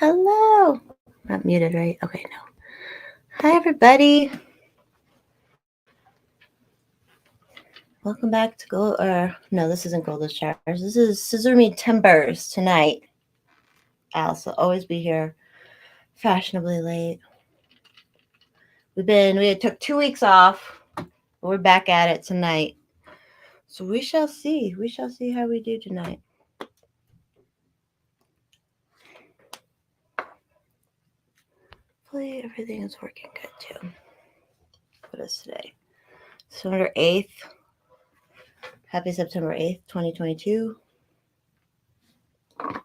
Hello. Not muted, right? Okay, no. Hi, everybody. Welcome back to Gold. No, this isn't Golden Showers. This is Scissor Me Timbers tonight. Alice will always be here, fashionably late. We took 2 weeks off. We're back at it tonight. So we shall see. We shall see how we do tonight. Hopefully everything is working good too. What is today? September 8th. Happy September 8th, 2022. That's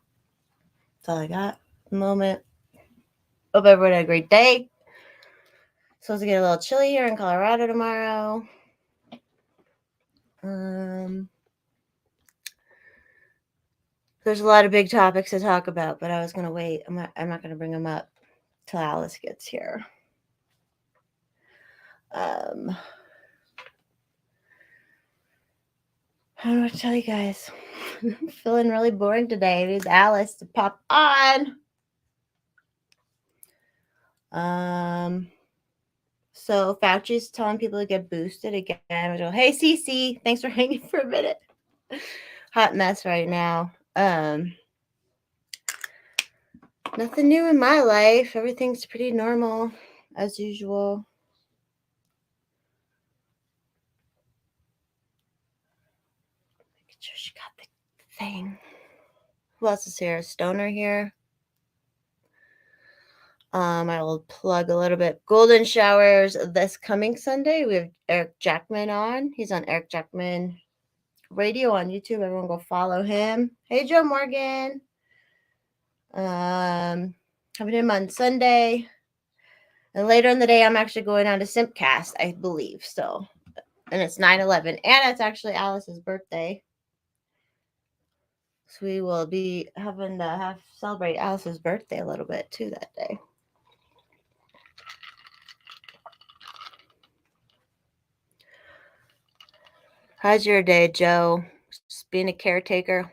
all I got at the moment. Hope everyone had a great day. Supposed to get a little chilly here in Colorado tomorrow. There's a lot of big topics to talk about, but I was gonna wait. I'm not gonna bring them up till Alice gets here. I don't know what to tell you guys. I'm feeling really boring today. I need Alice to pop on. So Fauci's telling people to get boosted again. Hey, Cece, thanks for hanging for a minute. Hot mess right now. Nothing new in my life. Everything's pretty normal as usual. Make sure she got the thing. Who else is here? Stoner here. I will plug a little bit. Golden Showers this coming Sunday. We have Eric Jackman on. He's on Eric Jackman Radio on YouTube. Everyone go follow him. Hey, Joe Morgan. Having him on Sunday. And later in the day, I'm actually going on to Simpcast, I believe, still. And it's 9/11. And it's actually Alice's birthday. So we will be having to celebrate Alice's birthday a little bit too that day. How's your day, Joe? Just being a caretaker.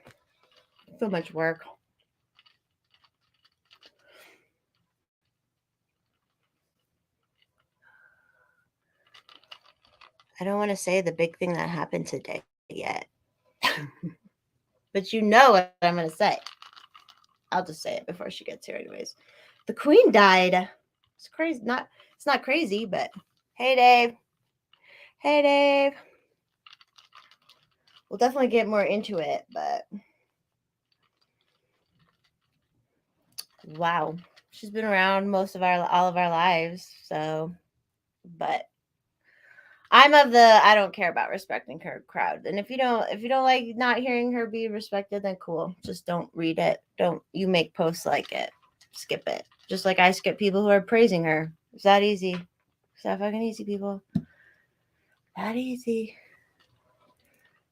So much work. I don't want to say the big thing that happened today yet. But you know what I'm going to say. I'll just say it before she gets here anyways. The Queen died. It's crazy. It's not crazy, but hey, Dave. Hey, Dave. We'll definitely get more into it, but wow. She's been around all of our lives, so but I'm of the I don't care about respecting her crowd. And if you don't like not hearing her be respected, then cool. Just don't read it. Don't you make posts like it. Skip it. Just like I skip people who are praising her. It's that easy. It's that fucking easy, people. That easy.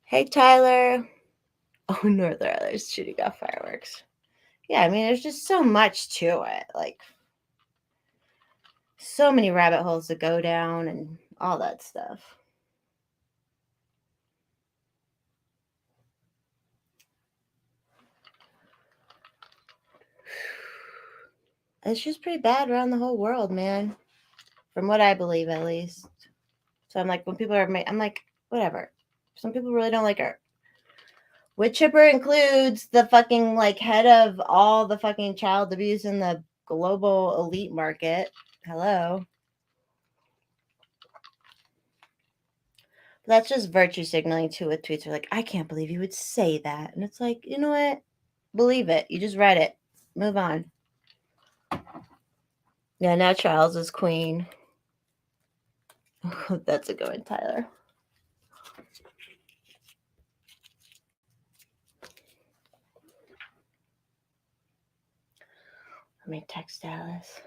Hey, Tyler. Oh, Northern Ireland's shooting off fireworks. Yeah, I mean, there's just so much to it. Like, so many rabbit holes to go down and all that stuff. It's just pretty bad around the whole world, man. From what I believe, at least. So I'm like, when people are, I'm like, whatever. Some people really don't like her. Wood chipper includes the fucking like head of all the fucking child abuse in the global elite market. Hello. That's just virtue signaling too with tweets. Are like, I can't believe you would say that. And it's like, you know what? Believe it. You just read it. Move on. Yeah, now Charles is queen. That's a good one, Tyler. Let me text Alice.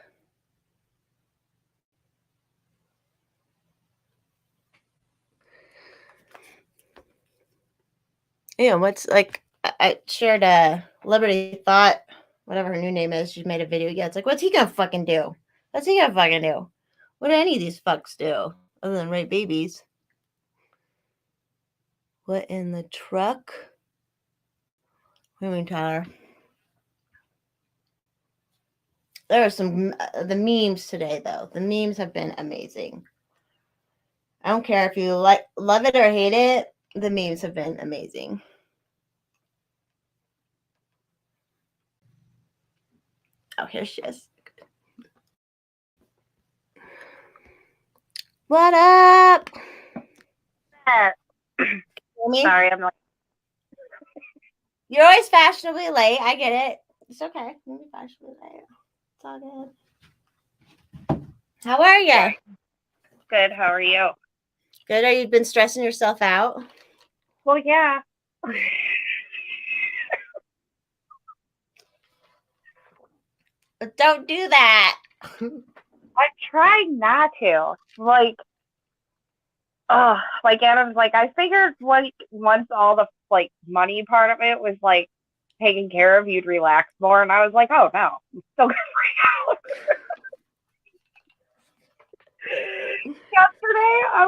You know, what's like, I shared a Liberty Thought, whatever her new name is. She made a video. Yeah, it's like, what's he gonna fucking do? What's he gonna fucking do? What do any of these fucks do other than rape babies? What in the truck? What do you mean, Tyler? There are some the memes today though. The memes have been amazing. I don't care if you love it or hate it. The memes have been amazing. Oh, here she is. What up? Sorry, I'm like, You're always fashionably late. I get it. It's okay. You're fashionably late. It's all good. How are you? yeah, good. How are you? Good. Are you been stressing yourself out? Well, yeah. But don't do that. I try not to. Like Adam's like, I figured once all the money part of it was taken care of, you'd relax more. And I was like, oh no, I'm still gonna freak out. Yesterday, I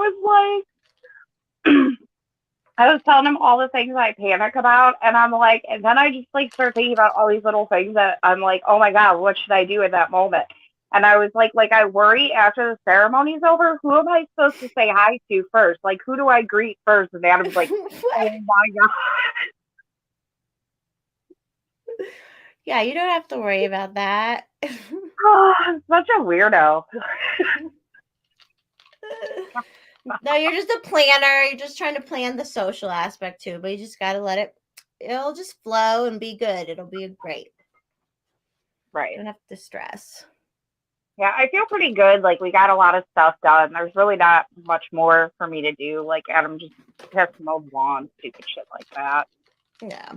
was telling him all the things I panic about, and I'm like, and then I just start thinking about all these little things that I'm like, oh my god, what should I do in that moment? And I was like I worry after the ceremony's over, who am I supposed to say hi to first? Like, who do I greet first? And Adam's like, oh my god. Yeah, you don't have to worry about that. Oh, I'm such a weirdo. No, you're just a planner. You're just trying to plan the social aspect too, but you just got to let it'll just flow and be good. It'll be great. Right. You don't have to stress. Yeah, I feel pretty good. Like, we got a lot of stuff done. There's really not much more for me to do. Like, Adam just has to mow the lawn, stupid shit like that. Yeah.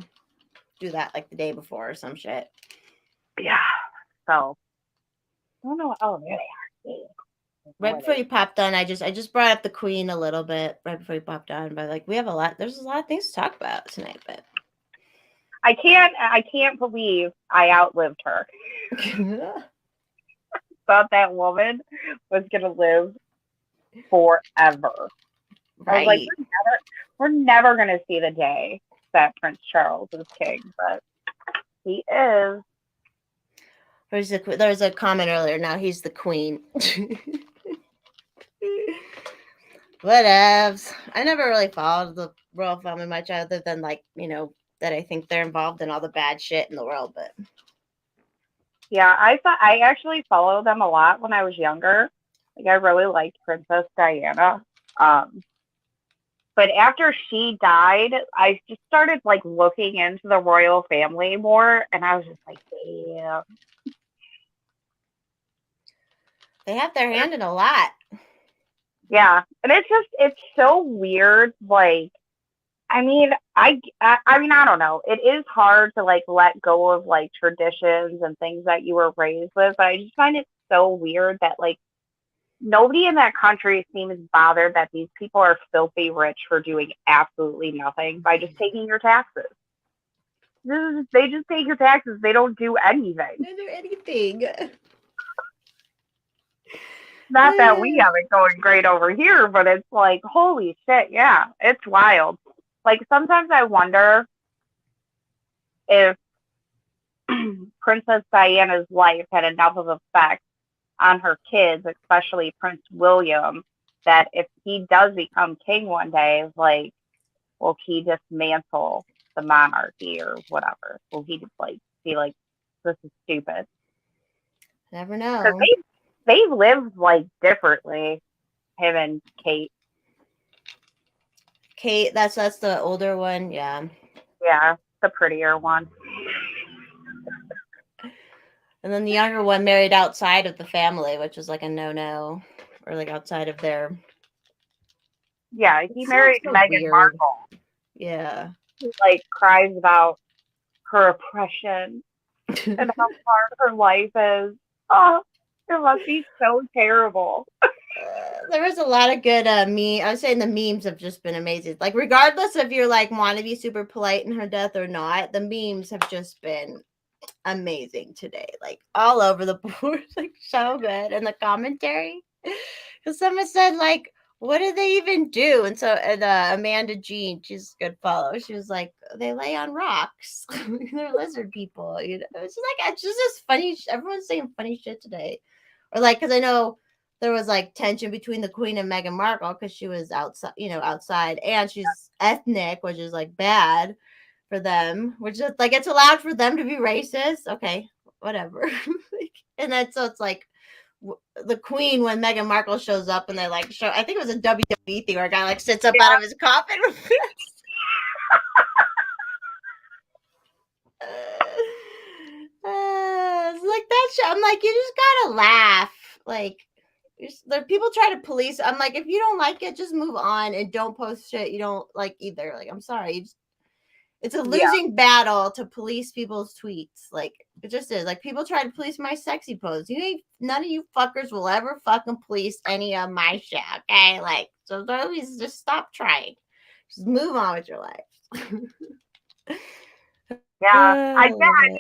Do that like the day before or some shit. Yeah. So, I don't know. Oh, there they are. Right before you popped on, I just brought up the queen a little bit right before you popped on, but like there's a lot of things to talk about tonight, but I can't believe I outlived her. Thought that woman was gonna live forever. Right. I was like, we're never gonna see the day that Prince Charles is king, but he is. There's a comment earlier. Now he's the queen. Whatevs. I never really followed the royal family much, other than that I think they're involved in all the bad shit in the world. But yeah, I actually followed them a lot when I was younger. Like, I really liked Princess Diana. But after she died, I just started looking into the royal family more, and I was just like, damn. They have their hand in a lot. Yeah, and it's so weird. I mean, I mean, I don't know. It is hard to let go of traditions and things that you were raised with, but I just find it so weird that nobody in that country seems bothered that these people are filthy rich for doing absolutely nothing by just taking your taxes. They just take your taxes. They don't do anything. They do anything. Not that we have it going great over here, but it's holy shit, yeah, it's wild. Sometimes I wonder if Princess Diana's life had enough of effect on her kids, especially Prince William, that if he does become king one day, will he dismantle the monarchy or whatever? Will he just be like, this is stupid? Never know. They lived differently, him and Kate. Kate, that's the older one, yeah. Yeah, the prettier one. And then the younger one married outside of the family, which was a no-no, or outside of their. Yeah, he married Meghan Markle. Yeah. He cries about her oppression and how hard her life is. Oh, it must be so terrible. There was a lot of good I was saying the memes have just been amazing. Regardless if you're want to be super polite in her death or not, the memes have just been amazing today. All over the board, so good. And the commentary. Because someone said what did they even do? And so, Amanda Jean, she's a good follow. She was like, they lay on rocks. They're lizard people. You know, it's just like it's just this funny. Everyone's saying funny shit today, or like because I know there was like tension between the Queen and Meghan Markle because she was outside, outside, and she's ethnic, which is like bad for them. Which is like it's allowed for them to be racist. Okay, whatever. And then so it's like the Queen when Meghan Markle shows up and they like show. I think it was a WWE thing where a guy like sits up out of his coffin. It's like that shit. I'm like, you just gotta laugh. Like, the people try to police. I'm like, if you don't like it, just move on and don't post shit you don't like either. Like, I'm sorry. It's a Yeah. losing battle to police people's tweets. Like, it just is. Like, people try to police my sexy pose. None of you fuckers will ever fucking police any of my shit. Okay, like, so always just stop trying. Just move on with your life. Yeah. I love I it. mean,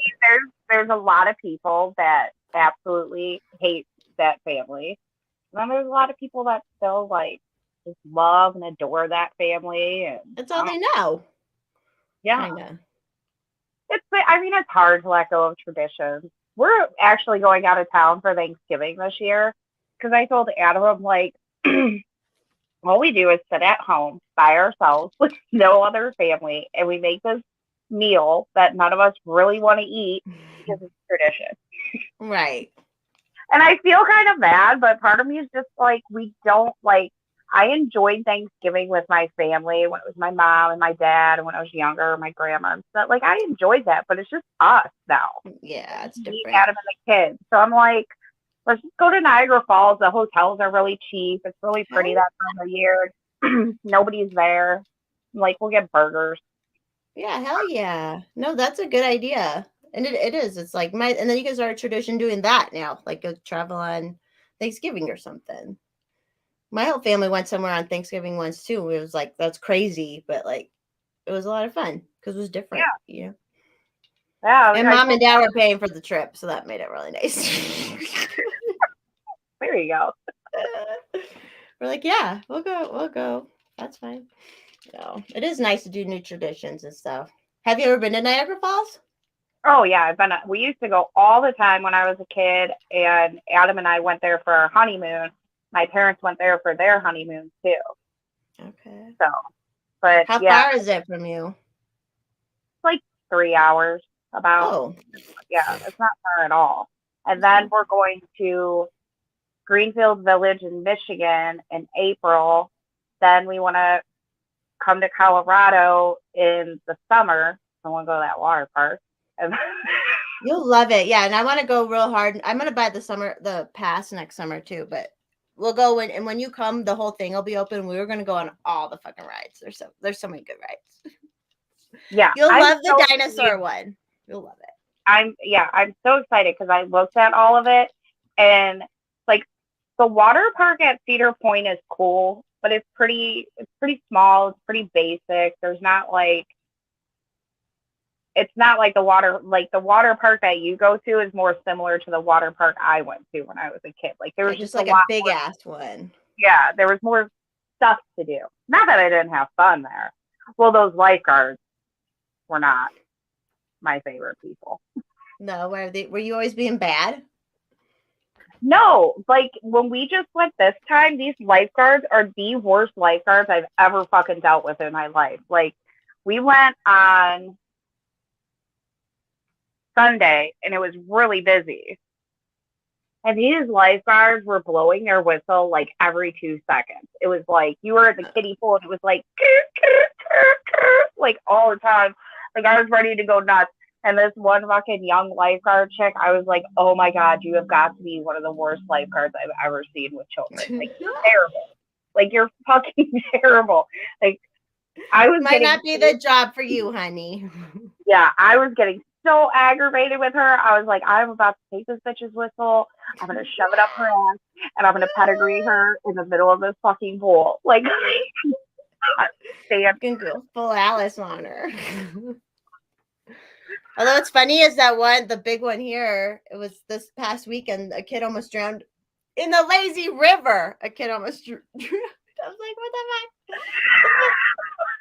there's a lot of people that absolutely hate that family. And then there's a lot of people that still like just love and adore that family, and That's all they know. yeah. Kinda. I mean, it's hard to let go of traditions. We're actually going out of town for Thanksgiving this year because I told Adam, I'm like, all we do is sit at home by ourselves with no other family, and we make this meal that none of us really want to eat because it's tradition. Right. And I feel kind of bad, but part of me is just like, we don't like. I enjoyed Thanksgiving with my family when it was my mom and my dad, and when I was younger, my grandma and stuff. Like, I enjoyed that, but it's just us now. Yeah, it's Me, different. Adam, and the kids. So I'm like, let's just go to Niagara Falls. The hotels are really cheap. It's really pretty that time of year. Nobody's there. I'm like, we'll get burgers. Yeah, hell yeah. No, that's a good idea. And it is. It's like and then you can start a tradition doing that now. Like go travel on Thanksgiving or something. My whole family went somewhere on Thanksgiving once too. It was like that's crazy, but like it was a lot of fun because it was different, Yeah, you know. yeah. And mom and dad were paying for the trip, so that made it really nice. There you go. We're like, yeah, we'll go. That's fine. So it is nice to do new traditions and stuff. Have you ever been to Niagara Falls? Oh yeah, I've been. We used to go all the time when I was a kid, and Adam and I went there for our honeymoon. My parents went there for their honeymoon too. Okay. So, but How yeah, far is it from you? it's like 3 hours about. Oh, Yeah, it's not far at all. And then we're going to Greenfield Village in Michigan in April. Then we want to come to Colorado in the summer. I want to go to that water park. And you'll love it. Yeah, and I want to go real hard. I'm gonna buy the pass next summer too. But we'll go when you come, the whole thing will be open. We were gonna go on all the fucking rides. There's so many good rides. yeah, You'll I'm love the so dinosaur one. You'll love it. I'm so excited because I looked at all of it, and like the water park at Cedar Point is cool, but it's pretty small, it's pretty basic. It's not like the water park that you go to is more similar to the water park I went to when I was a kid. Like there Yeah, was just just a like a lot big more. ass one. Yeah, there was more stuff to do. Not that I didn't have fun there. Well, those lifeguards were not my favorite people. No, were you always being bad? No, like when we just went this time, these lifeguards are the worst lifeguards I've ever fucking dealt with in my life. Like we went on Sunday and it was really busy. And these lifeguards were blowing their whistle like every 2 seconds. It was like you were at the kiddie pool and it was like like all the time. Like I was ready to go nuts. And this one fucking young lifeguard chick, I was like, oh my God, you have got to be one of the worst lifeguards I've ever seen with children. Like you're terrible. Like you're fucking terrible. Like I was Might getting not be the job for you, honey. I was getting so aggravated with her. I was like, I'm about to take this bitch's whistle. I'm gonna shove it up her ass, and I'm gonna pedigree her in the middle of this fucking pool. Like, stand. You can go full Alice on her. Although it's funny is the big one here. It was this past weekend. A kid almost drowned in the lazy river. A kid almost drowned. I was like, what the fuck?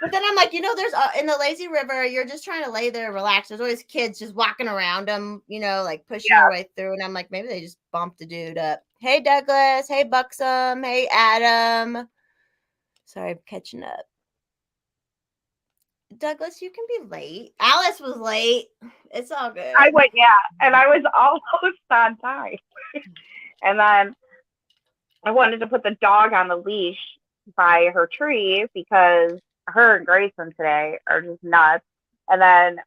But then I'm like, there's in the lazy river, you're just trying to lay there, relax. There's always kids just walking around them, like pushing their way through. And I'm like, maybe they just bumped a dude up. Hey, Douglas. Hey, Buxom. Hey, Adam. Sorry, I'm catching up. Douglas, you can be late. Alice was late. It's all good. I went, and I was almost on time. And then I wanted to put the dog on the leash by her tree because her and Grayson today are just nuts. And then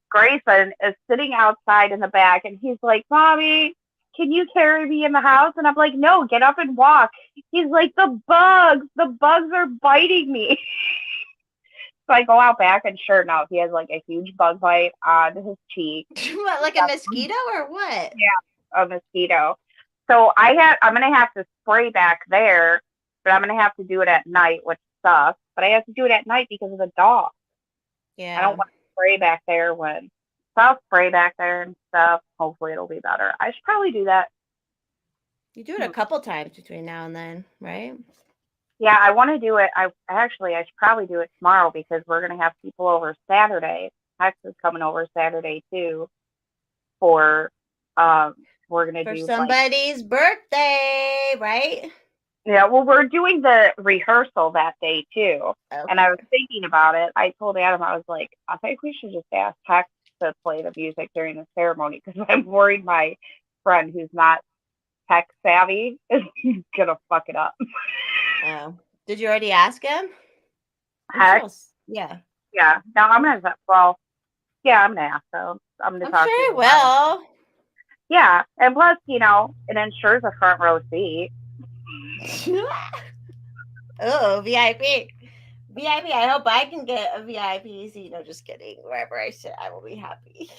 Grayson is sitting outside in the back and he's like, Mommy, can you carry me in the house? And I'm like, no, get up and walk. He's like, the bugs are biting me. So I go out back and sure enough, he has like a huge bug bite on his cheek. What, like a mosquito or what? Yeah, a mosquito. So I'm going to have to spray back there, but I'm going to have to do it at night, which sucks. But I have to do it at night because of the dog. Yeah. I don't want to spray back there so I'll spray back there and stuff. Hopefully it'll be better. I should probably do that. You do it a couple times between now and then, right? Yeah, I want to do it. I should probably do it tomorrow because we're going to have people over Saturday. Hex is coming over Saturday too for, we're going to do somebody's birthday, right? Yeah, well, we're doing the rehearsal that day too. Okay. And I was thinking about it. I told Adam, I was like, I think we should just ask Hex to play the music during the ceremony because I'm worried my friend who's not tech savvy is gonna fuck it up. Oh, did you already ask him? Hex? Yeah. Yeah. No, I'm gonna. Well, yeah, I'm gonna ask him. I'm gonna talk sure to him. Well. Yeah, and plus, it ensures a front row seat. Oh, VIP. I hope I can get a VIP seat. No, just kidding. Wherever I sit, I will be happy.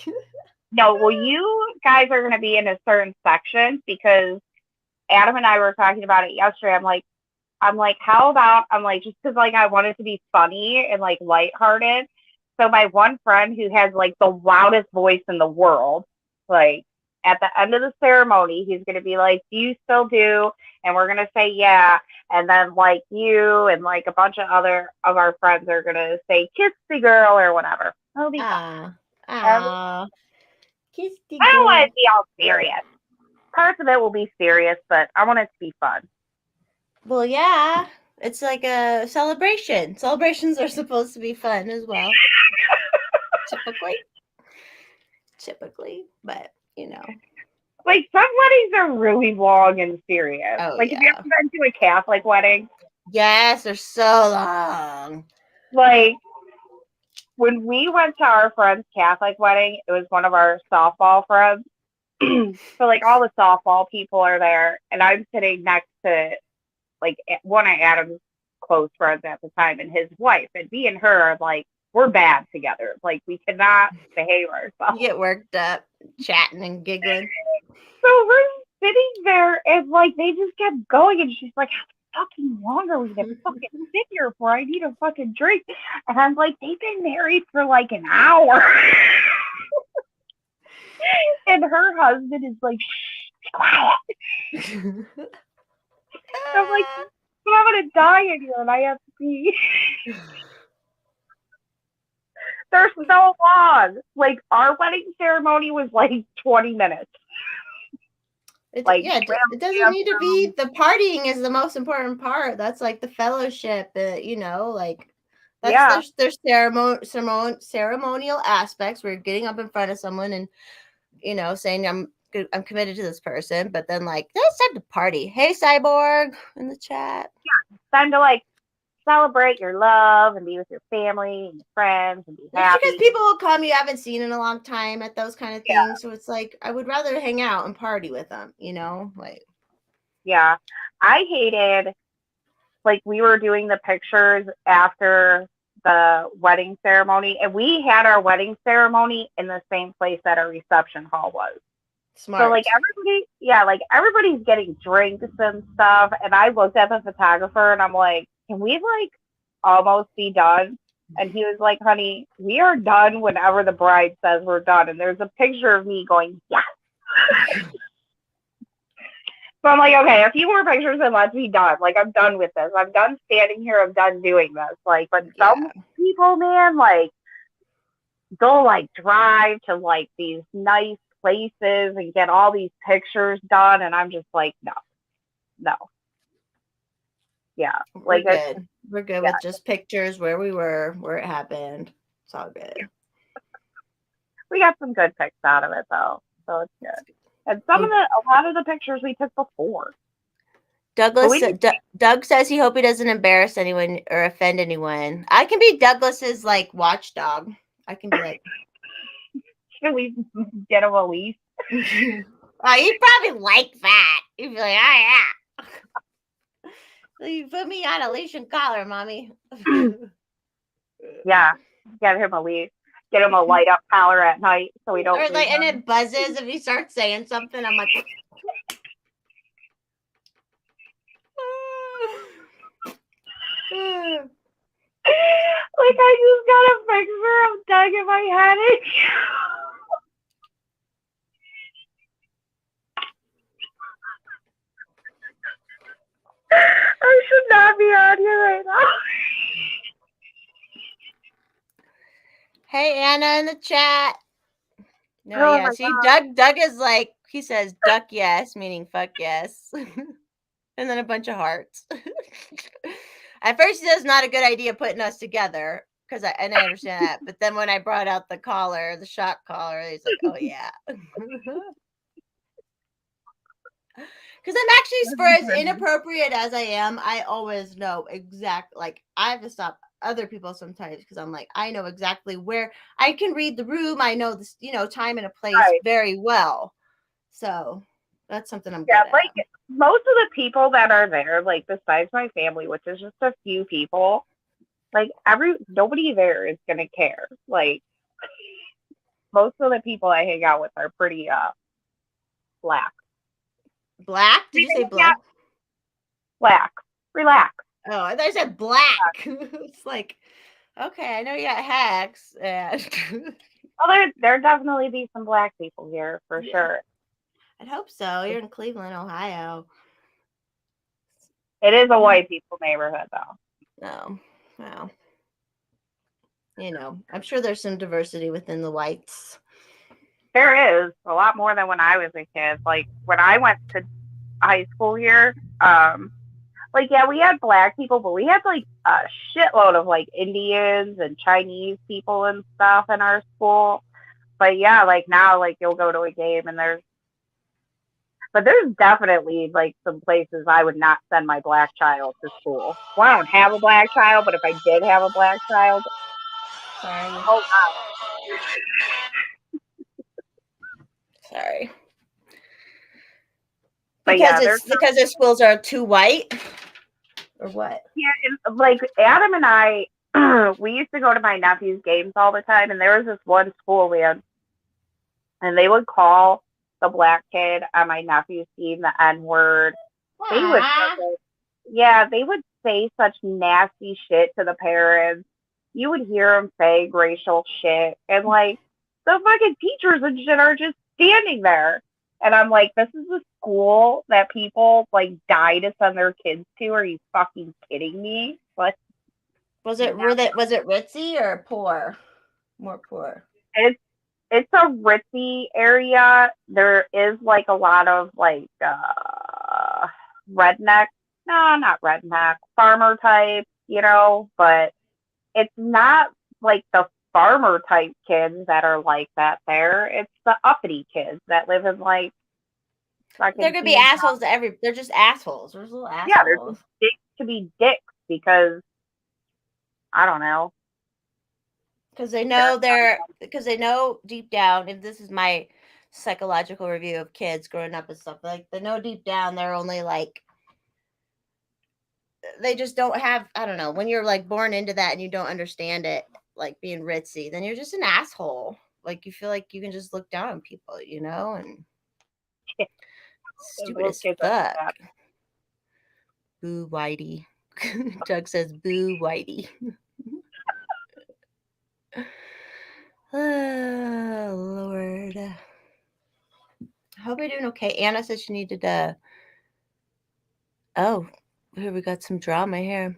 No, well, you guys are going to be in a certain section because Adam and I were talking about it yesterday. I'm like, how about, just because, I want it to be funny and, lighthearted. So my one friend who has, the loudest voice in the world, at the end of the ceremony, he's going to be like, do you still do? And we're going to say, yeah. And then, you and, a bunch of other of our friends are going to say, kiss the girl or whatever. It'll be fun. Kiss the girl. I don't want it to be all serious. Parts of it will be serious, but I want it to be fun. Well, yeah. It's like a celebration. Celebrations are supposed to be fun as well. Typically. But, some weddings are really long and serious. Oh, have you ever been to a Catholic wedding? Yes, they're so long. When we went to our friend's Catholic wedding, it was one of our softball friends. So, all the softball people are there, and I'm sitting next to, one of Adam's close friends at the time and his wife. And me and her are, we're bad together. We cannot behave ourselves. You get worked up, chatting and giggling. So we're sitting there, and, they just kept going, and she's like, how fucking long are we going to fucking sit here for? I need a fucking drink. And I'm like, they've been married for, an hour. And her husband is like, shh, quiet. I'm like, but I'm going to die in here, and I have to pee. They're so long. Our wedding ceremony was, 20 minutes. It doesn't need to be. The partying is the most important part. That's the fellowship, that's there's ceremonial aspects. We're getting up in front of someone and saying I'm committed to this person, but then it's time to party. Hey, Cyborg in the chat. Yeah, it's time to celebrate your love and be with your family and your friends and be happy. Because people will come you haven't seen in a long time at those kind of things. Yeah. So it's I would rather hang out and party with them, Yeah. I hated, we were doing the pictures after the wedding ceremony, and we had our wedding ceremony in the same place that our reception hall was. Smart. So everybody's getting drinks and stuff, and I looked at the photographer and I'm like, can we almost be done? And he was like, honey, we are done whenever the bride says we're done. And there's a picture of me going, yes. So I'm like, okay, a few more pictures and let's be done. Like, I'm done with this. I'm done standing here. I'm done doing this. Like, but some Yeah. people, man, like, they'll like drive to like these nice places and get all these pictures done. And I'm just like, no, no. Yeah. We're Like, it's, good. We're good yeah, with just pictures where we were, where it happened. It's all good. we got some good pics out of it though. So it's good. And a lot of the pictures we took before. So Douglas, we didn't, Doug says he hope he doesn't embarrass anyone or offend anyone. I can be Douglas's like watchdog. I can be like, should we get him a leash? oh, he'd probably like that. He'd be like, oh yeah, you put me on a leash and collar, mommy. Yeah, get him a leash. Get him a light up collar at night so we don't Or lose like, and him. it buzzes if he starts saying something. I'm like, Like, I just got a picture of Doug in my head. I should not be on here right now. hey Anna in the chat. No, Oh yeah. my See, god. Doug is like, he says duck yes, meaning fuck yes. And then a bunch of hearts. At first, he says not a good idea putting us together because I understand that. But then when I brought out the collar, the shock collar, he's like, "Oh yeah." Because I'm actually, for as inappropriate as I am, I always know exact. Like I have to stop other people sometimes because I'm like, I know exactly where I can read the room. I know this, time and a place Right. very well. So that's something I'm Yeah, good like at. most of the people that are there, like besides my family, which is just a few people, like nobody there is gonna care. Like most of the people I hang out with are pretty black. Black? Did you say Yeah, black? black. Relax. Oh, I thought you said black. It's like, okay, I know you got hacks. And Well, there definitely be some black people here for yeah, sure. I'd hope so. You're in Cleveland, Ohio. It is a white people neighborhood though. Oh, well, I'm sure there's some diversity within the whites. There is a lot more than when I was a kid. Like when I went to high school here, like yeah, we had black people, but we had like a shitload of like Indians and Chinese people and stuff in our school. But yeah, like now, like you'll go to a game and there's definitely like some places I would not send my black child to school. Well, I don't have a black child, but if I did have a black child, Sorry. oh wow. Sorry. But Because yeah, it's because their schools are too white, or what? yeah, and, like Adam and I, we used to go to my nephew's games all the time, and there was this one school we had, and they would call the black kid on my nephew's team the N word. They would, yeah, they would say such nasty shit to the parents. You would hear them say racial shit, and like the fucking teachers and shit are just standing there. And I'm like, this is a school that people like die to send their kids to. Are you fucking kidding me? But Was it ritzy or poor? More poor. it's a ritzy area. There is like a lot of like redneck, no, not redneck, farmer type, but it's not like the farmer type kids that are like that there. It's the uppity kids that live in like They're fucking gonna be teeny assholes to they're just assholes. There's little yeah, they're just assholes. dicks to be dicks because I don't know. Because they know deep down, if this is my psychological review of kids growing up and stuff, like they know deep down they're only like they just don't have, I don't know, when you're like born into that and you don't understand it, like being ritzy, then you're just an asshole. Like you feel like you can just look down on people, and stupid Those as kids are fuck. bad. Boo Whitey. Doug says boo Whitey. Oh Lord. I hope you're doing okay. Anna said she needed to Oh, here we got some drama here.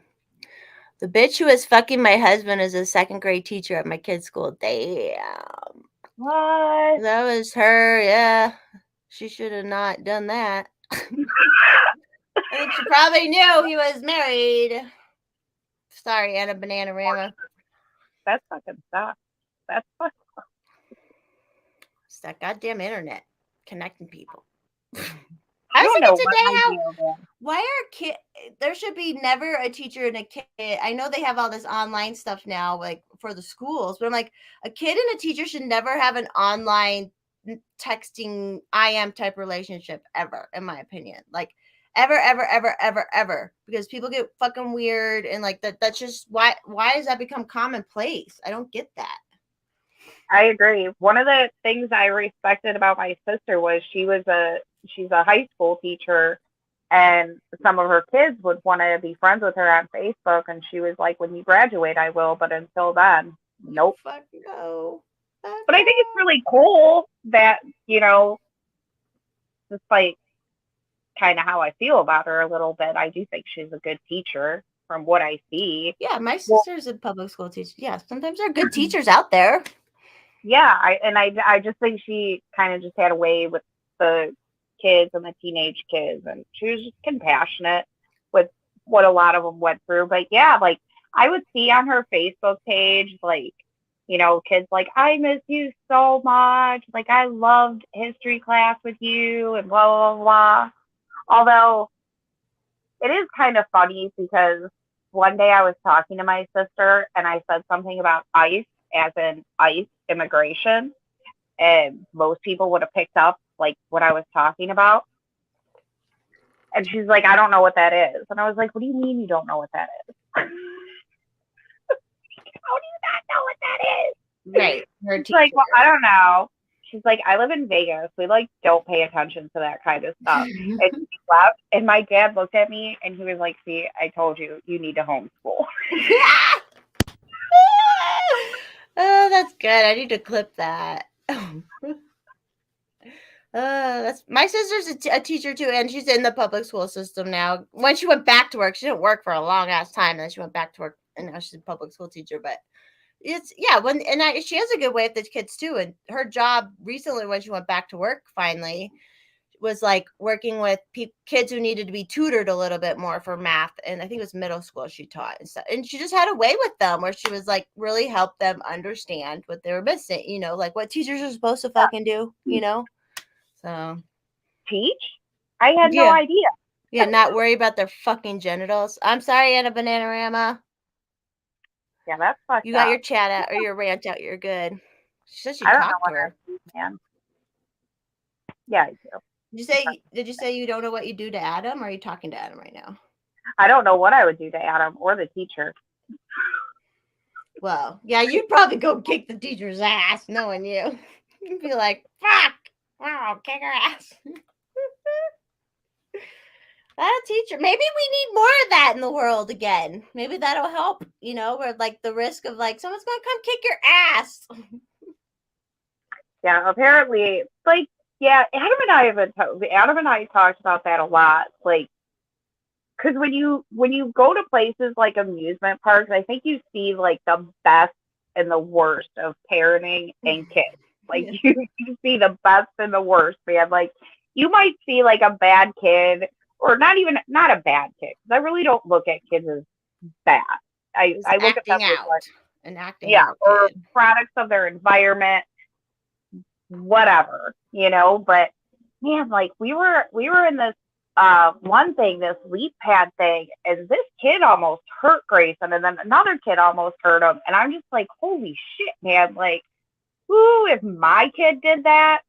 The bitch who was fucking my husband is a second grade teacher at my kid's school. Damn. What? That was her, yeah. She should have not done that. I think she probably knew he was married. Sorry, Anna Bananarama. That fucking sucks. That's fucking. It's that goddamn internet connecting people. I I was don't thinking know what today my how deal is. why are kid there should be never a teacher and a kid. I know they have all this online stuff now, like for the schools, but I'm like, a kid and a teacher should never have an online texting IM type relationship ever, in my opinion. Like ever, because people get fucking weird and like that's just why does that become commonplace? I don't get that. I agree. One of the things I respected about my sister was she's a high school teacher, and some of her kids would want to be friends with her on Facebook, and she was like, "When you graduate, I will, but until then, nope." Fuck no. Fuck But I think it's no. really cool that, despite kind of how I feel about her a little bit, I do think she's a good teacher from what I see. Yeah, my Well, sister's a public school teacher. Yeah, sometimes there are good teachers out there. yeah, I just think she kind of just had a way with the kids and the teenage kids, and she was just compassionate with what a lot of them went through. But yeah, like I would see on her Facebook page, like, kids like, I miss you so much. Like, I loved history class with you, and blah, blah, blah. Although it is kind of funny because one day I was talking to my sister and I said something about ICE, as in ICE immigration, and most people would have picked up like what I was talking about. And she's like, I don't know what that is. And I was like, what do you mean you don't know what that is? How do you not know what that is? Right. Her She's like, teacher. well, I don't know. She's like, I live in Vegas. We like don't pay attention to that kind of stuff. And she left, and my dad looked at me and he was like, see, I told you, you need to homeschool. Oh, that's good. I need to clip that. That's my sister's a teacher too, and she's in the public school system now. When she went back to work, she didn't work for a long ass time, and then she went back to work, and now she's a public school teacher. But it's yeah, she has a good way with the kids too. And her job recently, when she went back to work, finally was like working with kids who needed to be tutored a little bit more for math, and I think it was middle school she taught and stuff. And she just had a way with them where she was like really help them understand what they were missing. Like what teachers are supposed to fucking do. So Teach? I had no yeah, idea. yeah, not worry about their fucking genitals. I'm sorry, Anna Bananarama. Yeah, that's You fucked got your up. chat out or your rant out. You're good. She said she I don't know talked to what her. that is, man. Yeah, I do. Did you say you don't know what you do to Adam? Or are you talking to Adam right now? I don't know what I would do to Adam or the teacher. Well, yeah, you'd probably go kick the teacher's ass, knowing you. You'd be like, fuck, wow, kick her ass. That teacher, maybe we need more of that in the world again. Maybe that'll help, where like the risk of like someone's gonna come kick your ass. Yeah, apparently, like, yeah, Adam and I talked about that a lot. Like, because when you go to places like amusement parks, I think you see like the best and the worst of parenting and kids. Like Yeah. you see the best and the worst, man. Like you might see like a bad kid, or not a bad kid. Because I really don't look at kids as bad. Is I look at them acting as like, out. An acting yeah, out or kid. products of their environment, whatever. But man, like we were in this one thing, this leap pad thing, and this kid almost hurt Grayson, and then another kid almost hurt him, and I'm just like, holy shit, man! Like, ooh, if my kid did that,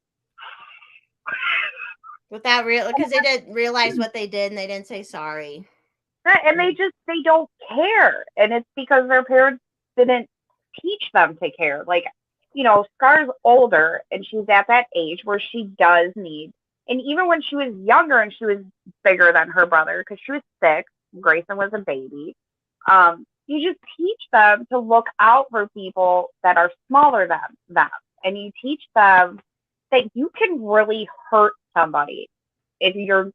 Without real, because they didn't realize what they did and they didn't say sorry. and they don't care, and it's because their parents didn't teach them to care. Like, Scar's older, and she's at that age where she does need. And even when she was younger and she was bigger than her brother, because she was 6, Grayson was a baby. You just teach them to look out for people that are smaller than them, and you teach them that you can really hurt somebody if you're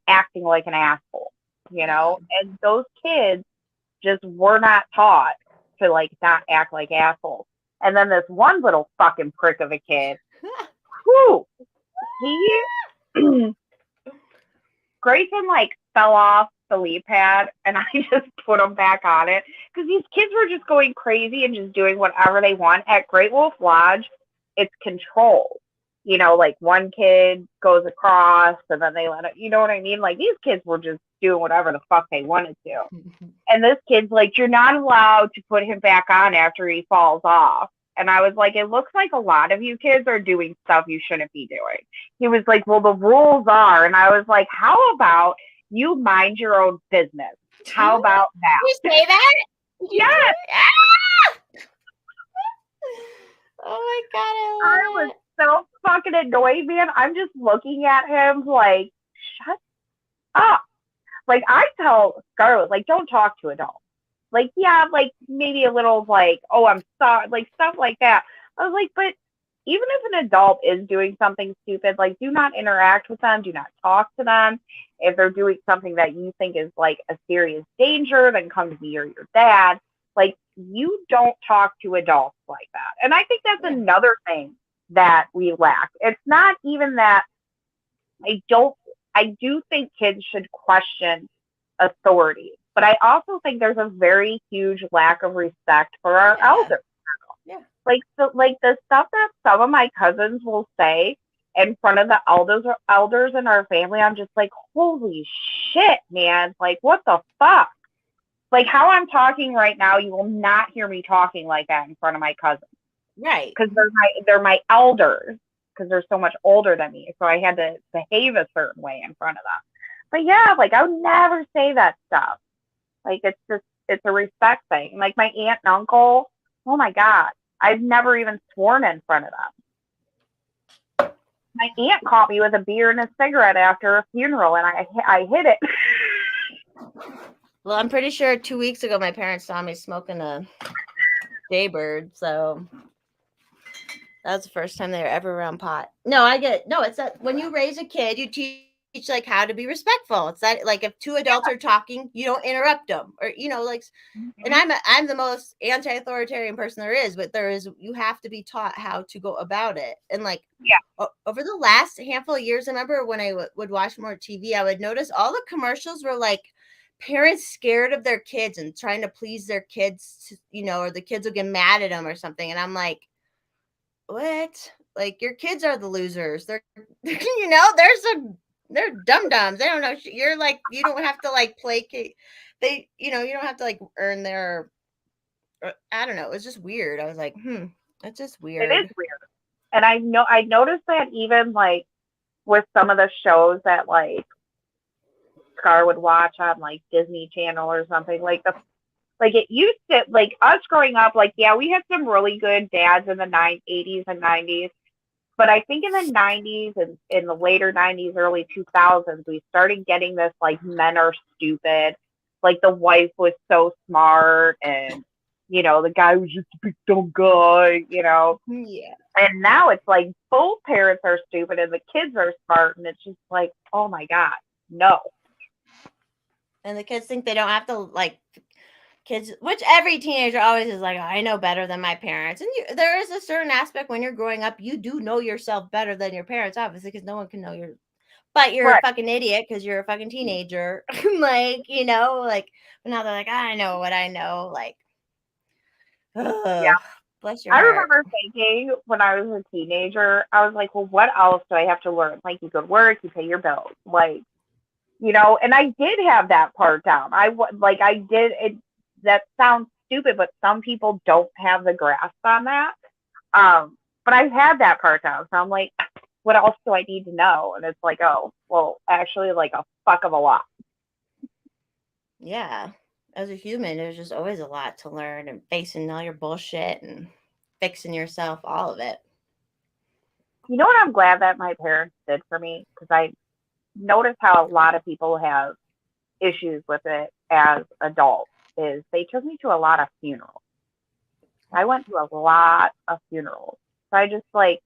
acting like an asshole. you Yeah. know, and those kids just were not taught to like not act like assholes. And then this one little fucking prick of a kid, whoo, he Grayson like fell off the lead pad and I just put him back on it because these kids were just going crazy and just doing whatever they want. At Great Wolf Lodge, it's controlled. You know, like one kid goes across and then they let it, you know what I mean? Like these kids were just doing whatever the fuck they wanted to. And this kid's like, you're not allowed to put him back on after he falls off. And I was like, it looks like a lot of you kids are doing stuff you shouldn't be doing. He was like, well, the rules are. And I was like, how about you mind your own business? How about Did you that? say that? Did you say Yes, that? Ah! Oh my god, I I was love it. so fucking annoyed, man. I'm just looking at him like, shut up. Like, I tell Scarlett, like, don't talk to adults. Like, yeah, like maybe a little like, oh, I'm sorry, like stuff like that. I was like, but even if an adult is doing something stupid, like do not interact with them, do not talk to them. If they're doing something that you think is like a serious danger, then come to me or your dad. Like you don't talk to adults like that. And I think that's Yeah. another thing that we lack. It's not even that I don't I do think kids should question authority. But I also think there's a very huge lack of respect for our Yeah. elders. Yeah. Like the stuff that some of my cousins will say in front of the elders in our family, I'm just like, holy shit, man! Like, what the fuck? Like how I'm talking right now, you will not hear me talking like that in front of my cousins Right. because they're my elders because they're so much older than me. So I had to behave a certain way in front of them. But yeah, like I would never say that stuff. Like it's a respect thing. Like my aunt and uncle, oh my god, I've never even sworn in front of them. My aunt caught me with a beer and a cigarette after a funeral, and I hid it. Well, I'm pretty sure 2 weeks ago my parents saw me smoking a Jaybird, so that's the first time they were ever around pot. No, I get no. It's that when you raise a kid, you teach like how to be respectful. It's that like if two adults are talking, you don't interrupt them, or like. And I'm the most anti-authoritarian person there is, but there is you have to be taught how to go about it. And like Yeah, over the last handful of years, I remember when I would watch more TV, I would notice all the commercials were like parents scared of their kids and trying to please their kids, or the kids will get mad at them or something. And I'm like, what? Like your kids are the losers. They're they're dum dums. They don't know. You're like you don't have to like placate. You don't have to like earn their. I don't know. It was just weird. I was like, that's just it is weird. weird. And I noticed that even like with some of the shows that like Scar would watch on like Disney Channel or something, like it used to like us growing up, like yeah, we had some really good dads in the 80s and 90s. But I think in the 90s and in the later 90s, early 2000s, we started getting this like men are stupid. Like the wife was so smart and, the guy was just a big dumb guy. Yeah. And now it's like both parents are stupid and the kids are smart. And it's just like, oh my God, no. And the kids think they don't have to like kids, which every teenager always is like, I know better than my parents. And there is a certain aspect when you're growing up, you do know yourself better than your parents, obviously, because no one can know but you're a Right. fucking idiot because you're a fucking teenager. Like, but now they're like, I know what I know. Like, Yeah. ugh, bless your I heart. remember thinking when I was a teenager, I was like, well, what else do I have to learn? Like, you go to work, you pay your bills. Like, and I did have that part down. I did it. That sounds stupid, but some people don't have the grasp on that. But I had that part down. So I'm like, what else do I need to know? And it's like, oh, well, actually, like a fuck of a lot. Yeah. As a human, there's just always a lot to learn and facing all your bullshit and fixing yourself, all of it. You know what I'm glad that my parents did for me? Because I noticed how a lot of people have issues with it as adults is they took me to a lot of funerals. I went to a lot of funerals. So I just like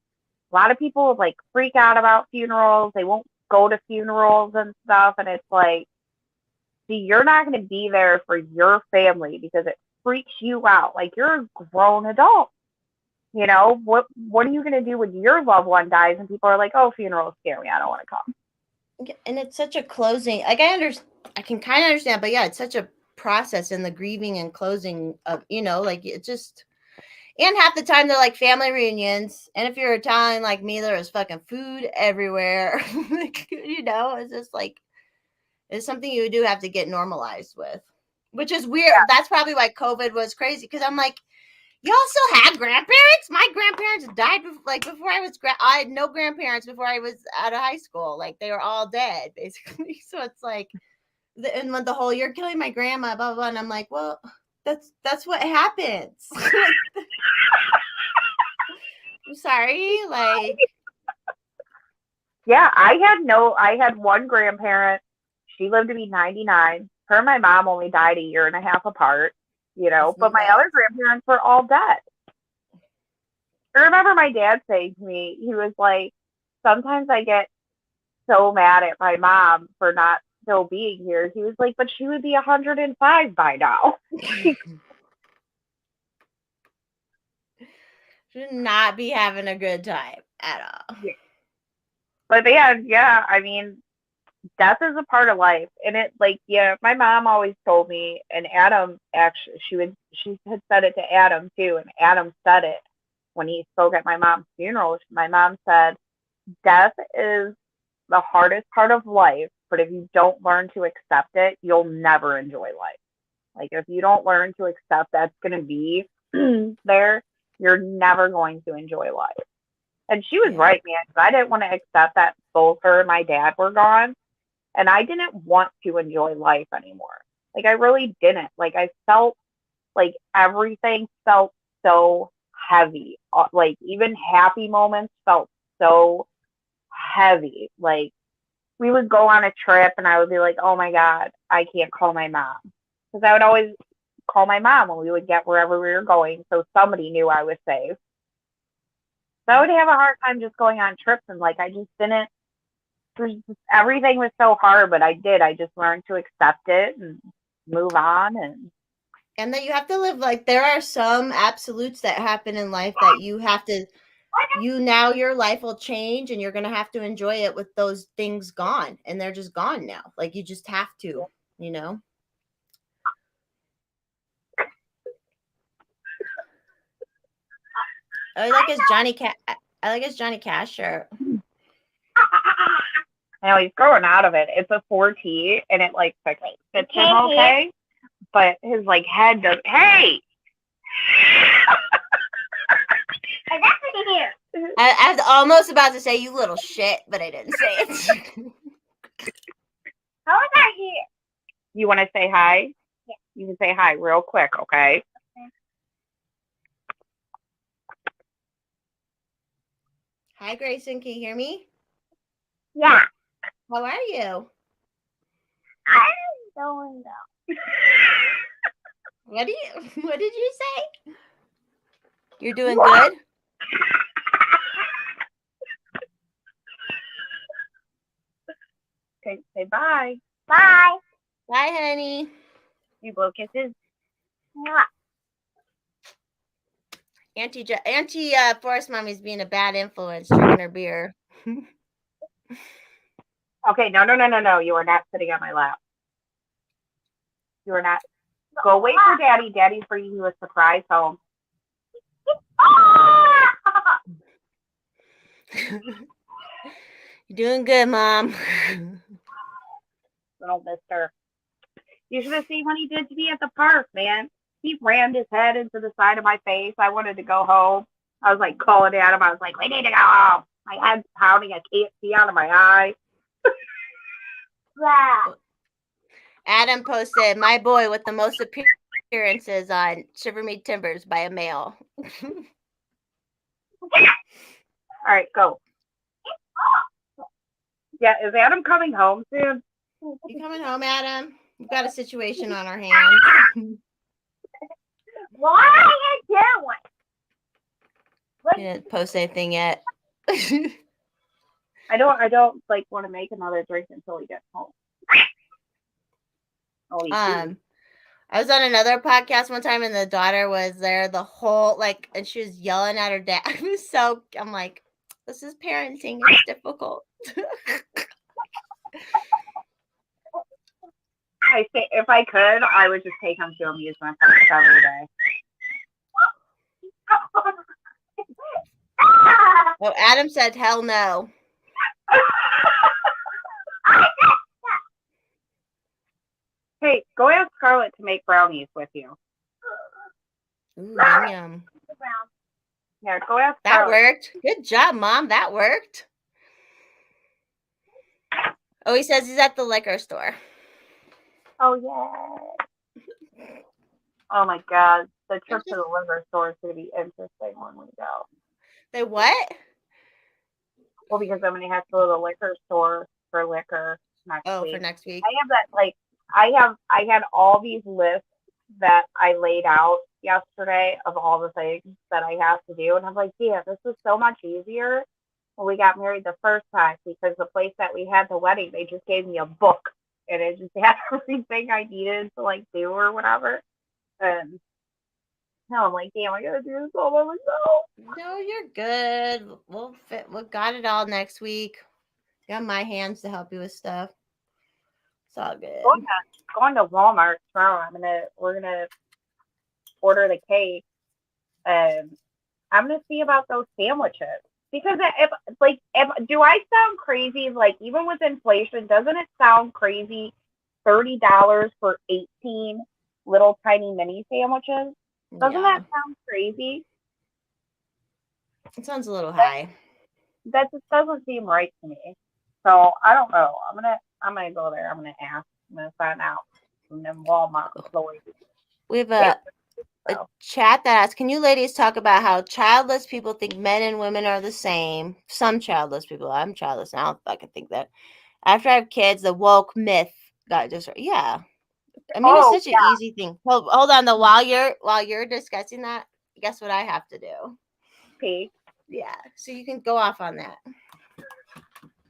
a lot of people like freak out about funerals. They won't go to funerals and stuff. And it's like, See, you're not going to be there for your family because it freaks you out. Like you're a grown adult. You know, what are you going to do when your loved one dies and people are like, "Oh, funerals scare me. I don't want to come." And it's such a closing. Like I can kind of understand, but yeah, it's such a process in the grieving and closing of, like it just. And half the time they're like family reunions. And if you're Italian like me, there was fucking food everywhere. It's just like, it's something you do have to get normalized with, which is weird. Yeah. That's probably why COVID was crazy. Because I'm like, y'all still have grandparents? My grandparents died before I had no grandparents before I was out of high school. Like they were all dead, basically. So it's like, and the whole "you're killing my grandma," blah blah, blah. And I'm like, well, that's what happens. I'm sorry, like. Yeah, I had one grandparent. She lived to be 99. Her and my mom only died a year and a half apart, but my other grandparents were all dead. I remember my dad saying to me, he was like, sometimes I get so mad at my mom for not still being here. He was like, but she would be 105 by now. Should not be having a good time at all. Yeah. But yeah, I mean, death is a part of life. And it, like, yeah, my mom always told me, and Adam actually, she had said it to Adam too, and Adam said it when he spoke at my mom's funeral. My mom said, death is the hardest part of life, but if you don't learn to accept it, you'll never enjoy life. Like, if you don't learn to accept that's going to be there, you're never going to enjoy life. And she was right, man, because I didn't want to accept that both her and my dad were gone. And I didn't want to enjoy life anymore. Like, I really didn't. Like, I felt like everything felt so heavy. Like, even happy moments felt so heavy. Like, we would go on a trip and I would be like, oh my God, I can't call my mom. Because I would always call my mom when we would get wherever we were going. So somebody knew I was safe. So I would have a hard time just going on trips. And like, I just didn't, everything was so hard, but I just learned to accept it and move on. And that you have to live, like, there are some absolutes that happen in life that you have to, now your life will change and you're going to have to enjoy it with those things gone, and they're just gone now. Like, you just have to, I like his Johnny Cash shirt. Now he's growing out of it. It's a 4T and it like fits him okay. But his like head does. Hey, I was almost about to say "you little shit," but I didn't say it. How is that here? You want to say hi? Yeah. You can say hi real quick, okay? Hi, Grayson. Can you hear me? Yeah. How are you? I'm doing though. What did you say? You're doing good? Okay, say bye. Bye. Bye, honey. You blow kisses. Auntie Forest Mommy's being a bad influence, drinking her beer. Okay, no. You are not sitting on my lap. You are not. Go wait for Daddy. Daddy's bringing you a surprise home. You're doing good, Mom. Little mister. You should have seen what he did to me at the park, man. He rammed his head into the side of my face. I wanted to go home. I was like calling at him. I was like, we need to go home. My head's pounding. I can't see out of my eye. Yeah. Adam posted, my boy with the most appearances on Shiver Me Timbers by a male. All right, go. Yeah, is Adam coming home soon? You coming home, Adam? We've got a situation on our hands. Why are you doing? He didn't post anything yet. I don't like want to make another drink until he gets home. Holy shoot. Um, I was on another podcast one time, and the daughter was there the whole and she was yelling at her dad. I'm like, this is parenting. It's difficult. I say if I could, I would just take him to amusement parks every day. Oh, Adam said, hell no. Hey, go ask Scarlett to make brownies with you. Ooh, yum yum. Yeah, go ask That Scarlett. worked. Good job, Mom. That worked. Oh, he says he's at the liquor store. Oh, yeah. Oh, my God. The trip to the liquor store is going to be interesting when we go. They what? Well, because I'm going to have to go to the liquor store for liquor next Oh, for week. next week. I have that, I had all these lists that I laid out yesterday of all the things that I have to do. And I'm like, yeah, this is so much easier when we got married the first time because the place that we had the wedding, they just gave me a book and it just had everything I needed to do or whatever. And now I'm like, damn, I gotta do this all by myself. No, you're good. We got it all next week. Got my hands to help you with stuff. It's all good. Going to Walmart tomorrow. We're gonna order the cake and I'm gonna see about those sandwiches. Because do I sound crazy? Even with inflation, doesn't it sound crazy? $30 for 18 little tiny mini sandwiches. Doesn't that sound crazy? It sounds a little high. That just doesn't seem right to me. So I don't know. I'm gonna go there. I'm gonna ask. I'm gonna find out from them Walmart employees. We have a chat that asks, can you ladies talk about how childless people think men and women are the same? Some childless people. I'm childless now. If I can think that. After I have kids, the woke myth got just yeah. I mean, it's such an easy thing. Hold on though. While you're discussing that, guess what I have to do? Okay. Yeah. So you can go off on that.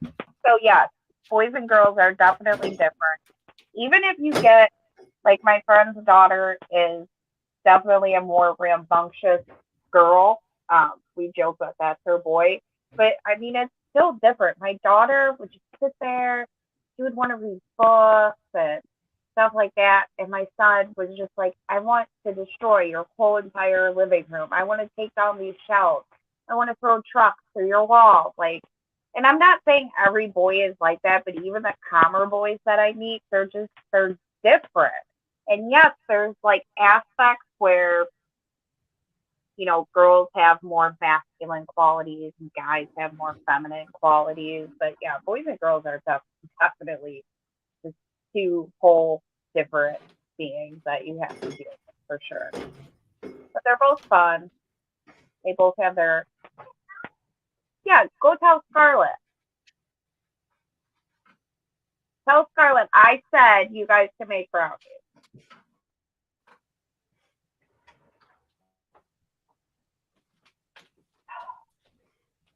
So yes, boys and girls are definitely different. Even if you get my friend's daughter is definitely a more rambunctious girl. We joke that that's her boy, but I mean it's still different. My daughter would just sit there, she would want to read books and stuff like that, and my son was just like, I want to destroy your whole entire living room. I want to take down these shelves. I want to throw trucks through your wall. And I'm not saying every boy is like that, but even the calmer boys that I meet, they're different. And yes, there's aspects where, girls have more masculine qualities and guys have more feminine qualities. But yeah, boys and girls are definitely just two whole different beings that you have to deal with for sure. But they're both fun. They both have their, yeah, go tell Scarlett. Tell Scarlett I said you guys can make brownies.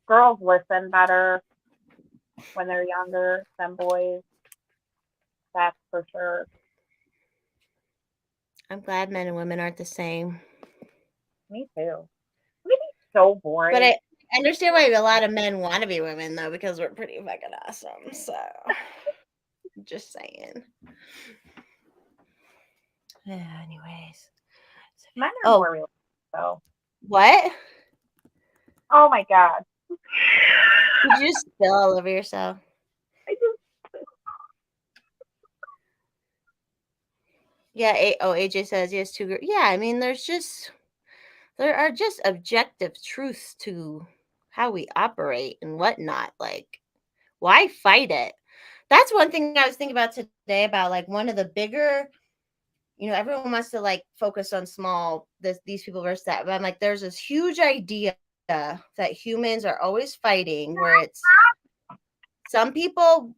Girls listen better when they're younger than boys. That's for sure. I'm glad men and women aren't the same. Me too. Maybe so boring. But I understand why a lot of men want to be women though, because we're pretty fucking awesome. So just saying. Yeah, anyways. Men are more realistic though. What? Oh my god. Did you just spill all over yourself? I just Yeah, AJ says yes to yeah, I mean there are just objective truths to how we operate and whatnot. Why fight it? That's one thing I was thinking about today about one of the bigger, everyone wants to focus on these people versus that. But I'm like, there's this huge idea that humans are always fighting where it's some people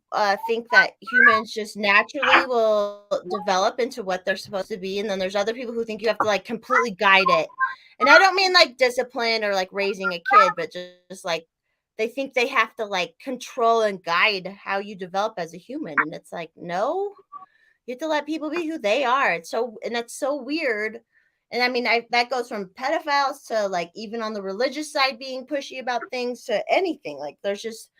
think that humans just naturally will develop into what they're supposed to be. And then there's other people who think you have to completely guide it. And I don't mean discipline or raising a kid, but just they think they have to control and guide how you develop as a human. And it's no, You have to let people be who they are. And that's so weird. And I mean, that goes from pedophiles to like even on the religious side being pushy about things to anything. Like there's just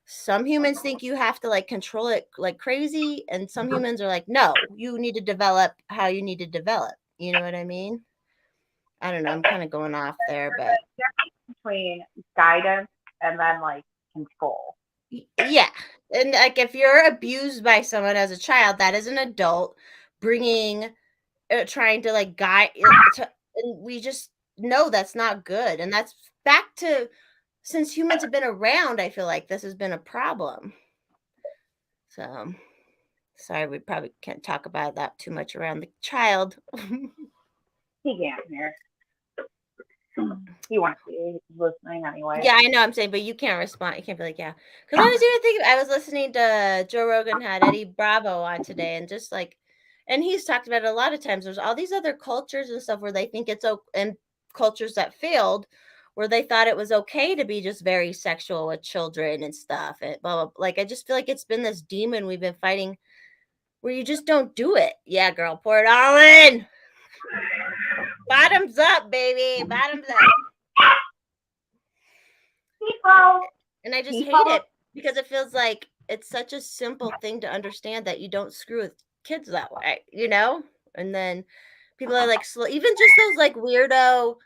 some humans think you have to like control it like crazy, and some humans are like, no, you need to develop how you need to develop. You know what I mean? I don't know. I'm kind of going off there, but between guidance and then like control. yeah. And like if you're abused by someone as a child, that is an adult bringing trying to like guide and we just know that's not good. And that's back to since humans have been around, I feel like this has been a problem. So sorry, we probably can't talk about that too much around the child. He can't hear. He wants to be listening anyway. Yeah, I know I'm saying, but you can't respond. You can't be like, yeah. Because I was even thinking, I was listening to Joe Rogan had Eddie Bravo on today, and just like, and he's talked about it a lot of times. There's all these other cultures and stuff where they think it's okay, and cultures that failed, where they thought it was okay to be just very sexual with children and stuff, and blah, blah, blah. Like, I just feel like it's been this demon we've been fighting where you just don't do it. Yeah, girl, pour it all in. Bottoms up, baby. Bottoms up. And I just hate it because it feels like it's such a simple thing to understand that you don't screw with kids that way, you know? And then people are like, even just those like weirdo,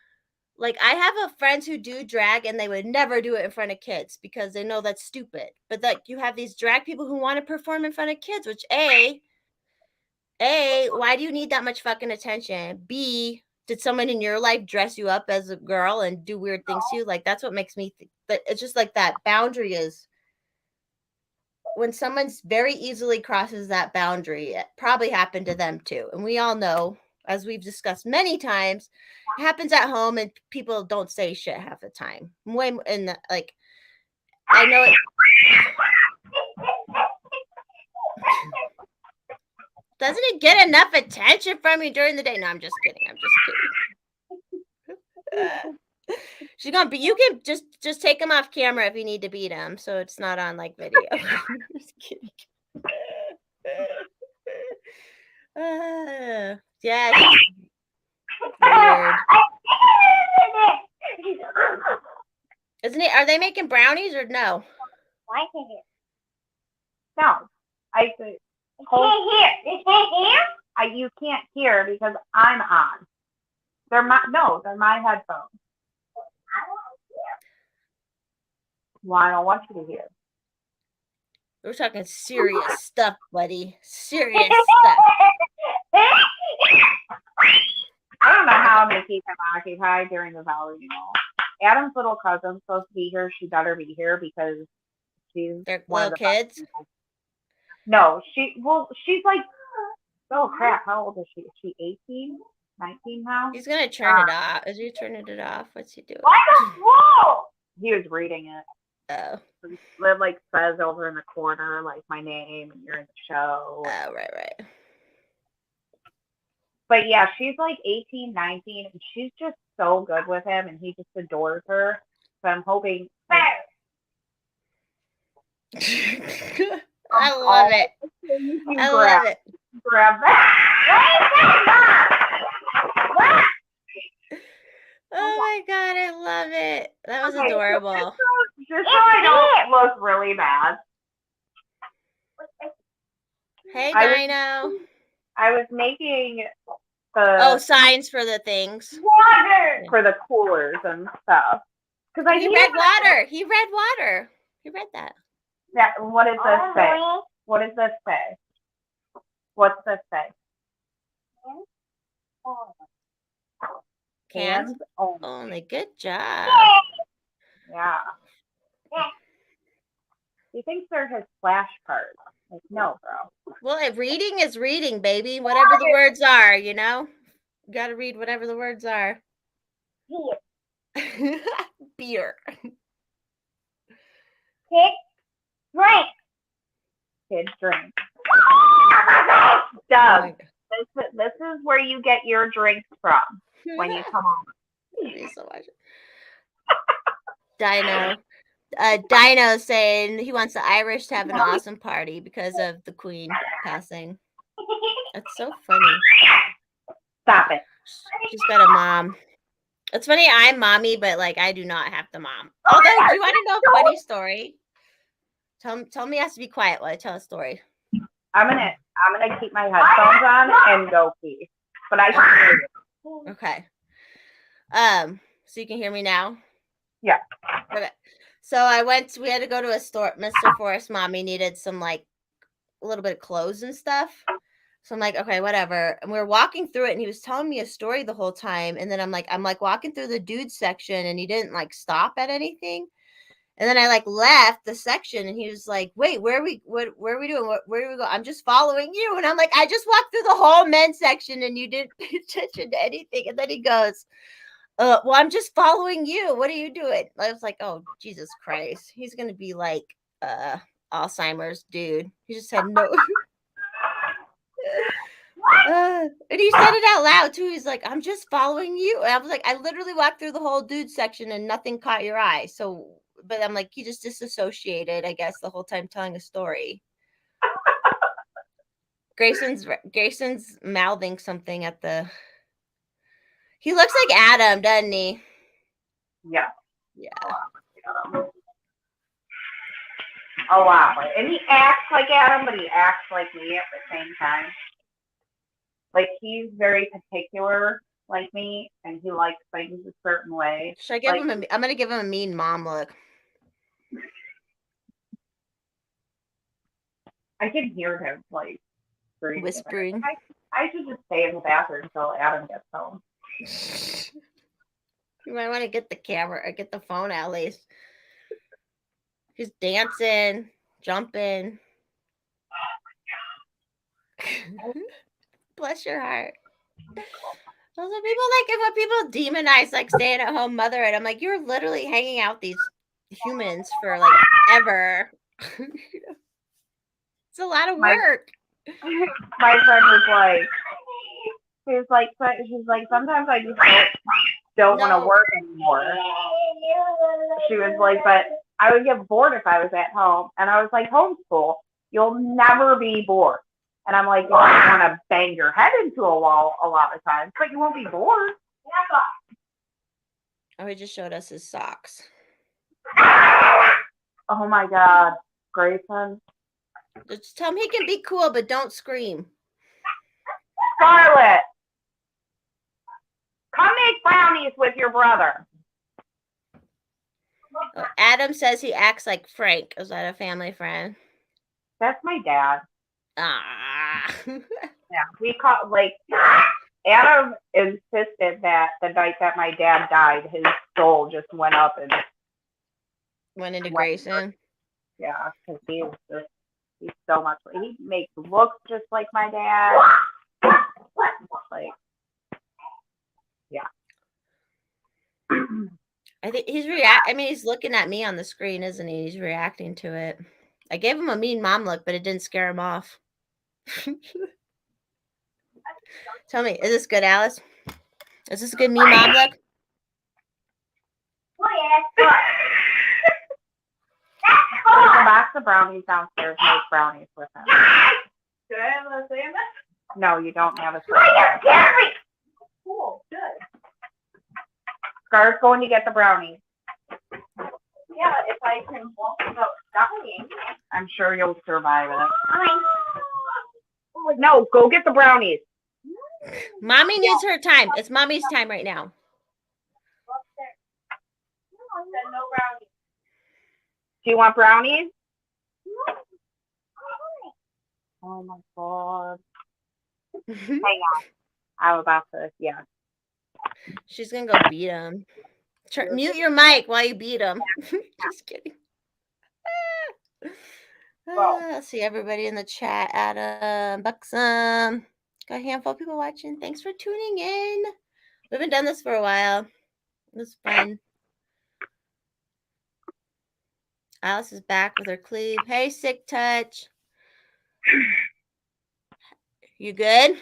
like I have a friends who do drag and they would never do it in front of kids because they know that's stupid. But like you have these drag people who want to perform in front of kids, which why do you need that much fucking attention? B, did someone in your life dress you up as a girl and do weird things to you? Like that's what makes me think that it's just like that boundary is when someone's very easily crosses that boundary, it probably happened to them too. And we all know, as we've discussed many times, it happens at home and people don't say shit half the time. Like I know it. Doesn't it get enough attention from you during the day? No, I'm just kidding. She's gonna be. You can just take him off camera if you need to beat him, so it's not on like video. Just kidding. Yeah. Weird. Isn't it? Are they making brownies or no? No, I can't hear. They can't hear. You can't hear because I'm on. They're my headphones. Well, I don't want you to hear. We're talking serious stuff, buddy. Serious stuff. I don't know how I'm going to keep him occupied during the volleyball. Adam's little cousin's supposed to be here. She better be here because she's They're little kids. No, she's like, oh crap, how old is she? Is she 18, 19 now? He's going to turn it off. Is he turning it off? What's he doing? He was reading it. Oh. It like says over in the corner, like my name and you're in the show. Oh, right. But yeah, she's like 18, 19, and she's just so good with him, and he just adores her. So I'm hoping. I love it. I love it. Grab that. Oh my god, I love it. That was adorable. Just so I don't look really bad. Hey, Dino. I was making the signs for the things. Water for the coolers and stuff. Because He read water. He read water. He read that. Yeah. What does this say? What does this say? What's this say? Cans only. Good job. Yeah. He thinks they're his flashcards. Like, no, bro. Well, reading is reading, baby. Whatever the words are, you know? You gotta read whatever the words are. Beer. Kids drink. Dub. This is where you get your drinks from when you come home. Thank you so much. Dino. Dino saying he wants the Irish to have an awesome party because of the Queen passing. That's so funny. Stop it. She's got a mom. It's funny, I'm mommy, but like I do not have the mom. Although, do you want to know a funny story? Tell me I have to be quiet while I tell a story. I'm gonna keep my headphones on and go pee. But I can hear you. Okay. So you can hear me now? Yeah. Okay. So we had to go to a store. Mr. Forrest mommy needed some like a little bit of clothes and stuff. So I'm like, okay, whatever. And we were walking through it and he was telling me a story the whole time. And then I'm like walking through the dude section and he didn't like stop at anything. And then I like left the section and he was like, wait, where are we doing? Where do we go? I'm just following you. And I'm like, I just walked through the whole men's section and you didn't pay attention to anything. And then he goes, well, I'm just following you. What are you doing? I was like, oh, Jesus Christ. He's going to be like Alzheimer's dude. He just had no. And he said it out loud too. He's like, I'm just following you. And I was like, I literally walked through the whole dude section and nothing caught your eye. So, but I'm like, he just disassociated, I guess, the whole time telling a story. Grayson's mouthing something at the. He looks like Adam, doesn't he? Yeah. Yeah. Oh wow. And he acts like Adam, but he acts like me at the same time. Like he's very particular like me and he likes things a certain way. Should I give him I'm gonna give him a mean mom look. I can hear him like whispering. I should just stay in the bathroom until Adam gets home. You might want to get the camera or get the phone at least. He's dancing, jumping. Bless your heart. Those are people like it when people demonize like staying at home mother, and I'm like, you're literally hanging out these humans for like ever. It's a lot of work. My friend was like, she's like, sometimes I just don't want to work anymore. She was like, but I would get bored if I was at home. And I was like, homeschool, you'll never be bored. And I'm like, you might want to bang your head into a wall a lot of times, but you won't be bored. Oh, he just showed us his socks. Oh my God, Grayson. Just tell him he can be cool, but don't scream. Scarlett, come make brownies with your brother. Oh, Adam says he acts like Frank. Is that a family friend? That's my dad. Ah. Yeah, we call like Adam insisted that the night that my dad died, his soul just went up and went into Grayson. Yeah, because he's so much. He makes looks just like my dad. Like, yeah. I think he's he's looking at me on the screen, isn't he? He's reacting to it. I gave him a mean mom look, but it didn't scare him off. Tell me, is this good, Alice? Is this a good mean mom look? There's a box of brownies downstairs. Make brownies with them. Do I have a sandwich? No, you don't have a sandwich. Cool, good. Scar's going to get the brownies. Yeah, if I can walk without dying, I'm sure you'll survive it. No, go get the brownies. Mommy needs her time. It's mommy's time right now. No brownies. Do you want brownies? Oh my God. Hang on. I'm about to, yeah. She's going to go beat him. Mute your mic while you beat him. Just kidding. Let's see everybody in the chat. Adam, Buxom. Got a handful of people watching. Thanks for tuning in. We haven't done this for a while. It was fun. Alice is back with her cleave. Hey, Sick Touch. You good?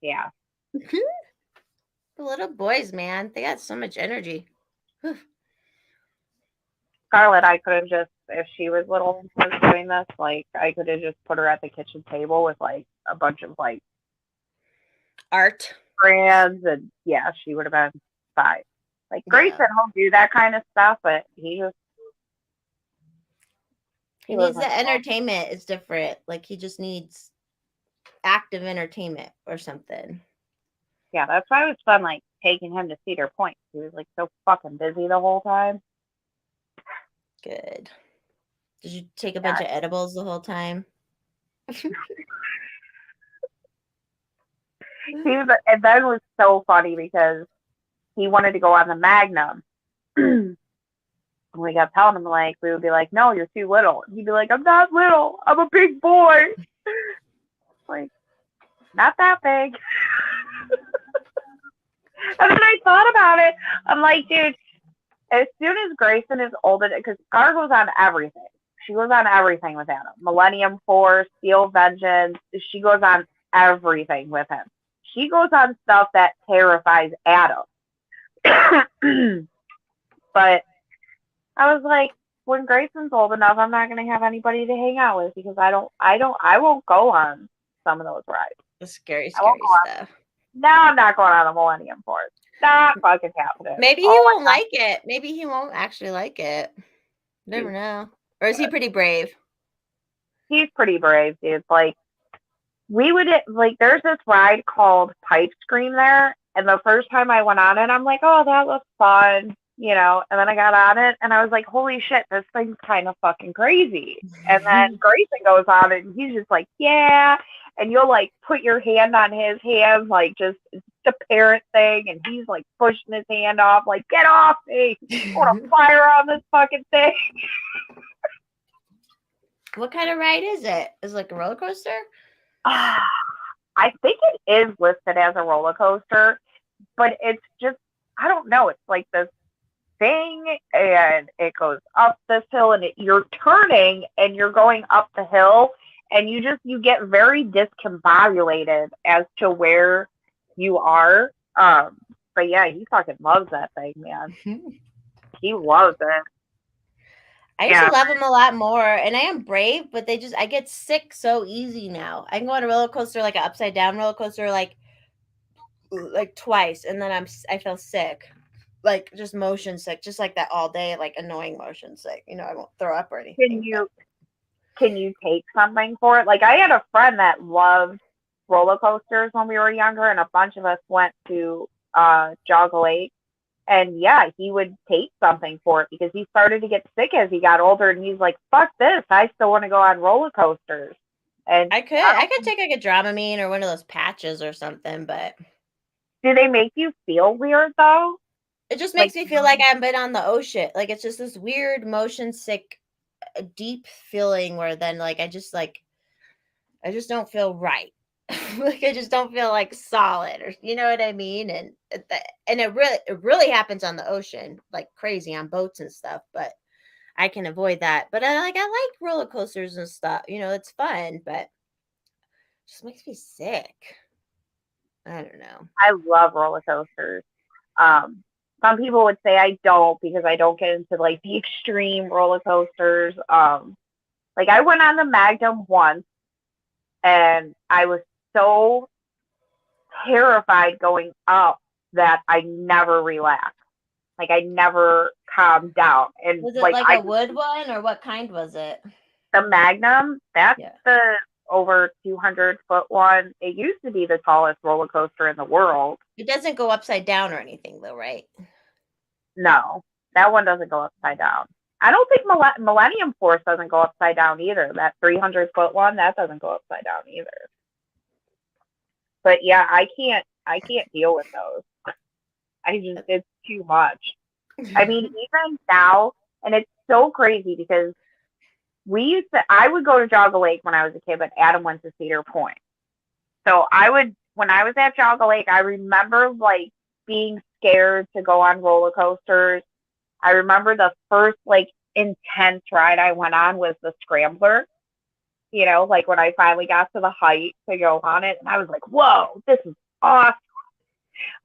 Yeah. The little boys, man. They got so much energy. Scarlett, I could have just, if she was little, was doing this, like, I could have just put her at the kitchen table with, like, a bunch of, like, Art. friends, and yeah, she would have been fine. Like Grayson Yeah. will do that kind of stuff, but He he needs wasn't. the entertainment. It's different. Like he just needs active entertainment or something. Yeah, that's why it was fun, like taking him to Cedar Point. He was like so fucking busy the whole time. Good. Did you take a bunch Yeah, of edibles the whole time? and then it was so funny because he wanted to go on the Magnum. We kept telling him, like, we would be like, no, you're too little. And he'd be like, I'm not little. I'm a big boy. Like, not that big. And then I thought about it. I'm like, dude, as soon as Grayson is old enough, because Scar goes on everything. She goes on everything with Adam. Millennium Force, Steel Vengeance. She goes on everything with him. She goes on stuff that terrifies Adam. But I was like, when Grayson's old enough, I'm not gonna have anybody to hang out with because I won't go on some of those rides. The scary, I won't scary go on. stuff. No, I'm not going on the Millennium Force. Not fucking happening. Maybe he Oh won't my god, like it. Maybe he won't actually like it. Never know. Or is he pretty brave? he's pretty brave, dude. Like we would like there's this ride called Pipe Scream there, and the first time I went on it, I'm like, oh, that looks fun, and then I got on it, and I was like, holy shit, this thing's kind of fucking crazy. And then Grayson goes on it, and he's just like, yeah, and you'll like put your hand on his hand, like just it's a parent thing, and he's like pushing his hand off, like get off me, I want to fire on this fucking thing. What kind of ride is it? Is it like a roller coaster? I think it is listed as a roller coaster, but it's just I don't know. It's like this thing, and it goes up this hill, and you're turning, and you're going up the hill, and you get very discombobulated as to where you are. But yeah, he fucking loves that thing, man. He loves it. I used to Yeah, love them a lot more, and I am brave, but I get sick so easy now. I can go on a roller coaster, like an upside down roller coaster, like twice, and then I feel sick, like just motion sick, just like that all day, like annoying motion sick. I won't throw up or can anything, but you can you take something for it? Like I had a friend that loved roller coasters when we were younger, and a bunch of us went to Jogga Lake. And yeah, he would take something for it because he started to get sick as he got older, and he's like, "Fuck this! I still want to go on roller coasters." And I could take like a Dramamine or one of those patches or something, but do they make you feel weird though? it just Like, makes me feel like I've been on the ocean. Like it's just this weird motion sick, deep feeling where then I just don't feel right. Like I just don't feel like solid, or you know what I mean. And it really happens on the ocean like crazy on boats and stuff. But I can avoid that. But I like roller coasters and stuff. It's fun, but it just makes me sick. I don't know. I love roller coasters. Um, some people would say I don't because I don't get into like the extreme roller coasters. Like I went on the Magnum once, and I was so terrified going up that I never relaxed. Like I never calmed down. And Was it like like a wood one, or what kind was it? the Magnum, that's Yeah. the over 200-foot one. It used to be the tallest roller coaster in the world. It doesn't go upside down or anything, though, right? No, that one doesn't go upside down. I don't think Millennium Force doesn't go upside down either. That 300-foot one, that doesn't go upside down either. But yeah, I can't deal with those. It's too much. I mean, even now, and it's so crazy because I would go to Jogga Lake when I was a kid, but Adam went to Cedar Point. So when I was at Jogga Lake, I remember like being scared to go on roller coasters. I remember the first like intense ride I went on was the Scrambler. Like when I finally got to the height to go on it, and I was like, whoa, this is awesome.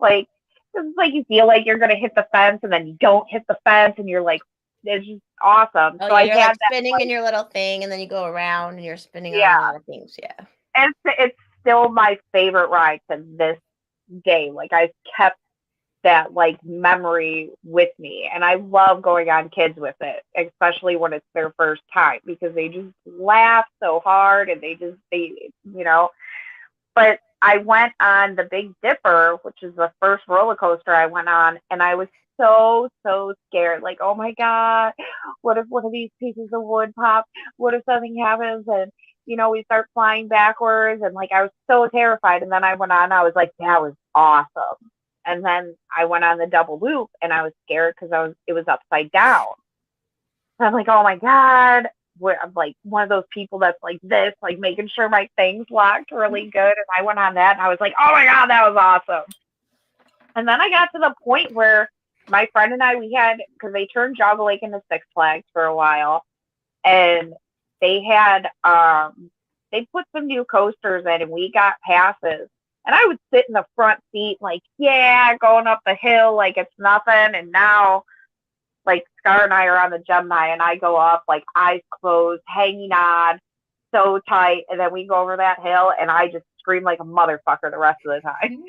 Like, this is like you feel like you're going to hit the fence and then you don't hit the fence, and you're like, it's just awesome. Oh So yeah, I you're had like that, spinning like, in your little thing, and then you go around and you're spinning on yeah. a lot of things. Yeah. It's still my favorite ride to this day. Like I've kept that like memory with me, and I love going on kids with it, especially when it's their first time because they just laugh so hard and they you know. But I went on the Big Dipper, which is the first roller coaster I went on, and I was so scared. Like, oh my god, what if one of these pieces of wood pop? What if something happens and we start flying backwards? And like, I was so terrified. And then I went on. I was like, that was awesome. And then I went on the double loop, and I was scared because it was upside down. And I'm like, oh my god. I'm like one of those people that's like this, like making sure my things locked really good. And I went on that, and I was like, oh my god, that was awesome. And then I got to the point where my friend and I, because they turned Jogga Lake into Six Flags for a while, and they put some new coasters in, and we got passes. And I would sit in the front seat, like, yeah, going up the hill like it's nothing. And now, like, Scar and I are on the Gemini, and I go up, like, eyes closed, hanging on, so tight. And then we go over that hill, and I just scream like a motherfucker the rest of the time.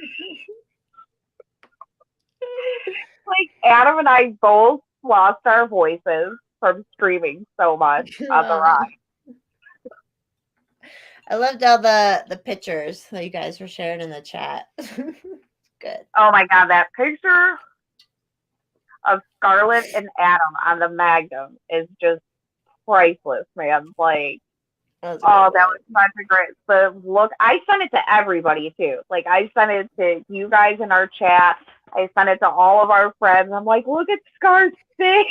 Like, Adam and I both lost our voices from screaming so much on the ride. I loved all the pictures that you guys were sharing in the chat. Good. Oh my god, that picture of Scarlett and Adam on the Magnum is just priceless, man. Like, that was such a great look. I sent it to everybody too. Like, I sent it to you guys in our chat. I sent it to all of our friends. I'm like, look at Scar's face.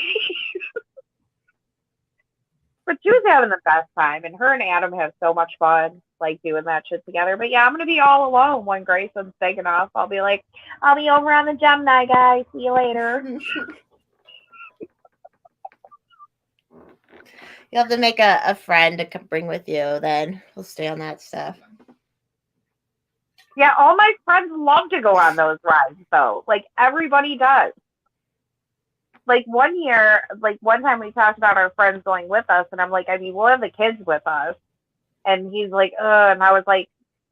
But she was having the best time, and her and Adam have so much fun, like, doing that shit together. But yeah, I'm gonna be all alone when Grayson's taking off. I'll be like, I'll be over on the Gemini, guys. See you later. You'll have to make a friend to bring with you, then we'll stay on that stuff. Yeah, all my friends love to go on those rides, though. Like, everybody does. Like, one time we talked about our friends going with us, and I'm like, I mean, we'll have the kids with us. And he's like, and I was like,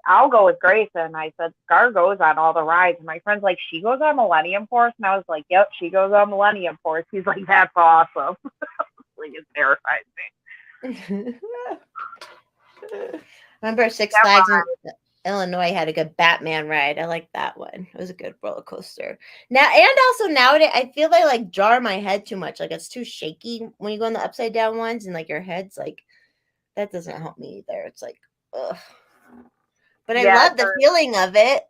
I'll go with Grayson. I said, Scar goes on all the rides. And my friend's like, she goes on Millennium Force? And I was like, yep, she goes on Millennium Force. He's like, that's awesome. Like, it terrifies me. Remember Six Flags in Illinois had a good Batman ride. I like that one. It was a good roller coaster. Now, and also nowadays, I feel they like jar my head too much. Like, it's too shaky when you go on the upside down ones, and like your head's like, that doesn't help me either. It's like, ugh. But I love the feeling of it.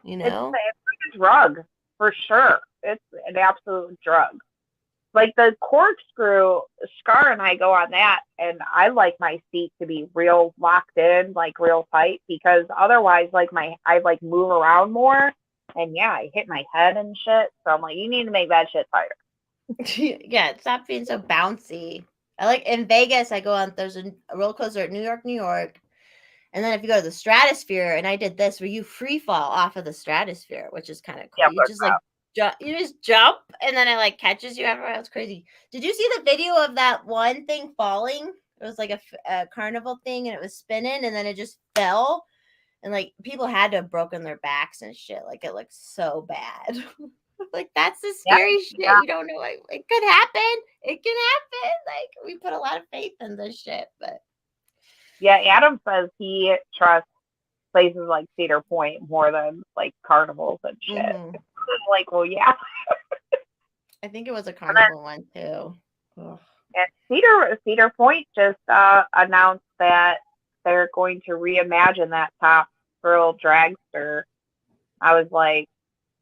It's like a drug, for sure. It's an absolute drug. Like, the corkscrew, Scar and I go on that, and I like my seat to be real locked in, like real tight, because otherwise, like, I like move around more, and yeah, I hit my head and shit. So I'm like, you need to make that shit tighter. Yeah, stop being so bouncy. I like in Vegas, I go on, there's a roller coaster at New York. And then if you go to the Stratosphere, and I did this where you free fall off of the Stratosphere, which is kind of cool. Yeah, you just like you just jump, and then it like catches you everywhere. It's crazy. Did you see the video of that one thing falling? It was like a carnival thing, and it was spinning, and then it just fell, and like people had to have broken their backs and shit. Like, it looked so bad. Like, that's the scary shit. Yeah. You don't know. Like, it could happen. It can happen. Like, we put a lot of faith in this shit, but yeah, Adam says he trusts places like Cedar Point more than like carnivals and shit. Mm-hmm. Like, well, yeah. I think it was a carnival one too. Ugh. And Cedar Point just announced that they're going to reimagine that Top Thrill dragster. I was like,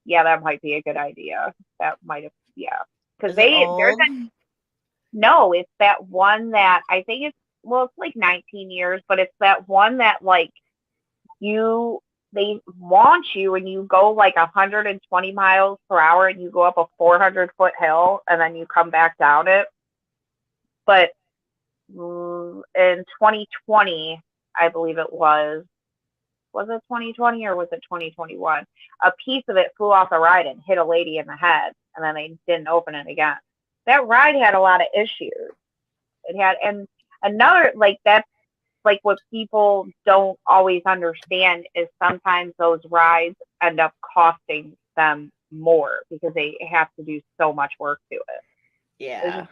yeah, that might be a good idea. That might have, yeah, because no, it's that one that I think it's like 19 years, but it's that one that like they launch you and you go like 120 miles per hour and you go up a 400-foot hill and then you come back down it. But in 2020, I believe it was it 2020 or was it 2021? A piece of it flew off the ride and hit a lady in the head, and then they didn't open it again. That ride had a lot of issues. It had, and another, like, that's like what people don't always understand is sometimes those rides end up costing them more because they have to do so much work to it. Yeah.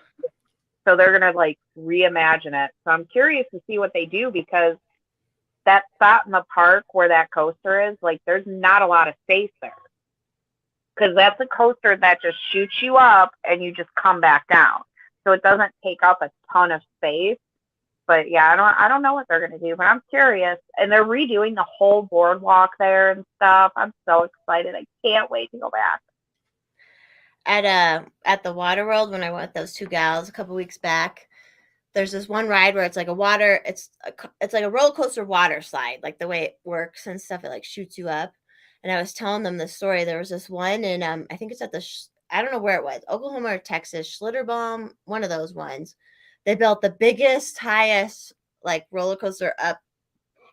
So they're gonna like reimagine it. So I'm curious to see what they do because that spot in the park where that coaster is, like there's not a lot of space there. Because that's a coaster that just shoots you up and you just come back down. So it doesn't take up a ton of space. But yeah, I don't know what they're gonna do, but I'm curious. And they're redoing the whole boardwalk there and stuff. I'm so excited. I can't wait to go back. At the Water World when I went with those two gals a couple weeks back, there's this one ride where it's like it's like a roller coaster water slide, like the way it works and stuff. It like shoots you up. And I was telling them the story. There was this one, and I think it's at I don't know where it was, Oklahoma or Texas, Schlitterbaum, one of those ones. They built the biggest, highest like roller coaster up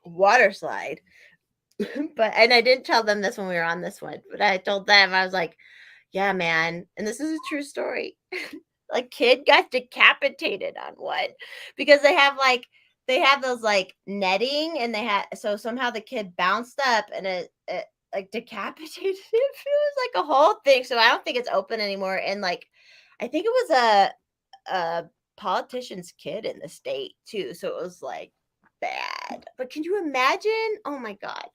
water slide. And I didn't tell them this when we were on this one, but I told them, I was like, yeah, man, and this is a true story. A kid got decapitated on one because they have those like netting, and they had, so somehow the kid bounced up and it like decapitated him. It was like a whole thing. So I don't think it's open anymore. And like I think it was a politician's kid in the state too. So it was like bad. But can you imagine? Oh my God.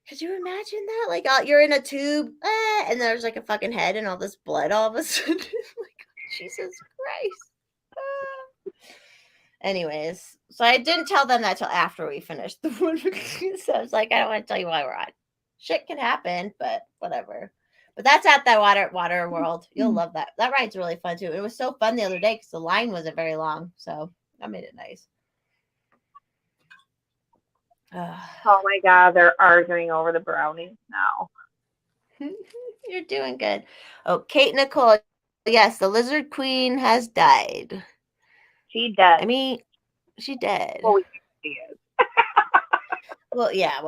Could you imagine that? Like, you're in a tube, and there's like a fucking head and all this blood all of a sudden. Like, Jesus Christ. Anyways, so I didn't tell them that till after we finished the one. So I was like, I don't want to tell you why we're on. Shit can happen, but whatever. But that's at that water world. You'll love that. That ride's really fun too. It was so fun the other day because the line wasn't very long, so that made it nice. Oh my God, they're arguing over the brownies now. You're doing good. Oh, Kate Nicole. Yes, the Lizard Queen has died. She does. I mean, she did. Well, she is. Well, yeah,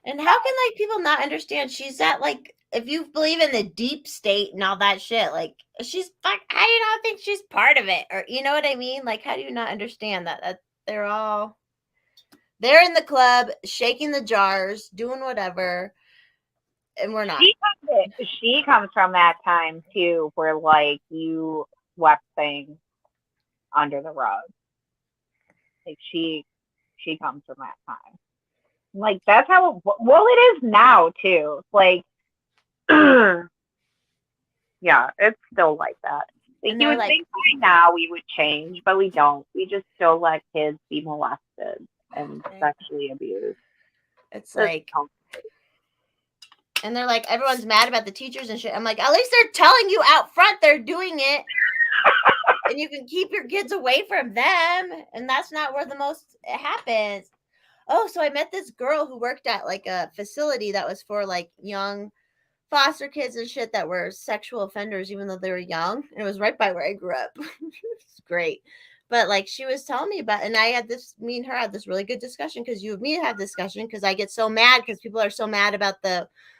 and how can like people not understand? She's at like, if you believe in the deep state and all that shit, like she's fuck. How do you not think she's part of it? Or you know what I mean? Like, how do you not understand that they're in the club, shaking the jars, doing whatever, and we're not. She comes from that time too, where like you swept things under the rug. Like she comes from that time. Like that's how it is now too. Like yeah, it's still like that. Like you would think by now we would change, but we don't. We just still let kids be molested and sexually abused. It's like, and they're like, everyone's mad about the teachers and shit. I'm like, at least they're telling you out front they're doing it. And you can keep your kids away from them. And that's not where the most happens. Oh, so I met this girl who worked at like a facility that was for like young foster kids and shit that were sexual offenders, even though they were young. And it was right by where I grew up. It's great. But like she was telling me about, and me and her had this really good discussion because you and me have discussion because I get so mad because people are so mad about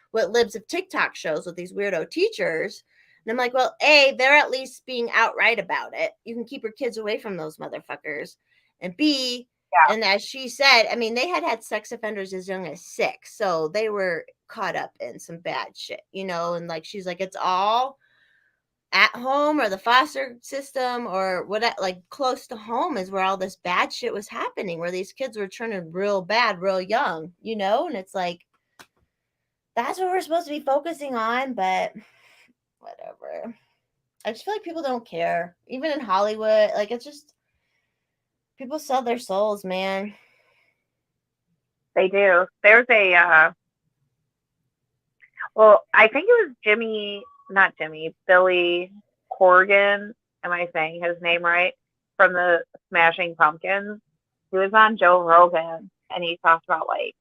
what libs of TikTok shows with these weirdo teachers. And I'm like, well, A, they're at least being outright about it. You can keep your kids away from those motherfuckers. And B, yeah. And as she said, I mean, they had sex offenders as young as 6. So they were caught up in some bad shit, you know? And like, she's like, it's all at home or the foster system or what, like close to home is where all this bad shit was happening, where these kids were turning real bad, real young, you know? And it's like, that's what we're supposed to be focusing on, but whatever. I just feel like people don't care. Even in Hollywood, like it's just, people sell their souls, man. They do. There's well, I think it was Billy Corgan. Am I saying his name right? From the Smashing Pumpkins. He was on Joe Rogan and he talked about like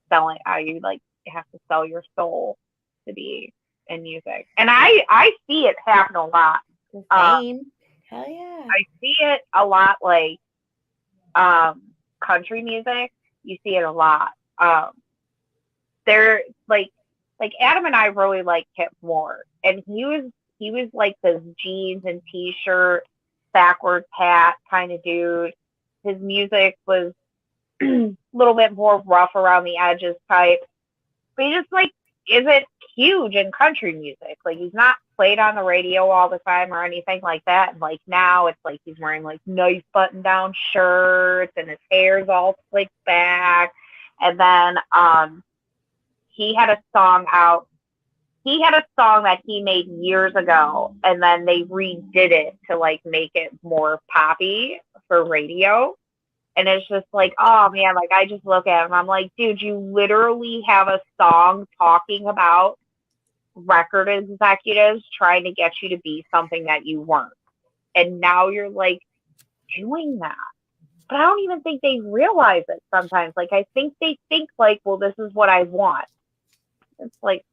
selling how you like have to sell your soul to be in music. And I see it happen a lot. Hell yeah. I see it a lot like country music. You see it a lot. They're like Adam and I really like Kip Moore, and he was like this jeans and t-shirt, backwards hat kind of dude his music was a little bit more rough around the edges type. But he just like isn't huge in country music. Like he's not played on the radio all the time or anything like that. And like now it's like he's wearing like nice button down shirts and his hair's all slicked back. And then he had a song out. He had a song that he made years ago, and then they redid it to like make it more poppy for radio. And it's just like, oh man, like I just look at him, I'm like, dude, you literally have a song talking about record executives trying to get you to be something that you weren't. And now you're like doing that. But I don't even think they realize it sometimes. Like I think they think like, well, this is what I want. It's like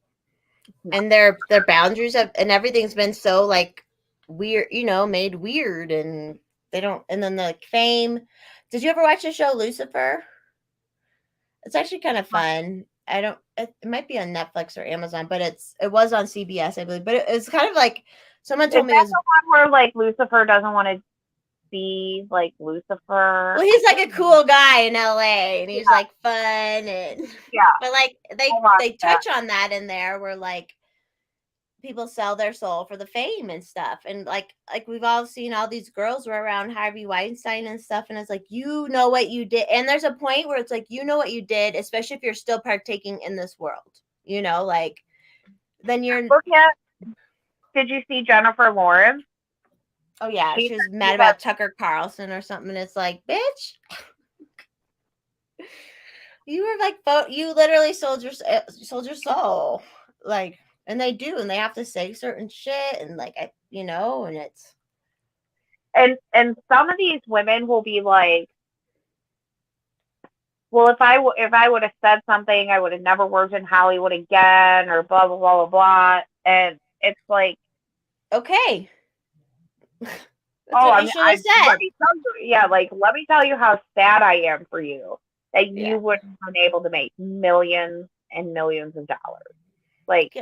and their boundaries have, and everything's been so like weird, made weird, and they don't. And then the fame. Did you ever watch the show Lucifer? It's actually kind of fun. I don't. It might be on Netflix or Amazon, but it was on CBS, I believe. But it's kind of like someone told me it was the one where like Lucifer doesn't want to be like Lucifer. Well, he's like a cool guy in LA, and he's like fun, and but like they touch on that in there where like people sell their soul for the fame and stuff, and like we've all seen all these girls were around Harvey Weinstein and stuff, and it's like what you did, and there's a point where it's like what you did, especially if you're still partaking in this world, like then you're. Did you see Jennifer Lawrence? Oh yeah, she was mad about Tucker Carlson or something. And it's like, bitch, you were like, you literally sold your soul, like, and they do, and they have to say certain shit, and like, and it's. And some of these women will be like, well, if I would have said something, I would have never worked in Hollywood again, or blah blah blah blah blah. And it's like, okay. Let me tell you, let me tell you how sad I am for you that you wouldn't have been able to make millions and millions of dollars. Like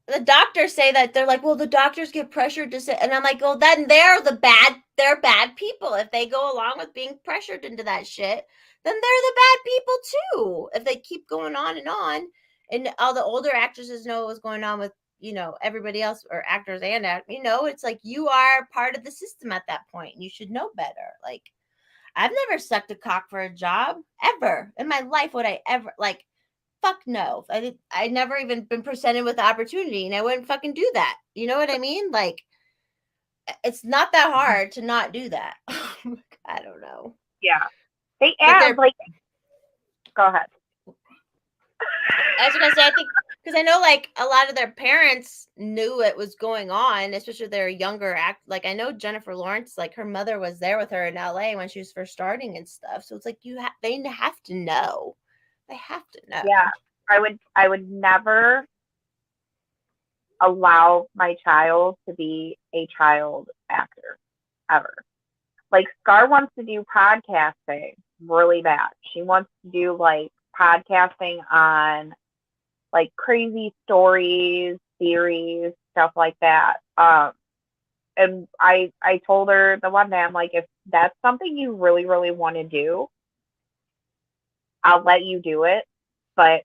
the doctors say that they're like, well, the doctors get pressured to say, and I'm like, well, then they're bad people if they go along with being pressured into that shit. Then they're the bad people too if they keep going on, and all the older actresses know what's going on with everybody else, or actors and it's like you are part of the system at that point, and you should know better. Like I've never sucked a cock for a job ever in my life. Would I ever? Like fuck no. I never even been presented with the opportunity, and I wouldn't fucking do that. You know what I mean? Like it's not that hard to not do that. I don't know. Yeah, they add like. Go ahead. I was gonna say, I think because I know like a lot of their parents knew it was going on, especially their younger like I know Jennifer Lawrence, like her mother was there with her in LA when she was first starting and stuff. So it's like they have to know. They have to know. Yeah, I would never allow my child to be a child actor ever. Like Scar wants to do podcasting really bad. She wants to do like podcasting on like crazy stories, theories, stuff like that. And I told her the one day, I'm like, if that's something you really, really want to do, I'll let you do it, but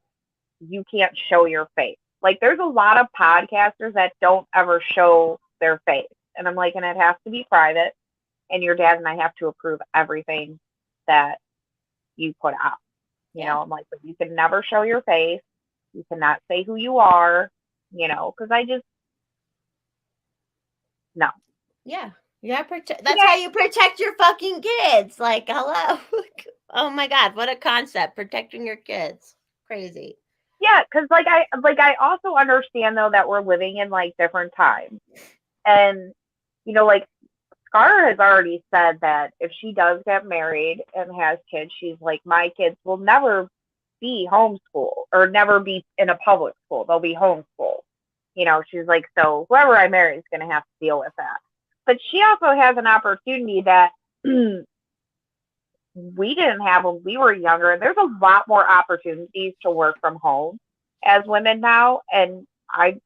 you can't show your face. Like there's a lot of podcasters that don't ever show their face. And I'm like, and it has to be private, and your dad and I have to approve everything that you put out. You know, I'm like, but you can never show your face. You cannot say who you are, because I just, no. Yeah. That's how you protect your fucking kids. Like, hello. Oh my God. What a concept. Protecting your kids. Crazy. Yeah. Cause I also understand though that we're living in like different times, and, like Scar has already said that if she does get married and has kids, she's like, my kids will never be homeschooled or never be in a public school. They'll be homeschooled. She's like, so whoever I marry is going to have to deal with that. But she also has an opportunity that we didn't have when we were younger. There's a lot more opportunities to work from home as women now. And I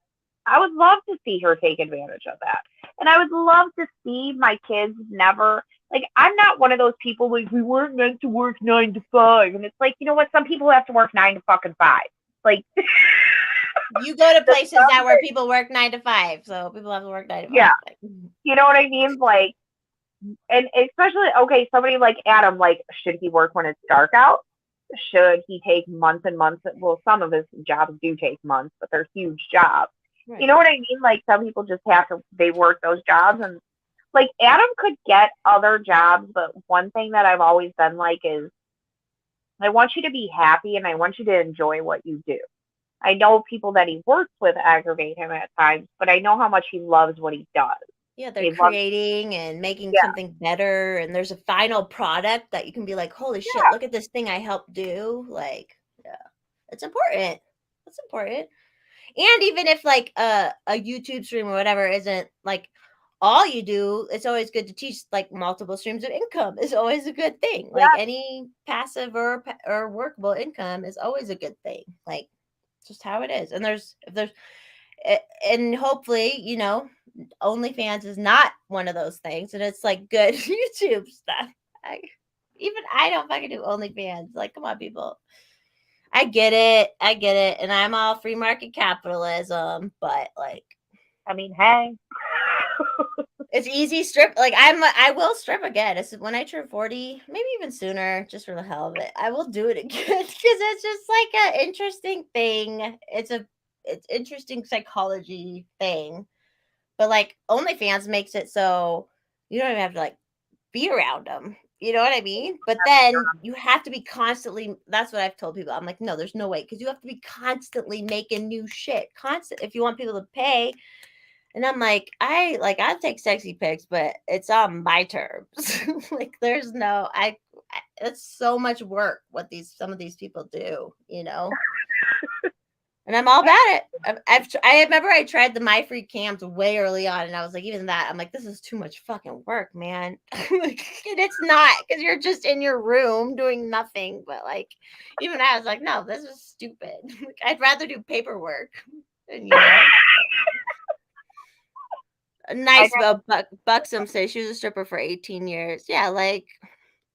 would love to see her take advantage of that. And I would love to see my kids never Like, I'm not one of those people like, we weren't meant to work 9 to 5. And it's like, you know what? Some people have to work 9 to 5. Like, You go to places now where people work 9 to 5, so people have to work 9 to 5. yeah, Like, you know what I mean? Like, and especially, okay, somebody like Adam, like, should he work when it's dark out? Should he take months and months? Well, some of his jobs do take months, but they're huge jobs. You know right. what I mean? Like, some people just have to, they work those jobs. And like, Adam could get other jobs, but one thing that I've always been like is, I want you to be happy and I want you to enjoy what you do. I know people that he works with aggravate him at times, but I know how much he loves what he does. Yeah, they're He loves, creating and making yeah, something better, and there's a final product that you can be like, "Holy shit, yeah, look at this thing I helped do." Like, yeah. It's important. It's important. And even if like a YouTube stream or whatever isn't like all you do, it's always good to teach like multiple streams of income is always a good thing. Like yeah. any passive or workable income is always a good thing. Like just how it is. And there's if there's and hopefully, OnlyFans is not one of those things, and it's like good YouTube stuff. I, even I don't fucking do OnlyFans. Like, come on, people. I get it, and I'm all free market capitalism, but like, I mean, hey, it's easy strip. Like, I will strip again. It's when I turn 40, maybe even sooner, just for the hell of it. I will do it again because it's just like an interesting thing. It's interesting psychology thing. But like OnlyFans makes it so you don't even have to like be around them. You know what I mean? But then you have to be constantly. That's what I've told people. I'm like, no, there's no way because you have to be constantly making new shit. Constant if you want people to pay. And I'm like, I'll take sexy pics, but it's on my terms. Like, there's no, it's so much work what some of these people do, and I'm all about it. I remember I tried the My Free Cams way early on, and I was like, even that, I'm like, this is too much fucking work, man. Like, and it's not because you're just in your room doing nothing. But like, even I was like, no, this is stupid. Like, I'd rather do paperwork, and a I nice never, buxom say she was a stripper for 18 years. Yeah, like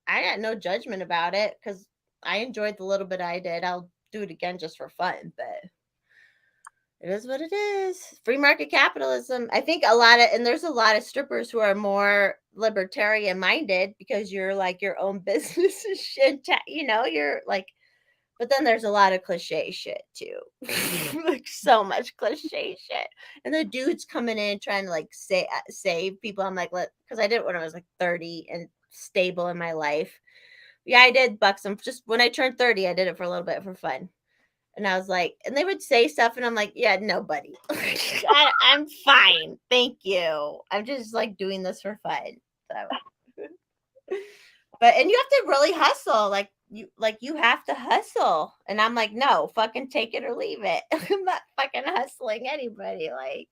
I got no judgment about it because I enjoyed the little bit I did. I'll do it again just for fun, but it is what it is. Free market capitalism. I think and there's a lot of strippers who are more libertarian minded because you're like your own business and shit. You're like, but then there's a lot of cliche shit too. Like so much cliche shit. And the dudes coming in trying to like save people. I'm like, because I did it when I was like 30 and stable in my life. Yeah, I did buxom. Just when I turned 30, I did it for a little bit for fun. And I was like, and they would say stuff, and I'm like, yeah, no, buddy. I'm fine. Thank you. I'm just like doing this for fun. So, and you have to really hustle. You have to hustle. And I'm like, no, fucking take it or leave it. I'm not fucking hustling anybody. Like,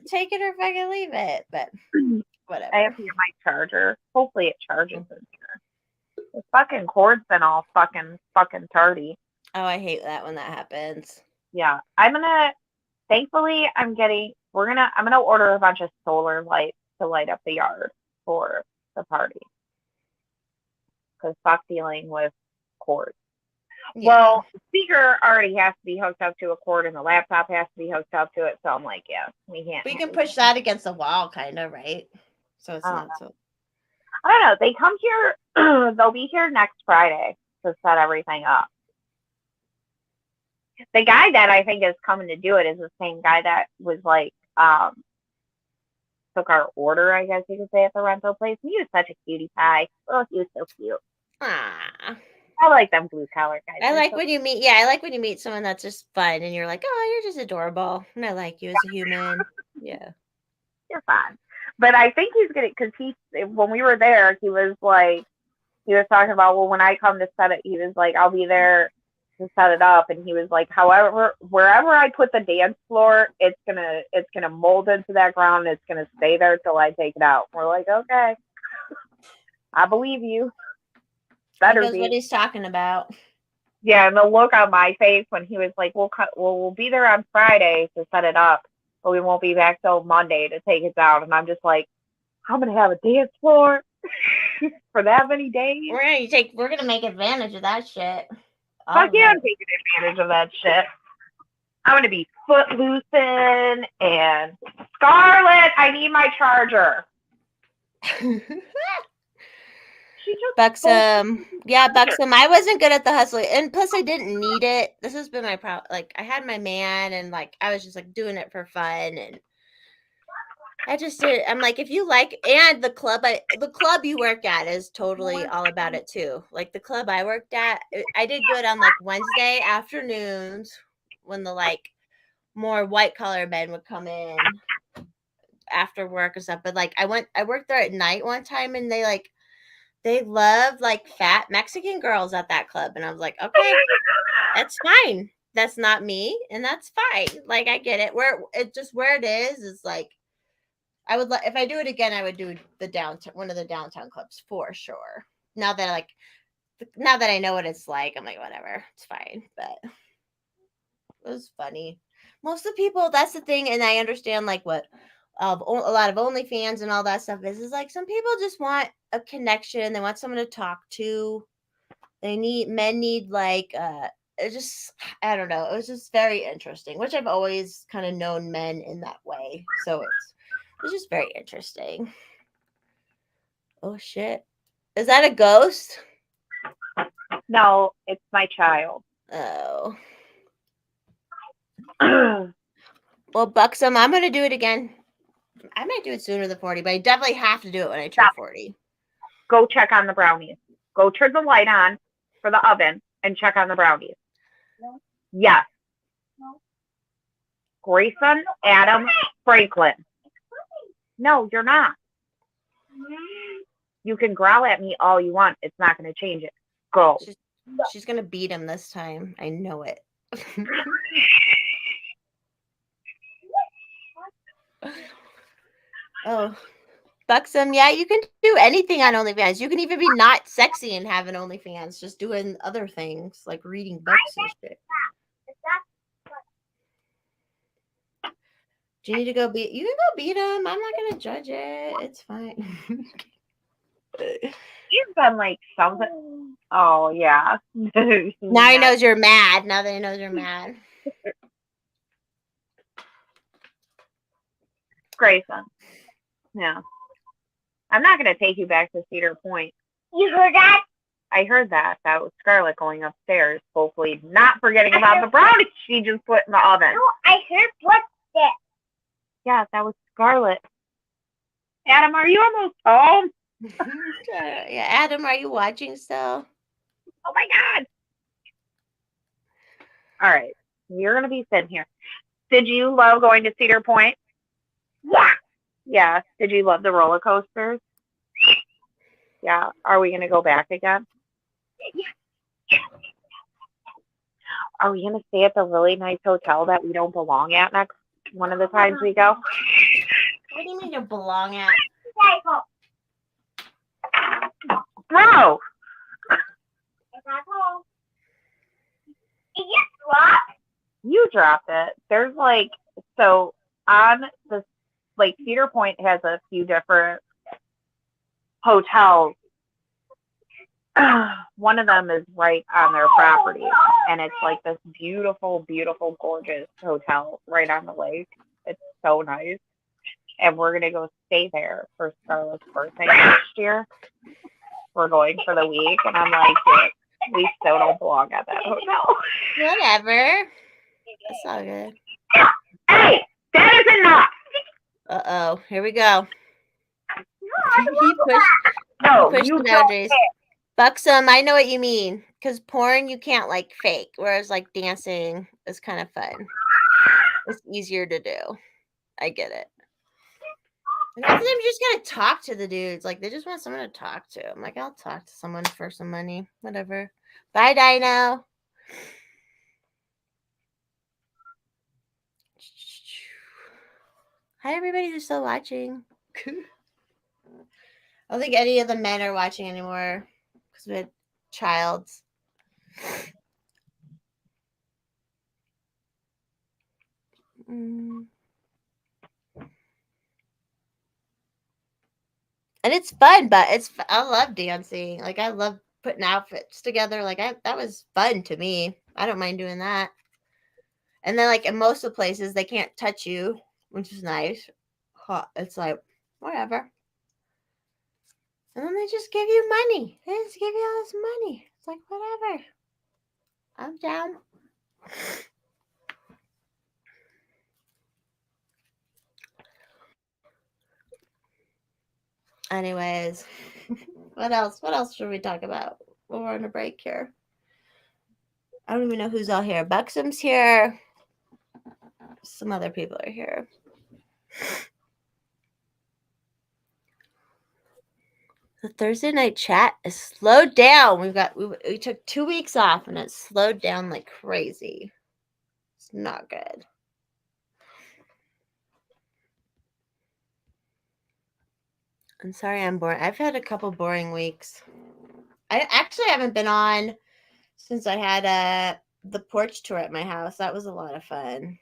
take it or fucking leave it. But I have whatever. to get my charger. Hopefully it charges in here. The fucking cord's been all fucking tardy. Oh, I hate that when that happens. Yeah, thankfully, I'm gonna order a bunch of solar lights to light up the yard for the party. Because fuck dealing with cords. Yeah. Well, the speaker already has to be hooked up to a cord and the laptop has to be hooked up to it. So I'm like, yeah, we can't But you can have push that against the wall, kind of, right? So it's I don't not know. so. I don't know. They come here, they'll be here next Friday to set everything up. The guy that I think is coming to do it is the same guy that was like, took our order, I guess you could say, at the rental place. He was such a cutie pie. Oh, he was so cute. Ah. I like them blue collar guys. I They're like so when you meet yeah, I like when you meet someone that's just fun and you're like, "Oh, you're just adorable." And I like you as a human. Yeah. they're fun. But I think he's gonna, because when we were there, he was like, he was talking about, well, when I come to set it, he was like, I'll be there to set it up, and he was like, however, wherever I put the dance floor, it's gonna mold into that ground, and it's gonna stay there till I take it out. We're like, okay, I believe you. He Better knows what be. he's talking about. Yeah, and the look on my face when he was like, we'll be there on Friday to set it up, but we won't be back till Monday to take it down, and I'm just like, I'm gonna have a dance floor for that many days. We're gonna make advantage of that shit. All Fuck of yeah, I'm it. taking advantage of that shit. I'm gonna be footloosing and Scarlett, I need my charger. She just spoke Buxom. Yeah, Buxom. I wasn't good at the hustling. And plus I didn't need it. This has been my problem. Like I had my man and like I was just like doing it for fun and I just did. I'm like, if you like, and the club you work at is totally all about it too. Like the club I worked at, I did good on like Wednesday afternoons when the like more white collar men would come in after work or stuff. But like I worked there at night one time and they love like fat Mexican girls at that club. And I was like, okay, that's fine. That's not me. And that's fine. Like I get it. Where it is like, I would if I do it again, I would do the downtown one of the downtown clubs for sure. Now that now that I know what it's like, I'm like whatever, it's fine. But it was funny. Most of the people, that's the thing, and I understand like what a lot of OnlyFans and all that stuff is like some people just want a connection. They want someone to talk to. Men need like it just I don't know. It was just very interesting, which I've always kind of known men in that way. So it's just very interesting. Oh shit. Is that a ghost? No, it's my child. Oh. Go Well, Buxom, I'm gonna do it again. I might do it sooner than 40, but I definitely have to do it when I turn 40. check on the brownies. Go turn the light on for the oven and check on the brownies. No. Yes. No. Grayson, Adam, Franklin. No, you're not. You can growl at me all you want. It's not going to change it. Go. She's gonna beat him this time. I know it. Oh, Buxom, yeah, you can do anything on OnlyFans. You can even be not sexy and have an OnlyFans, just doing other things like reading books and shit. Do you need to go beat? You can go beat him. I'm not gonna judge it. It's fine. He's been like something. Oh yeah. Now he knows you're mad. Now that he knows you're mad. Grayson. Yeah. I'm not going to take you back to Cedar Point. You heard that? I heard that. That was Scarlett going upstairs, hopefully not forgetting about the brownies she just put in the oven. No, I heard footsteps. Yeah, that was Scarlett. Adam, are you almost home? Yeah, Adam, are you watching still? Oh my God. All right. You're going to be sitting here. Did you love going to Cedar Point? Yeah. Yeah. Did you love the roller coasters? Yeah. Are we going to go back again? Yeah. Are we going to stay at the really nice hotel that we don't belong at next one of the times we go? What do you mean you belong at? Bro! You dropped it. There's like, so on the, like, Cedar Point has a few different hotels. One of them is right on their property, and it's like this beautiful, beautiful, gorgeous hotel right on the lake. It's so nice. And we're going to go stay there for Scarlett's birthday next year. We're going for the week, and I'm like, we still don't belong at that hotel. Whatever. That's all good. Hey, that is enough. Uh-oh. Here we go. He pushed the boundaries. Buxom, I know what you mean. Because porn, you can't, like, fake. Whereas, like, dancing is kind of fun. It's easier to do. I get it. And half the time, you just gotta talk to the dudes. Like, they just want someone to talk to. I'm like, I'll talk to someone for some money. Whatever. Bye, Dino. Hi, everybody who's still watching. I don't think any of the men are watching anymore because we had childs. And it's fun, but I love dancing. Like I love putting outfits together. Like that was fun to me. I don't mind doing that. And then like in most of the places they can't touch you, which is nice. It's like whatever. And then they just give you money. They just give you all this money. It's like whatever. I'm down. Anyways, what else? What else should we talk about? We're on a break here. I don't even know who's all here. Buxom's here. Some other people are here. The Thursday night chat is slowed down. We took 2 weeks off and it's slowed down like crazy. It's not good. I'm sorry I'm boring. I've had a couple boring weeks. I actually haven't been on since I had the porch tour at my house. That was a lot of fun.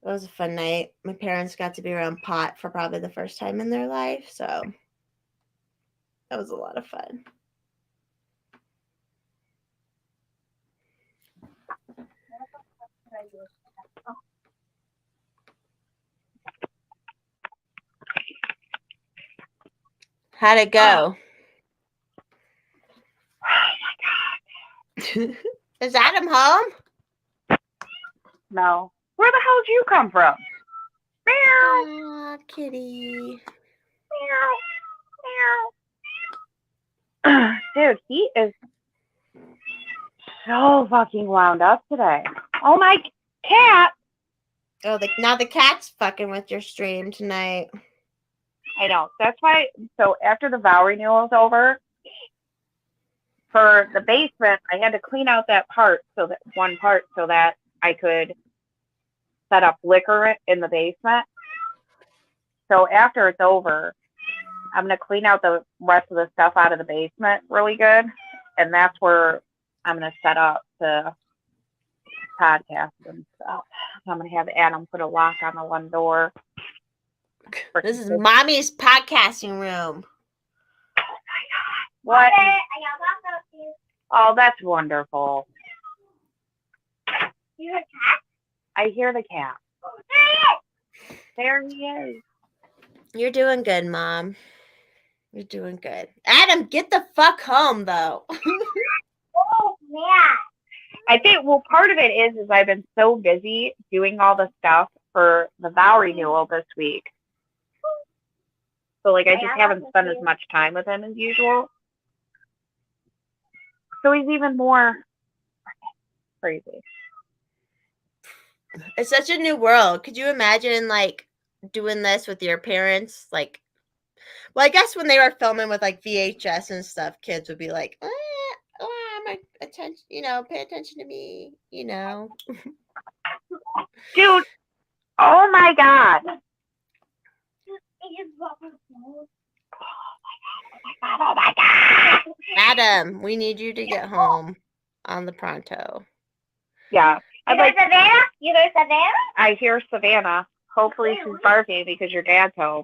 It was a fun night. My parents got to be around pot for probably the first time in their life, so that was a lot of fun. How'd it go? Oh my God. Is Adam home? No. Where the hell did you come from? Meow. Aw, kitty. Meow. Meow. Dude, he is so fucking wound up today. Oh my cat. Oh, now the cat's fucking with your stream tonight. I know. That's why. So after the vow renewal is over, for the basement, I had to clean out that part, so that I could set up liquor in the basement. So after it's over, I'm going to clean out the rest of the stuff out of the basement really good. And that's where I'm going to set up the podcast and stuff. So I'm going to have Adam put a lock on the one door. This is Mommy's podcasting room. Oh my God. What? Oh, that's wonderful. You hear the cat? I hear the cat. There he is. You're doing good, Mom. You're doing good. Adam, get the fuck home, though. Oh, man. I think, well, part of it is I've been so busy doing all the stuff for the vow renewal this week. So, like, I just haven't spent as much time with him as usual. So he's even more crazy. It's such a new world. Could you imagine, like, doing this with your parents? Like, well, I guess when they were filming with, like, VHS and stuff, kids would be like, my attention, pay attention to me, Dude, oh my God. Oh my God. Adam, we need you to get home on the pronto. Yeah. You hear Savannah? You hear Savannah? I hear Savannah. Hopefully she's barking because your dad's home.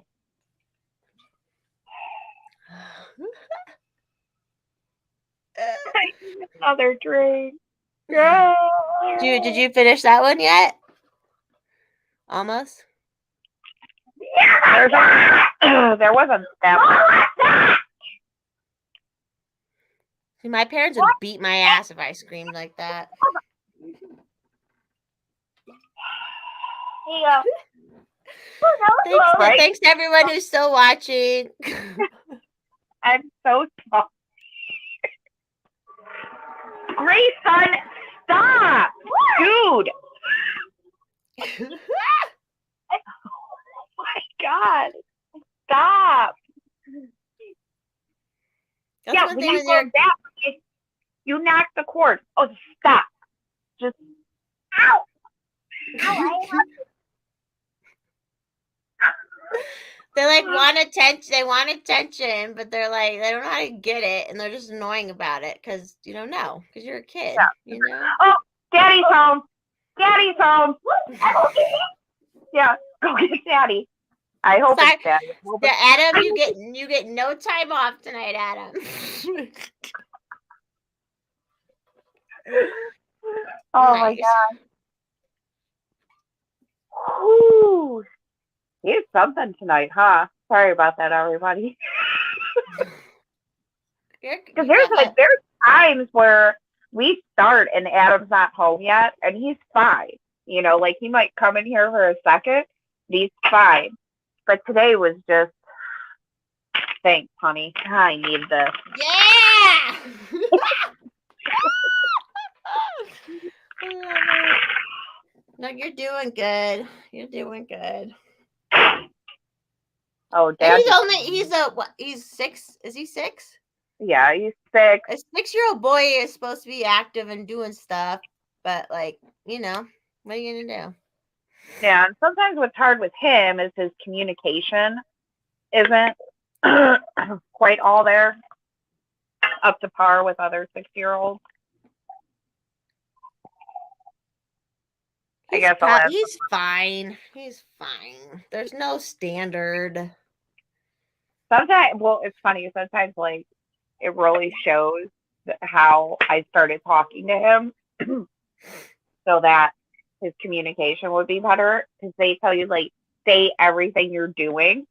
Another drink. Yeah. Did you finish that one yet? Almost? There wasn't that one. See, my parents would beat my ass if I screamed like that. Here you go. Thanks to everyone who's still watching. I'm so sorry. Grayson, stop! Dude! Oh my God. Stop. That's Yeah, one when thing you with go that way, you knock the cord. Oh, stop. Just, Ow! Ow, They like want attention. They want attention, but they're like they don't know how to get it, and they're just annoying about it because you don't know because you're a kid. Yeah. Oh, Daddy's home. Daddy's home. Yeah, go get Daddy. I hope Sorry, it's bad. I hope yeah, it's- Adam, you get no time off tonight, Adam. Oh my Nice. god. Whew. Here's something tonight, huh? Sorry about that, everybody. Because You got that. there's times where we start and Adam's not home yet, and he's fine. You know, like he might come in here for a second, but he's fine. But today was just, thanks, honey. I need this. Yeah. I love it. No, you're doing good. You're doing good. Oh, And Dad. he's 6. Is he 6? Yeah, he's 6. A 6-year-old boy is supposed to be active and doing stuff, but like, what are you gonna do? Yeah, and sometimes what's hard with him is his communication isn't quite all there, up to par with other 6-year-olds. I guess I'll ask. He's fine. He's fine. There's no standard. Sometimes, well, it's funny. Sometimes, like, it really shows how I started talking to him so that his communication would be better. Because they tell you, like, say everything you're doing,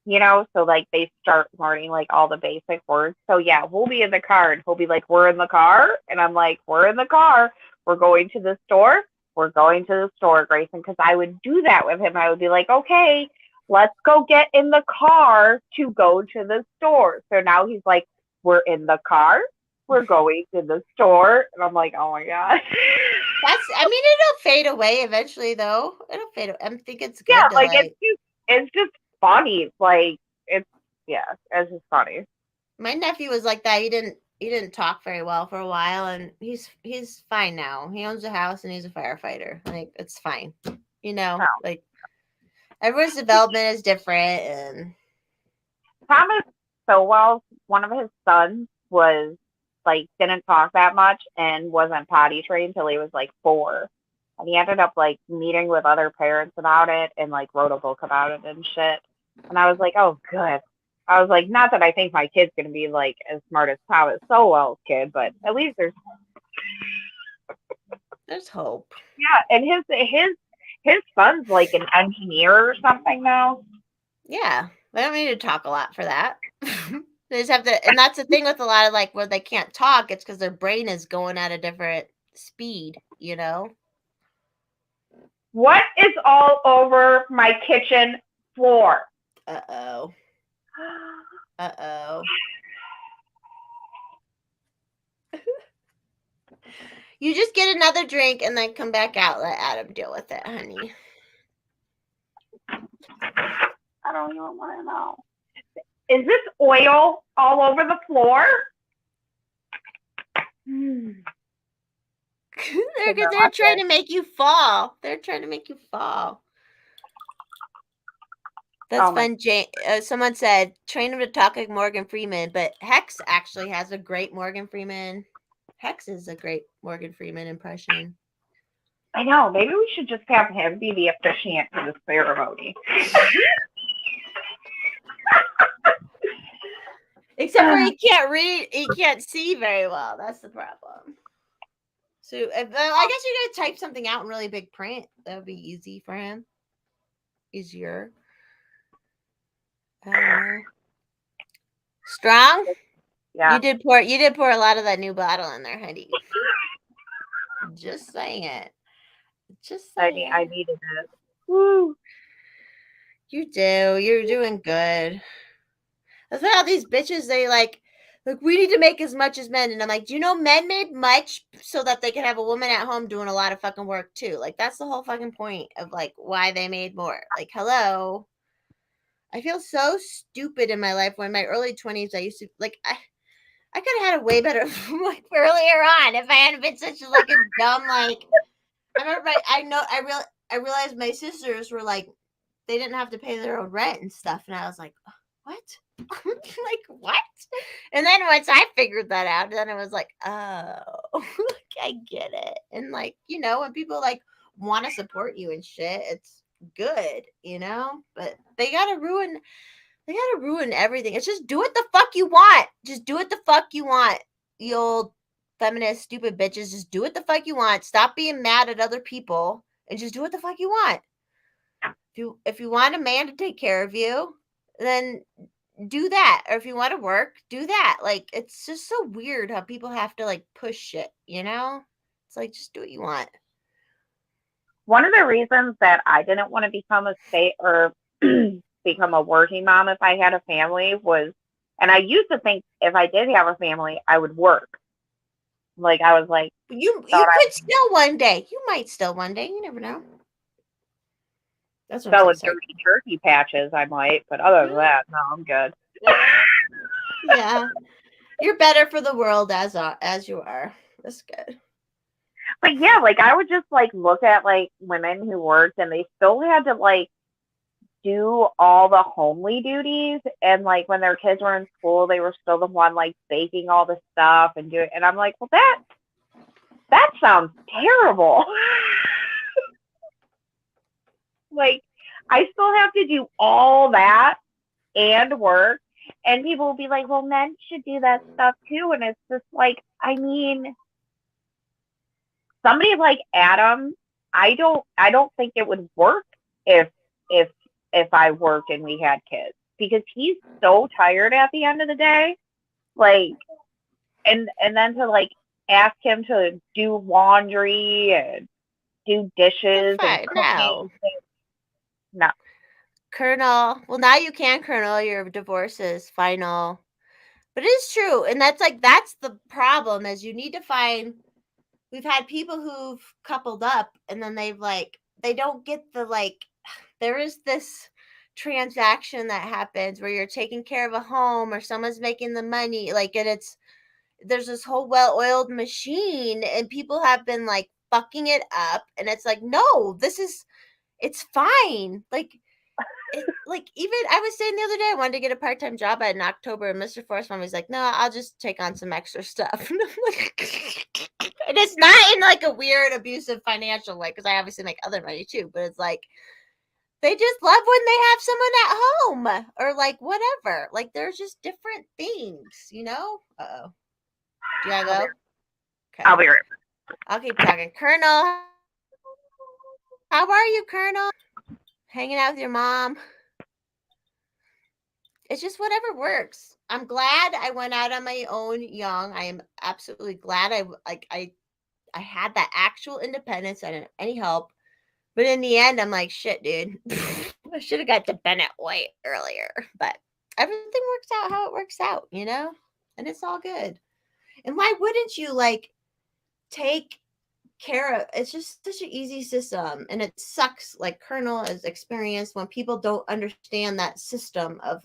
so, like, they start learning, like, all the basic words. So, yeah, we'll be in the car, and he'll be like, we're in the car. And I'm like, we're in the car. We're going to the store. We're going to the store, Grayson. Because I would do that with him. I would be like, okay, let's go get in the car to go to the store. So now he's like, we're in the car. We're going to the store. And I'm like, oh my God. It'll fade away eventually, though. It'll fade away. I think it's good. Yeah, To, like it's just funny. Like it's just funny. My nephew was like that. He didn't talk very well for a while, and he's fine now. He owns a house and he's a firefighter. Like, it's fine. Like, everyone's development is different. And Thomas Sowell, one of his sons, was like didn't talk that much and wasn't potty trained till he was like 4. And he ended up like meeting with other parents about it and like wrote a book about it and shit. And I was like, oh, good. I was like, not that I think my kid's gonna be like as smart as Thomas Sowell's kid, but at least there's hope. Yeah, and his son's like an engineer or something now. Yeah, they don't need to talk a lot for that. They just have to, and that's the thing with a lot of like where they can't talk. It's because their brain is going at a different speed. What is all over my kitchen floor? Uh-oh. Uh-oh. You just get another drink and then come back out. Let Adam deal with it, honey. I don't even want to know. Is this oil all over the floor? They're trying to make you fall. They're trying to make you fall. That's fun. Someone said, train him to talk like Morgan Freeman, but Hex actually has a great Morgan Freeman. Hex is a great Morgan Freeman impression. I know. Maybe we should just have him be the officiant for the ceremony. Except for he can't read, he can't see very well. That's the problem. So I guess you gotta type something out in really big print. That would be easy for him. Easier. I don't know. Strong? Yeah. You did pour a lot of that new bottle in there, honey. Just saying it. Just saying. I needed it. Woo. You do. You're doing good. That's why all these bitches, they like, we need to make as much as men. And I'm like, do you know men made much so that they could have a woman at home doing a lot of fucking work too? Like, that's the whole fucking point of like why they made more. Like, hello. I feel so stupid in my life. When in my early 20s, I used to like I could have had a way better like earlier on if I hadn't been such like a dumb like. I remember I realized my sisters were like, they didn't have to pay their own rent and stuff, and I was like, what? Like, what? And then once I figured that out, then it was like, oh, I get it. And like, when people like want to support you and shit, good, but they gotta ruin everything. It's just do what the fuck you want. Just do what the fuck you want. You old feminist stupid bitches, just do what the fuck you want. Stop being mad at other people and just do what the fuck you want. If you want a man to take care of you, then do that. Or if you want to work, do that. Like, it's just so weird how people have to like push shit, It's like, just do what you want. One of the reasons that I didn't want to become become a working mom if I had a family was, and I used to think if I did have a family, I would work. Like, I was like, You could still one day. You might still one day. You never know. That's what selling I'm saying. dirty turkey patches, I might, but other than that, no, I'm good. Yeah, you're better for the world as you are. That's good. But yeah, like I would just like look at like women who worked and they still had to like do all the homely duties, and like when their kids were in school, they were still the one like baking all the stuff and doing. And I'm like, well, that sounds terrible. Like, I still have to do all that and work. And people will be like, well, men should do that stuff too. And it's just like, I mean, somebody like Adam, I don't think it would work if if if I worked and we had kids, because he's so tired at the end of the day. Like, and then to like ask him to do laundry and do dishes and cooking. No. Colonel. Well, now you can, Colonel. Your divorce is final. But it is true. And that's the problem, is you need to find. We've had people who've coupled up and then they don't get there is this transaction that happens where you're taking care of a home or someone's making the money. And there's this whole well-oiled machine, and people have been like fucking it up. And it's like, no, it's fine. Even I was saying the other day, I wanted to get a part-time job in October, and Mr. Forrest was like, no, I'll just take on some extra stuff. And I'm like, and it's not in like a weird abusive financial way, because I obviously make other money too, but it's like they just love when they have someone at home or like whatever. Like, there's just different things, Uh-oh. Do I go? Okay. I'll be right back. I'll keep talking. Colonel, how are you, Colonel? Hanging out with your mom? It's just whatever works. I'm glad I went out on my own young. I am absolutely glad I had that actual independence. I didn't have any help. But in the end, I'm like, shit, dude. I should have got to Bennett White earlier. But everything works out how it works out, And it's all good. And why wouldn't you take care of? It's just such an easy system, and it sucks. Like, Colonel has experienced when people don't understand that system of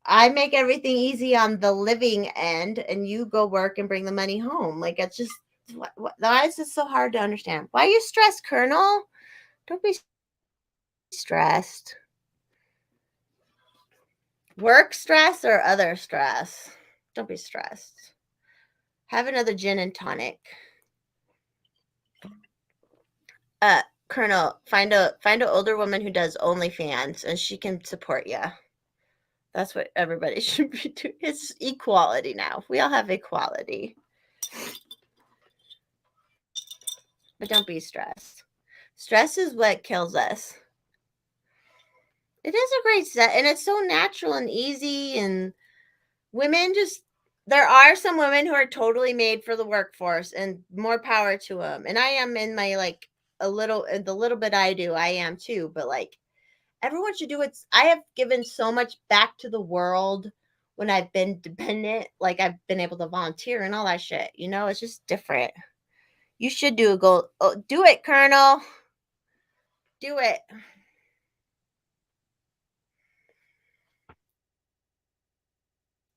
I make everything easy on the living end, and you go work and bring the money home. Like, it's just why is this so hard to understand? Why are you stressed, Colonel? Don't be stressed. Work stress or other stress? Don't be stressed. Have another gin and tonic. Colonel, find an older woman who does OnlyFans, and she can support you. That's what everybody should be doing. It's equality now. We all have equality. But don't be stressed. Stress is what kills us. It is a great set, and it's so natural and easy, and women there are some women who are totally made for the workforce, and more power to them. And I am in my the little bit I do, I am too, but everyone should do it. I have given so much back to the world when I've been dependent. I've been able to volunteer and all that shit. It's just different. You should do a goal. Oh, do it, Colonel. Do it.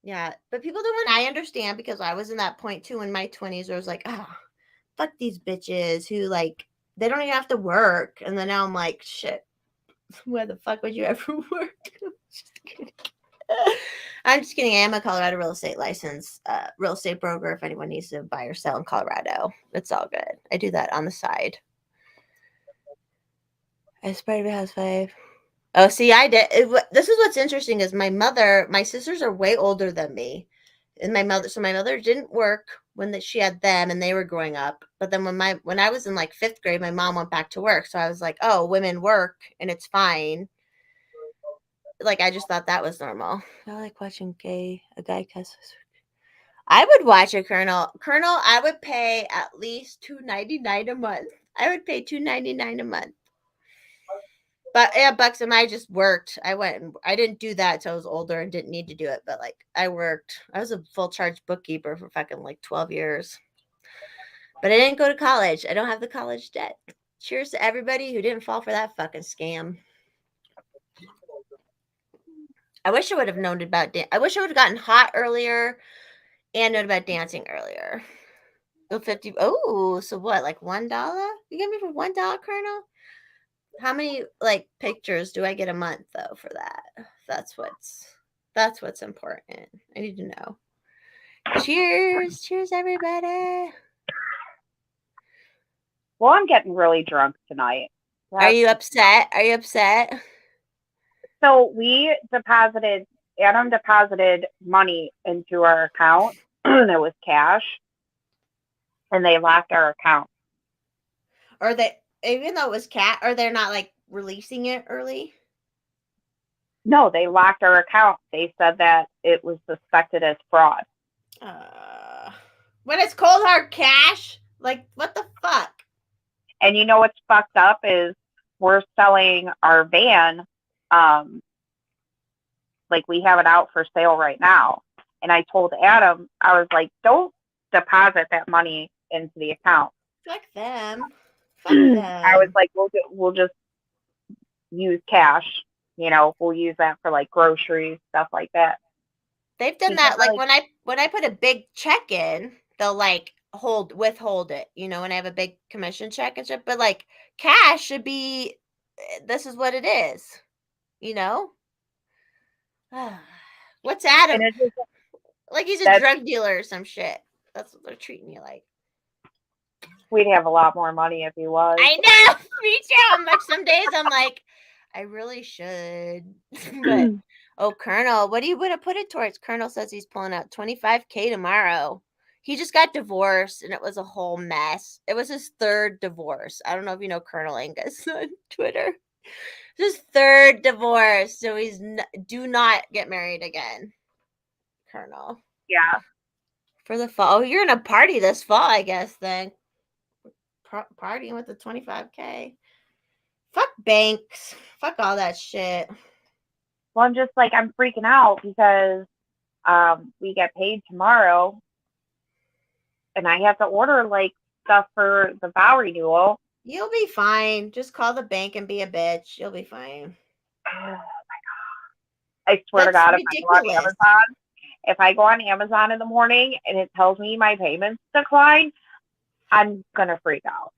Yeah, but people don't. I understand, because I was in that point too in my 20s where I was like, oh, fuck these bitches who they don't even have to work. And then now I'm like, shit, where the fuck would you ever work? I'm just kidding. I am a Colorado real estate broker. If anyone needs to buy or sell in Colorado, it's all good. I do that on the side. I sprayed my house 5. Oh, see, I did. This is what's interesting is my sisters are way older than me, and my mother didn't work when she had them and they were growing up. But then when I was in like 5th grade, my mom went back to work, so I was like, oh, women work and it's fine. Like I just thought that was normal. I like watching a guy cuss. I would watch a Colonel. I would pay at least $2.99 a month. I would pay $2.99 a month. But yeah, Bucks and I just worked. I didn't do that until I was older and didn't need to do it. But like I worked. I was a full charge bookkeeper for fucking like 12 years. But I didn't go to college. I don't have the college debt. Cheers to everybody who didn't fall for that fucking scam. I wish I would have known about I wish I would have gotten hot earlier and known about dancing earlier. Oh, 50. Oh, so what? Like $1? You get me for $1, Colonel? How many like pictures do I get a month though for that? That's what's important. I need to know. Cheers, everybody. Well, I'm getting really drunk tonight. Are you upset? So Adam deposited money into our account. It was cash, and they locked our account. Or they, even though it was or they're not like releasing it early? No, they locked our account. They said that it was suspected as fraud. When it's cold hard cash? Like, what the fuck? And you know what's fucked up is we're selling our van. Like we have it out for sale right now. And I told Adam, I was like, don't deposit that money into the account. Fuck them. I was like, we'll just use cash. You know, we'll use that for like groceries, stuff like that. They've done that. Like when I put a big check in, they'll like withhold it, you know, when I have a big commission check and shit. But like cash should be, this is what it is, you know? What's Adam? Like he's a drug dealer or some shit. That's what they're treating you like. We'd have a lot more money if he was. I know. Me too. Like some days I'm like, I really should. But Colonel, what do you want to put it towards? Colonel says he's pulling out $25,000 tomorrow. He just got divorced and it was a whole mess. It was his 3rd divorce. I don't know if you know Colonel Angus on Twitter. His 3rd divorce. So do not get married again, Colonel. Yeah. For the fall. Oh, you're going to party this fall, I guess, then. Partying with the $25,000. Fuck banks. Fuck all that shit. Well, I'm just like, I'm freaking out because we get paid tomorrow and I have to order like stuff for the vow renewal. You'll be fine. Just call the bank and be a bitch. You'll be fine. Oh my God. I swear to God, if I go on Amazon in the morning and it tells me my payments decline, I'm going to freak out.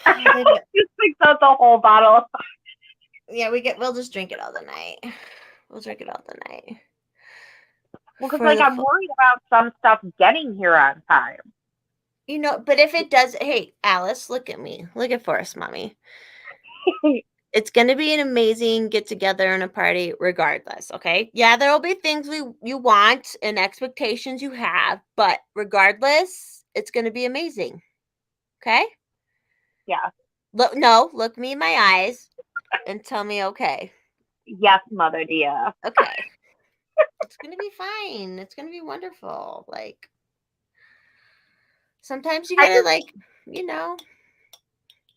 Just think that's a whole bottle. Yeah, we'll just drink it all the night. We'll drink it all the night. Well, because like I'm worried about some stuff getting here on time. You know, but if it does, hey, Alice, look at me. Look at Forrest, mommy. It's going to be an amazing get together and a party regardless, okay? Yeah, there will be things you want and expectations you have, but regardless, it's going to be amazing. Okay? Yeah. Look me in my eyes and tell me okay. Yes, mother dear. Okay. It's going to be fine. It's going to be wonderful. Like, sometimes you got to like, you know.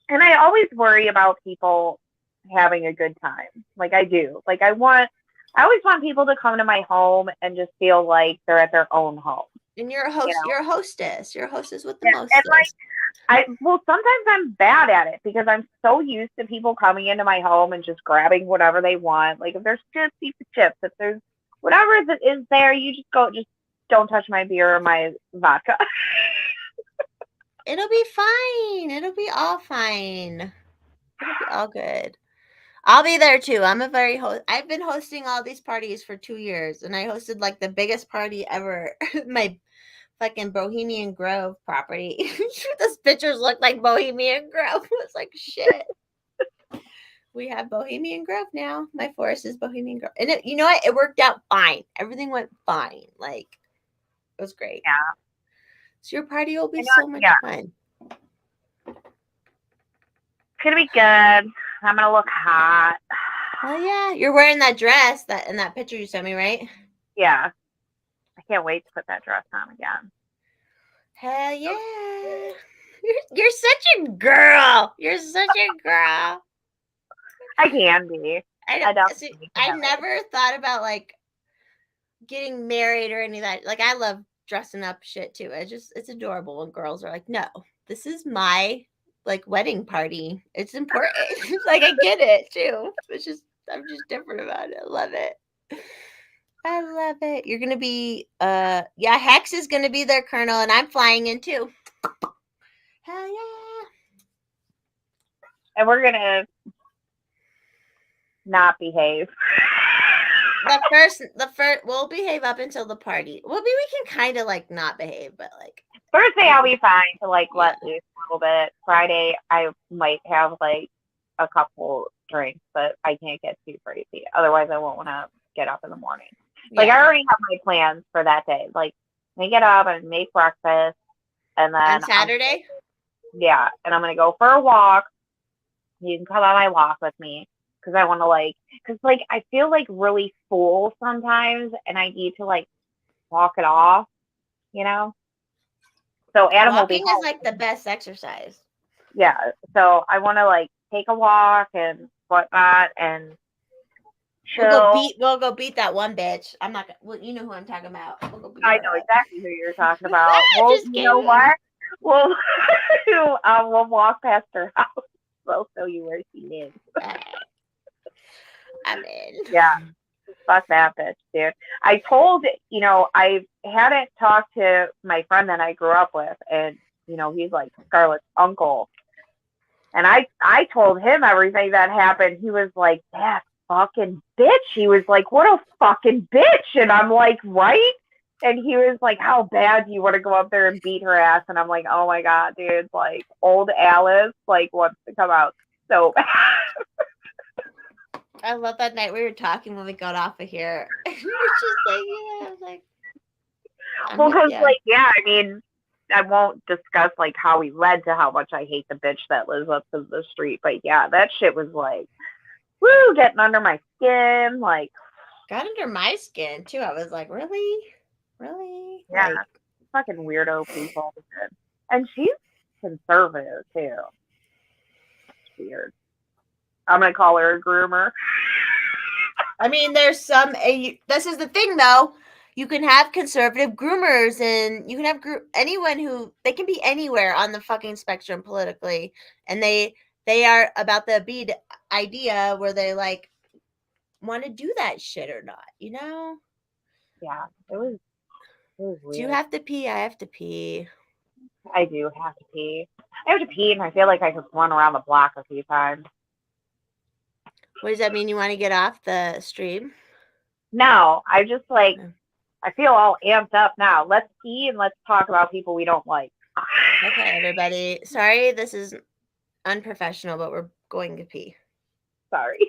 And I always worry about people having a good time. Like I do. Like I always want people to come to my home and just feel like they're at their own home. And you're a host. You know? You're a hostess. You're a hostess with the mostest. And like, sometimes I'm bad at it because I'm so used to people coming into my home and just grabbing whatever they want. Like if there's chips, eat the chips. If there's whatever is there, you just don't touch my beer or my vodka. It'll be fine. It'll be all fine. It'll be all good. I'll be there too. I've been hosting all these parties for 2 years, and I hosted like the biggest party ever. My fucking Bohemian Grove property. Those pictures look like Bohemian Grove. It was like shit. We have Bohemian Grove now. My forest is Bohemian Grove, and you know what? It worked out fine. Everything went fine. Like it was great. Yeah. So your party will be know, so much yeah. fun. It's gonna be good. I'm gonna look hot. Oh yeah, you're wearing that dress that in that picture you sent me, right? Yeah. I can't wait to put that dress on again. Hell yeah! You're such a girl. You're such a girl. I can be. I I don't see. definitely I can be. never thought about like getting married or any of that. Like I love dressing up shit too. It's adorable when girls are like, no, this is my like wedding party. It's important. Like I get it too. It's just I'm just different about it. I love it. I love it. You're gonna be yeah, Hex is gonna be there, Colonel, and I'm flying in too. Hell yeah. And we're gonna not behave. The first we'll behave up until the party. Well, maybe we can kind of like not behave, but like Thursday I'll be fine to like let yeah. loose a little bit. Friday I might have like a couple drinks, but I can't get too crazy. Otherwise I won't want to get up in the morning. Like I already have my plans for that day. Like I get up and make breakfast, and then On Saturday. and I'm gonna go for a walk. You can come on my walk with me because I want to because I feel like really full sometimes, and I need to like walk it off, you know. So Adam will be Walking is home. like the best exercise. Yeah, so I want to like take a walk and whatnot and chill. We'll go beat that one bitch. I'm not gonna well, you know who I'm talking about. We'll go beat I her know up. exactly who you're talking about. Well, Just you know kidding. what? We'll we'll walk past her house. We'll show you where she lives. I'm in. Yeah. Fuck that bitch, dude. I told, I hadn't talked to my friend that I grew up with, and, he's like Scarlett's uncle. And I told him everything that happened. He was like, that fucking bitch. He was like, what a fucking bitch. And I'm like, right? And he was like, how bad do you want to go up there and beat her ass? And I'm like, oh my God, dude. Like, old Alice, wants to come out so bad. I love that night we were talking when we got off of here. You're just like, yeah, I was like, Well, because, I mean, I won't discuss, how we led to how much I hate the bitch that lives up to the street. But, yeah, that shit was, woo, getting under my skin. Got under my skin, too. I was like, really? Really? Yeah, fucking weirdo people. And she's conservative, too. It's weird. I'm going to call her a groomer. I mean, there's some. This is the thing, though. You can have conservative groomers, and you can have anyone who they can be anywhere on the fucking spectrum politically, and they are about the bead idea where they want to do that shit or not, you know? Yeah, it was weird. Do you have to pee? I have to pee. I do have to pee. I have to pee, and I feel like I could run around the block a few times. What does that mean? You want to get off the stream? No, I just I feel all amped up now. Let's pee and let's talk about people we don't like. Okay, everybody. Sorry, this is unprofessional, but we're going to pee. Sorry.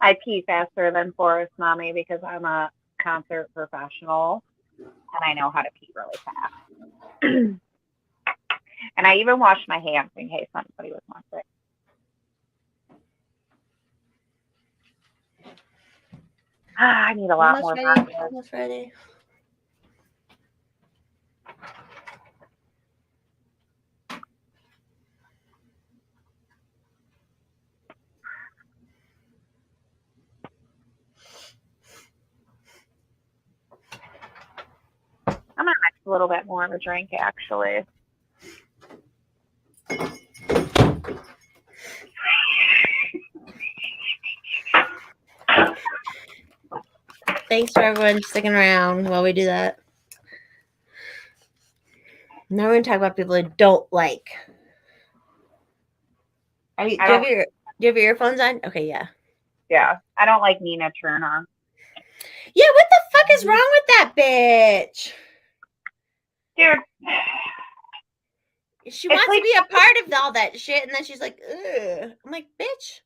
I pee faster than Forrest, mommy, because I'm a concert professional and I know how to pee really fast. And I even washed my hands in case somebody was wondering. I need a lot Almost more ready. vodka. Almost ready. I'm gonna mix a little bit more of a drink, actually. Thanks for everyone sticking around while we do that. Now we're gonna talk about people I don't like. Do you have your earphones on? Okay, yeah. Yeah, I don't like Nina Turner. Yeah, what the fuck is wrong with that bitch? Dude, She wants like, to be a part of all that shit, and then she's like, ugh. I'm like, bitch.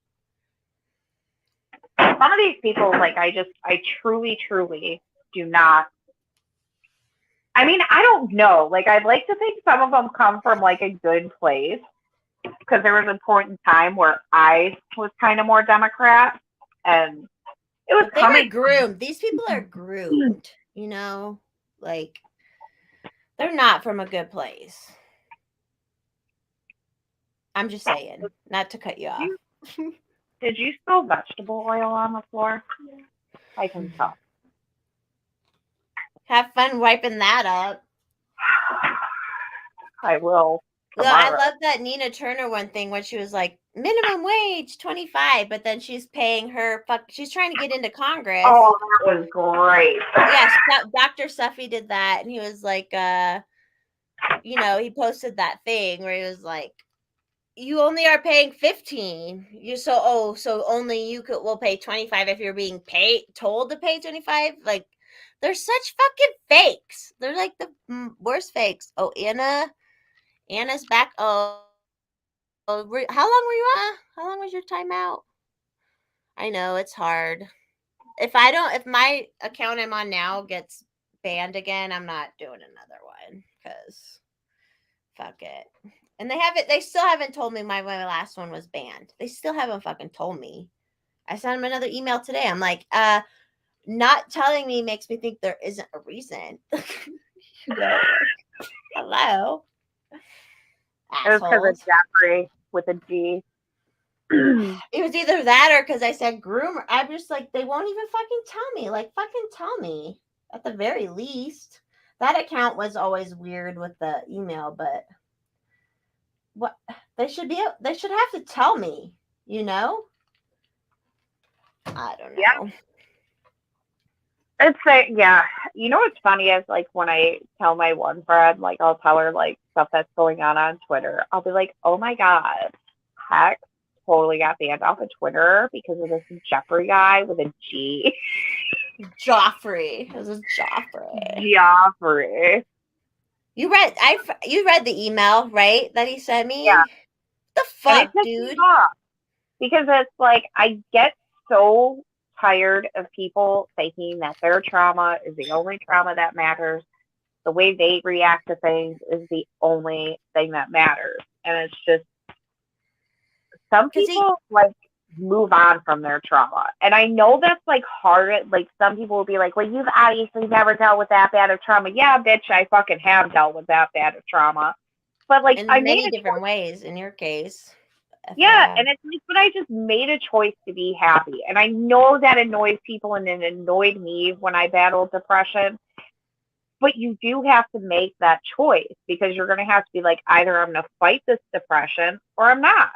some of these people, like, I truly, truly do not. I mean, I don't know. Like, I'd like to think some of them come from, like, a good place. Because there was a point in time where I was kind of more Democrat. And it was But they were groomed. These people are groomed, you know? Like, they're not from a good place. I'm just saying, not to cut you off. Did you spill vegetable oil on the floor? I can tell. Have fun wiping that up. I will. Well, I love that Nina Turner one thing when she was like, minimum wage 25, but then she's paying her she's trying to get into Congress. Oh, that was great. Yes, Dr. Suffy did that, and he was like, you know, he posted that thing where he was like, you only are paying 15. So only you will pay 25 if you're being told to pay 25. Like, they're such fucking fakes. They're like the worst fakes. Oh, Anna's back. Oh, how long were you on? How long was your timeout? I know it's hard. If my account I'm on now gets banned again, I'm not doing another one because fuck it. And they still haven't told me my last one was banned. They still haven't fucking told me. I sent them another email today. I'm like, not telling me makes me think there isn't a reason. You know, like, hello. It was because of Jeffrey with a G. It was either that or because I said groomer. I'm just like, they won't even fucking tell me. Like, fucking tell me at the very least. That account was always weird with the email, but what they should have to tell me, you know? I don't know. Yeah. It's like, yeah. You know what's funny is, like, when I tell my one friend, like, I'll tell her, like, stuff that's going on Twitter. I'll be like, oh my God, heck, totally got banned off of Twitter because of this Jeffrey guy with a G. Joffrey. It was Joffrey. Joffrey. You read the email, right? That he sent me? Yeah. The fuck, dude? Because it's like, I get so tired of people thinking that their trauma is the only trauma that matters. The way they react to things is the only thing that matters. And it's just, some people like move on from their trauma. And I know that's like hard. Like, some people will be like, well, you've obviously never dealt with that bad of trauma. Yeah, bitch, I fucking have dealt with that bad of trauma. But like, in I many different ways in your case. Yeah, and it's like, but I just made a choice to be happy. And I know that annoys people, and it annoyed me when I battled depression. But you do have to make that choice, because you're going to have to be like, either I'm going to fight this depression or I'm not.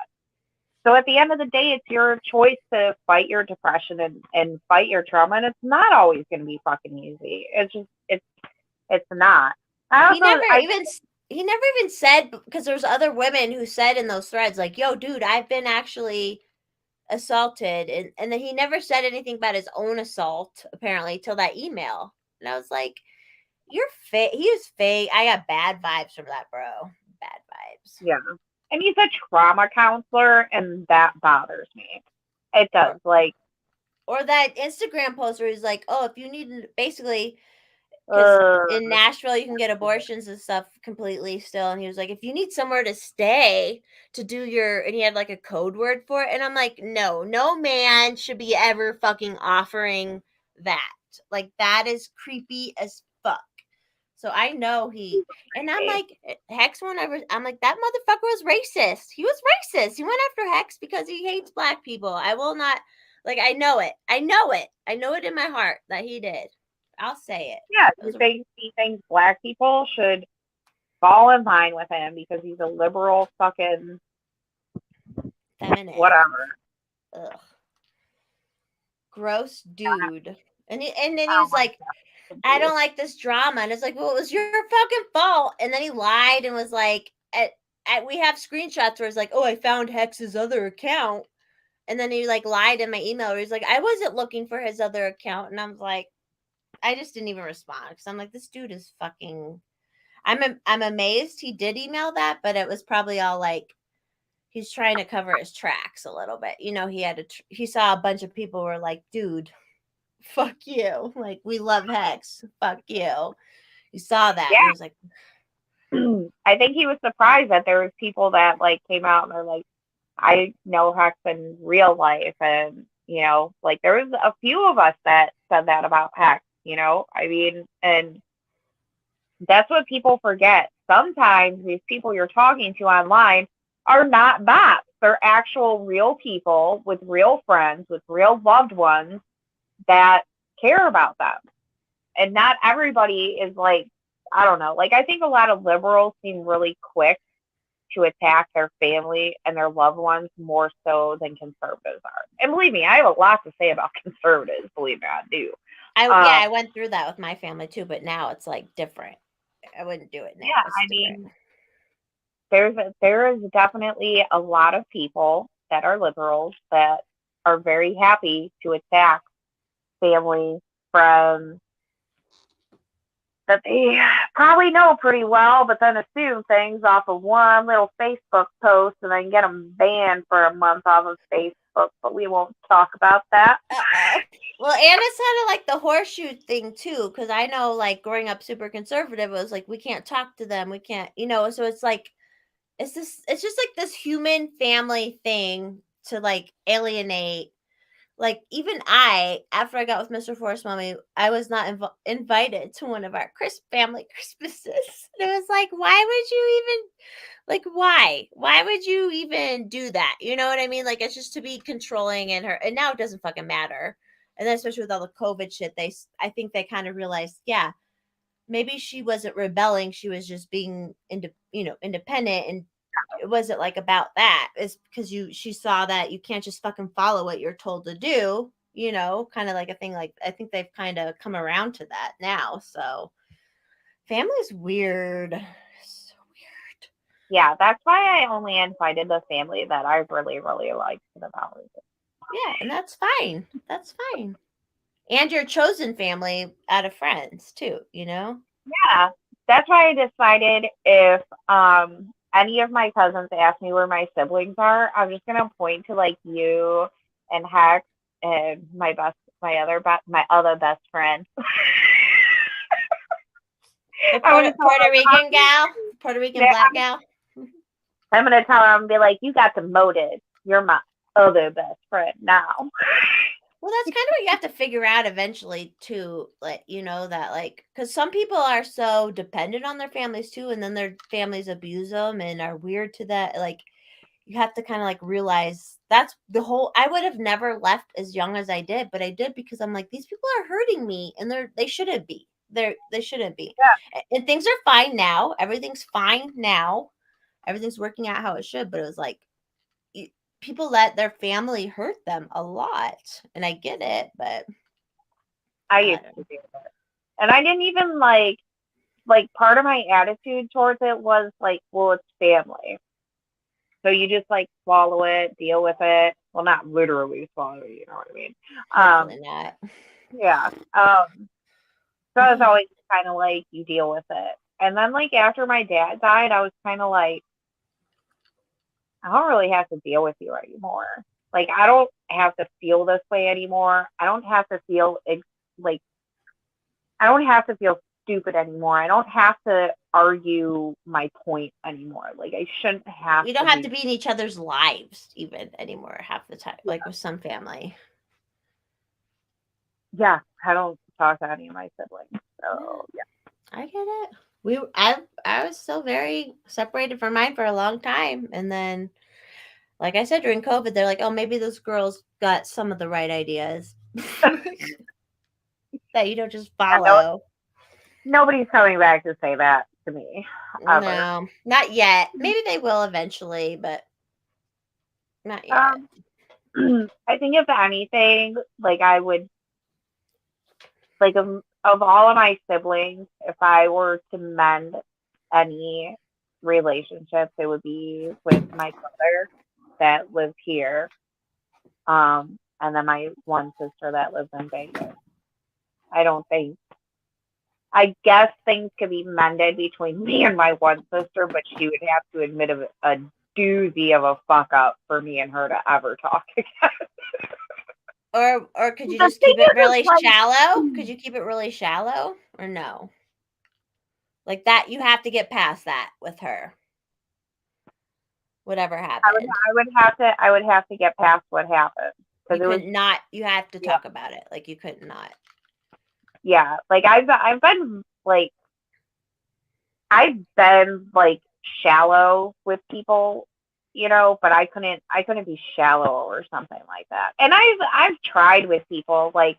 So at the end of the day, it's your choice to fight your depression and fight your trauma. And it's not always going to be fucking easy. It's just, it's not. He never even said, because there's other women who said in those threads, like, yo, dude, I've been actually assaulted. And then he never said anything about his own assault, apparently, till that email. And I was like, you're fake. He is fake. I got bad vibes from that, bro. Bad vibes. Yeah. And he's a trauma counselor, and that bothers me. It does. Like, Or that Instagram post where he's like, "Oh, if you need basically because Uh, in Nashville you can get abortions and stuff completely still." And he was like, "If you need somewhere to stay to do your," and he had like a code word for it. And I'm like, "No, no man should be ever fucking offering that. Like that is creepy as fuck." So I know he, and I'm like, Hex won't ever. I'm like, that motherfucker was racist. He was racist. He went after Hex because he hates black people. I will not, like, I know it. I know it. I know it in my heart that he did. I'll say it. yeah, It was a he thinks black people should fall in line with him because he's a liberal fucking feminist. whatever. Ugh. Gross dude. And then he Oh was my like, I don't like this drama. And it's like, well, it was your fucking fault. And then he lied and was like, we have screenshots where it's like, oh, I found Hex's other account. And then he like lied in my email where he's like, I wasn't looking for his other account. And I was like, I just didn't even respond because I'm like, this dude is fucking. I'm amazed he did email that, but it was probably all like he's trying to cover his tracks a little bit. You know, he saw a bunch of people were like, dude, fuck you. Like, we love Hex. Fuck you. You saw that. Yeah. And he was like, I think he was surprised that there was people that like came out and are like, I know Hex in real life, and you know, like there was a few of us that said that about Hex. You know, I mean, and that's what people forget. Sometimes these people you're talking to online are not bots. They're actual real people with real friends, with real loved ones that care about them. And not everybody is like, I don't know. Like, I think a lot of liberals seem really quick to attack their family and their loved ones more so than conservatives are. And believe me, I have a lot to say about conservatives. Believe me, I do. I went through that with my family too, but now it's like different. I wouldn't do it now. Yeah, It's I different. mean, there is definitely a lot of people that are liberals that are very happy to attack family, friends that they probably know pretty well, but then assume things off of one little Facebook post and then get them banned for a month off of Facebook. But we won't talk about that. Well, and it's kind of like the horseshoe thing too, because I know, like, growing up super conservative, it was like we can't talk to them, we can't, so it's like it's just like this human family thing to like alienate. Like, even after I got with Mr. Force Mommy, I was not invited to one of our family Christmases. And it was like, why would you even, like, why would you even do that? You know what I mean? Like, it's just to be controlling, and now it doesn't fucking matter. And then especially with all the COVID shit, I think they kind of realized, yeah, maybe she wasn't rebelling, she was just being independent, and it wasn't like about that. It's because she saw that you can't just fucking follow what you're told to do, kind of like a thing. Like, I think they've kind of come around to that now. So family's weird. So weird. Yeah, that's why I only invited the family that I really, really liked to the Valley. Yeah, and that's fine. That's fine. And your chosen family out of friends too, Yeah, that's why I decided if any of my cousins ask me where my siblings are, I'm just gonna point to like you and Hex and my other best friend. The Puerto Rican gal, Puerto Rican black gal. I'm gonna tell her and be like, you got demoted. You're my other best friend now. Well, that's kind of what you have to figure out eventually too, like, that, like, because some people are so dependent on their families too, and then their families abuse them and are weird to that. Like, you have to kind of like realize that's the whole. I would have never left as young as I did, but I did because I'm like, these people are hurting me, and they shouldn't be. They shouldn't be. Yeah. And things are fine now. Everything's fine now. Everything's working out how it should. But it was like, people let their family hurt them a lot, and I get it, but I used to do it. And I didn't even like part of my attitude towards it was like, well, it's family. So you just like swallow it, deal with it. Well, not literally swallow it, you know what I mean? hopefully not. Yeah. So I was always kind of like, you deal with it. And then like after my dad died, I was kind of like, I don't really have to deal with you anymore. Like, I don't have to feel this way anymore. I don't have to feel like I don't have to feel stupid anymore. I don't have to argue my point anymore. Like, I shouldn't have We to don't have to be. be in each other's lives even anymore half the time, like with some family. Yeah, I don't talk to any of my siblings. Yeah, So yeah. I get it. I was still very separated from mine for a long time, and then, like I said, during COVID, they're like, "Oh, maybe those girls got some of the right ideas that you don't just Yeah, no, follow." nobody's coming back to say that to me ever. No, not yet. Maybe they will eventually, but not yet. Um, I think if anything, like I would like of all of my siblings, if I were to mend any relationships, it would be with my brother that lives here, and then my one sister that lives in Vegas. I don't think. I guess things could be mended between me and my one sister, but she would have to admit a doozy of a fuck up for me and her to ever talk again. Or could you The just thing keep it is, it's really like, shallow? Could you keep it really shallow or no? Like that, you have to get past that with her. Whatever happened. I would have to get past what happened You because it was, could not, you have to yeah, talk about it. Like you could not. yeah. Like I've been like shallow with people, but I couldn't be shallow or something like that. And I've tried with people like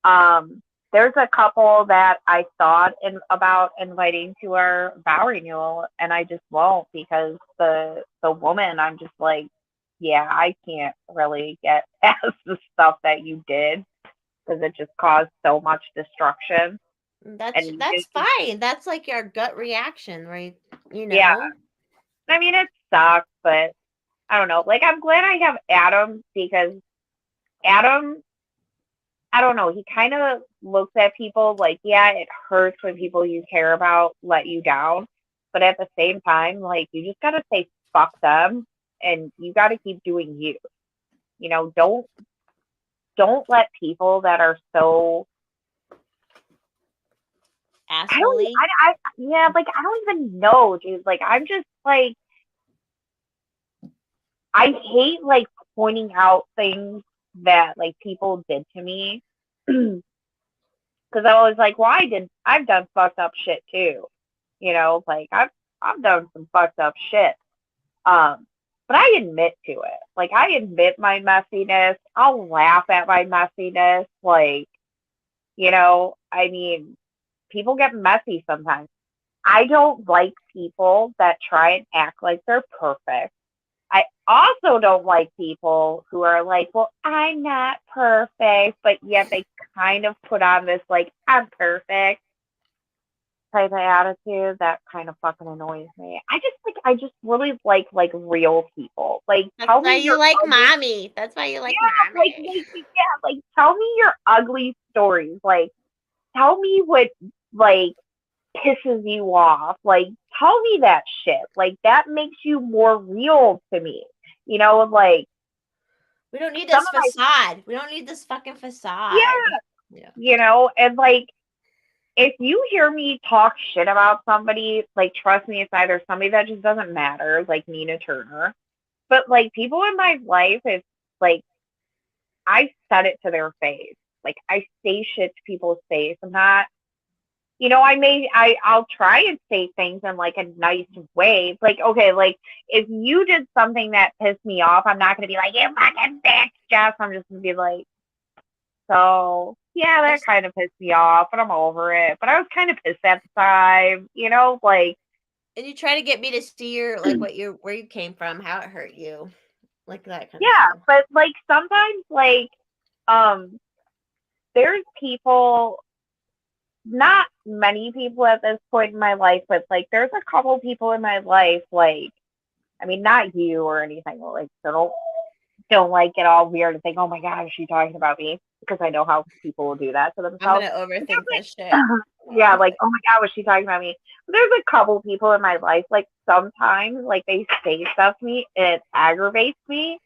um there's a couple that I thought about inviting to our vow renewal, and I just won't because the woman, I'm just like, yeah, I can't really get past the stuff that you did because it just caused so much destruction. And That's fine. That's like your gut reaction, right? You yeah, know? I mean, it sucks, but I don't know. Like, I'm glad I have Adam because Adam, I don't know, he kind of looks at people like, yeah, it hurts when people you care about let you down. But at the same time, like, you just got to say fuck them and you got to keep doing you. You know, don't let people that are so, Assholey. yeah, like, I don't even know, dude. Like, I'm just like, I hate like pointing out things that like people did to me because I was like, well, I've done fucked up shit too, like I've done some fucked up shit. Um, but I admit to it. Like I admit my messiness. I'll laugh at my messiness. Like, I mean, people get messy sometimes. I don't like people that try and act like they're perfect. I also don't like people who are like, well, I'm not perfect, but yet they kind of put on this, like, I'm perfect type of attitude that kind of fucking annoys me. I just really like real people. Like, That's tell why me you your like ugly, mommy. That's why you like yeah, mommy. like, tell me your ugly stories. Like, tell me what, like, pisses you off. Like, tell me that shit. Like, that makes you more real to me. Like, We don't need some this of my, facade. We don't need this fucking facade. yeah, Yeah. and like, if you hear me talk shit about somebody, like, trust me, it's either somebody that just doesn't matter, like Nina Turner, but like people in my life, it's like, I said it to their face. Like, I say shit to people's face. I'm not, I'll try and say things in like a nice way. Like, okay, like if you did something that pissed me off, I'm not gonna be like, you fucking bitch, Jess. I'm just gonna be like, so yeah, that It's, kind of pissed me off, but I'm over it. But I was kind of pissed at the time, like, and you try to get me to see your like what you where you came from, how it hurt you, like that kind of yeah, stuff. but like sometimes like um there's people, not many people at this point in my life, but like there's a couple people in my life, like, I mean, not you or anything, like, so don't like get all weird and think, oh my god, is she talking about me? Because I know how people will do that to I'm themselves. gonna But overthink this like, shit. yeah, like, oh my god, was she talking about me? But there's a couple people in my life, like sometimes, like they say stuff to me and it aggravates me,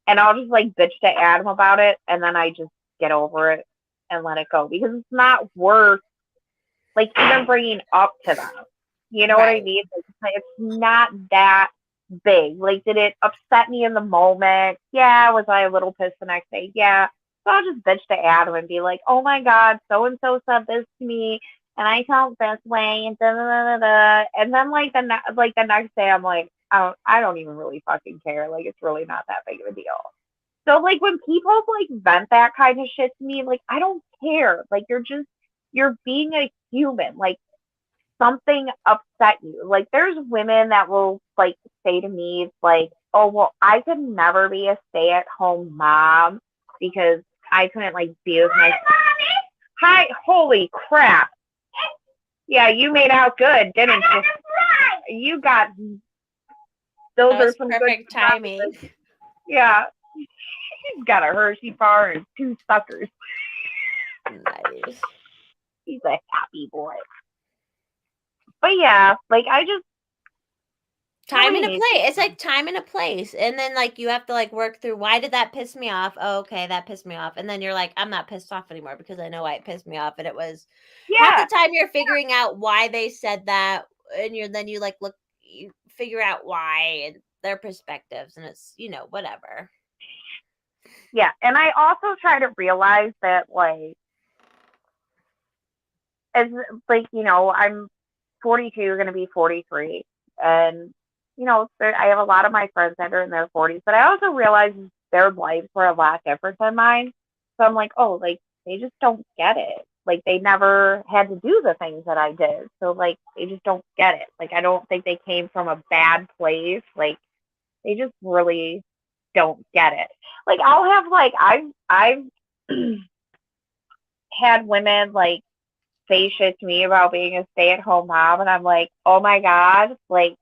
and I'll just like bitch to Adam about it, and then I just get over it and let it go because it's not worth like even bringing up to them. You know what I Right. mean? Like, it's not that big. Like, did it upset me in the moment? Yeah. Was I a little pissed the next day? Yeah. So I'll just bitch to Adam and be like, "Oh my God, so and so said this to me, and I felt this way, and da da da da da." And then like the next day, I'm like, I don't even really fucking care. Like, it's really not that big of a deal. So like when people like vent that kind of shit to me, like I don't care. Like you're being a human. Like something upset you. Like there's women that will like say to me like, "Oh, well, I could never be a stay-at-home mom because I couldn't like be with my Hi, holy crap. Yeah, you made out good, didn't you? You got those That are was some good perfect timing. Yeah. He's got a Hershey bar and two suckers. Nice. He's a happy boy. But yeah, like I just Time really and a need place. It's like time and a place. And then like you have to like work through why did that piss me off? Oh, okay, that pissed me off. And then you're like, I'm not pissed off anymore because I know why it pissed me off. And it was half yeah, the time you're figuring out why they said that. And you like look you figure out why and their perspectives and it's whatever. yeah. And I also try to realize that like as like, I'm 42, going to be 43. And, I have a lot of my friends that are in their 40s, but I also realize their lives were a lot different than mine. So I'm like, oh, like, they just don't get it. Like, they never had to do the things that I did. So, like, they just don't get it. Like, I don't think they came from a bad place. Like, they just really don't get it. Like, I'll have, like, I've had women, like, say shit to me about being a stay-at-home mom, and I'm like, oh my God, like,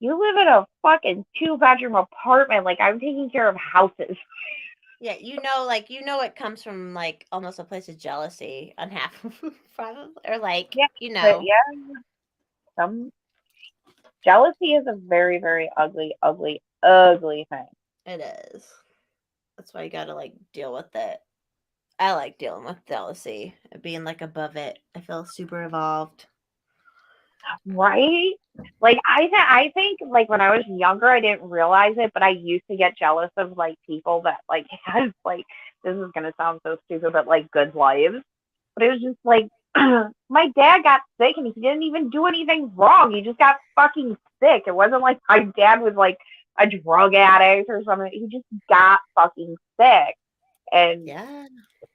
you live in a fucking 2-bedroom apartment. Like, I'm taking care of houses. Yeah, it comes from like almost a place of jealousy on half of probably or like, Yeah, but yeah, some jealousy is a very, very ugly, ugly, ugly thing. it is. That's why you gotta like deal with it. I like dealing with jealousy, being like above it. I feel super evolved. Right? Like I think like when I was younger I didn't realize it, but I used to get jealous of like people that like had like this is gonna sound so stupid, but like good lives. But it was just like my dad got sick and he didn't even do anything wrong. He just got fucking sick. It wasn't like my dad was like a drug addict or something. He just got fucking sick. And Yeah.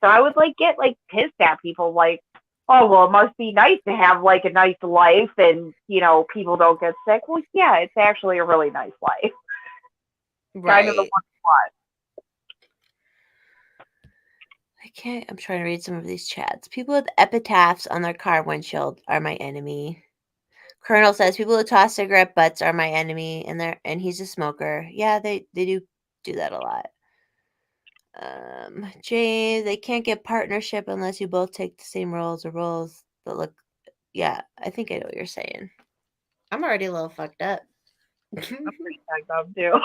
so I would like get like pissed at people like, oh well, it must be nice to have like a nice life and people don't get sick. Well, yeah, it's actually a really nice life. Kind of the Right. one you want. I'm trying to read some of these chats. People with epitaphs on their car windshield are my enemy. Colonel says people who toss cigarette butts are my enemy, and he's a smoker. Yeah, they do that a lot. James, they can't get partnership unless you both take the same roles or roles that look. Yeah, I think I know what you're saying. I'm already a little fucked up. I'm pretty fucked up too.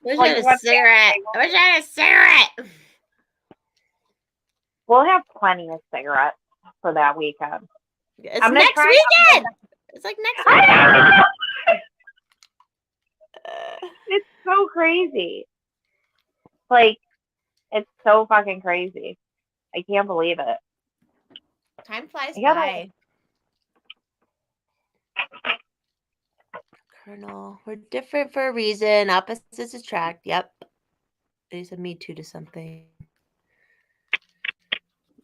Wish I Like had a what? cigarette. I wish I had a cigarette. We'll have plenty of cigarettes for that weekend. It's I'm gonna next try. weekend. It's like next weekend. It's so crazy. Like it's so fucking crazy. I can't believe it. Time flies I gotta, by. Colonel, we're different for a reason. Opposites attract. Yep. They said me too to something.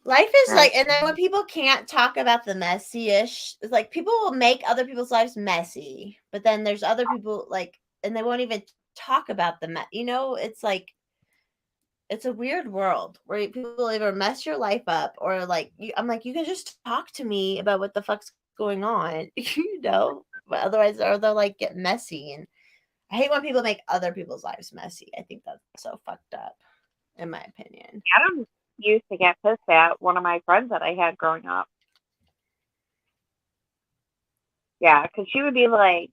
Life is like, and then when people can't talk about the messy-ish, it's like people will make other people's lives messy, but then there's other people like, and they won't even talk about it's like, it's a weird world where people either mess your life up or like, I'm like, you can just talk to me about what the fuck's going on, but otherwise, or they'll like get messy. And I hate when people make other people's lives messy. I think that's so fucked up, in my opinion. Adam used to get pissed at one of my friends that I had growing up. Yeah, because she would be like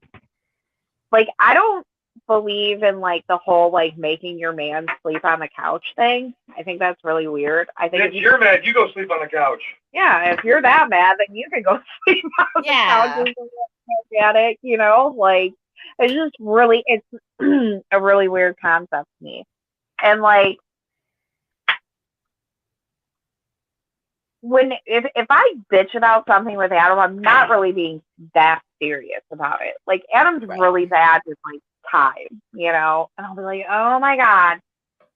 I don't believe in like the whole like making your man sleep on the couch thing. I think that's really weird. I think If you're mad, you go sleep on the couch. yeah, if you're that mad, then you can go sleep on the couch Yeah. and organic, you know, like it's just really it's a really weird concept to me. And like when if I bitch about something with Adam, I'm not really being that serious about it. Like Adam's Right. really bad with like time, you know, and I'll be like, oh my god,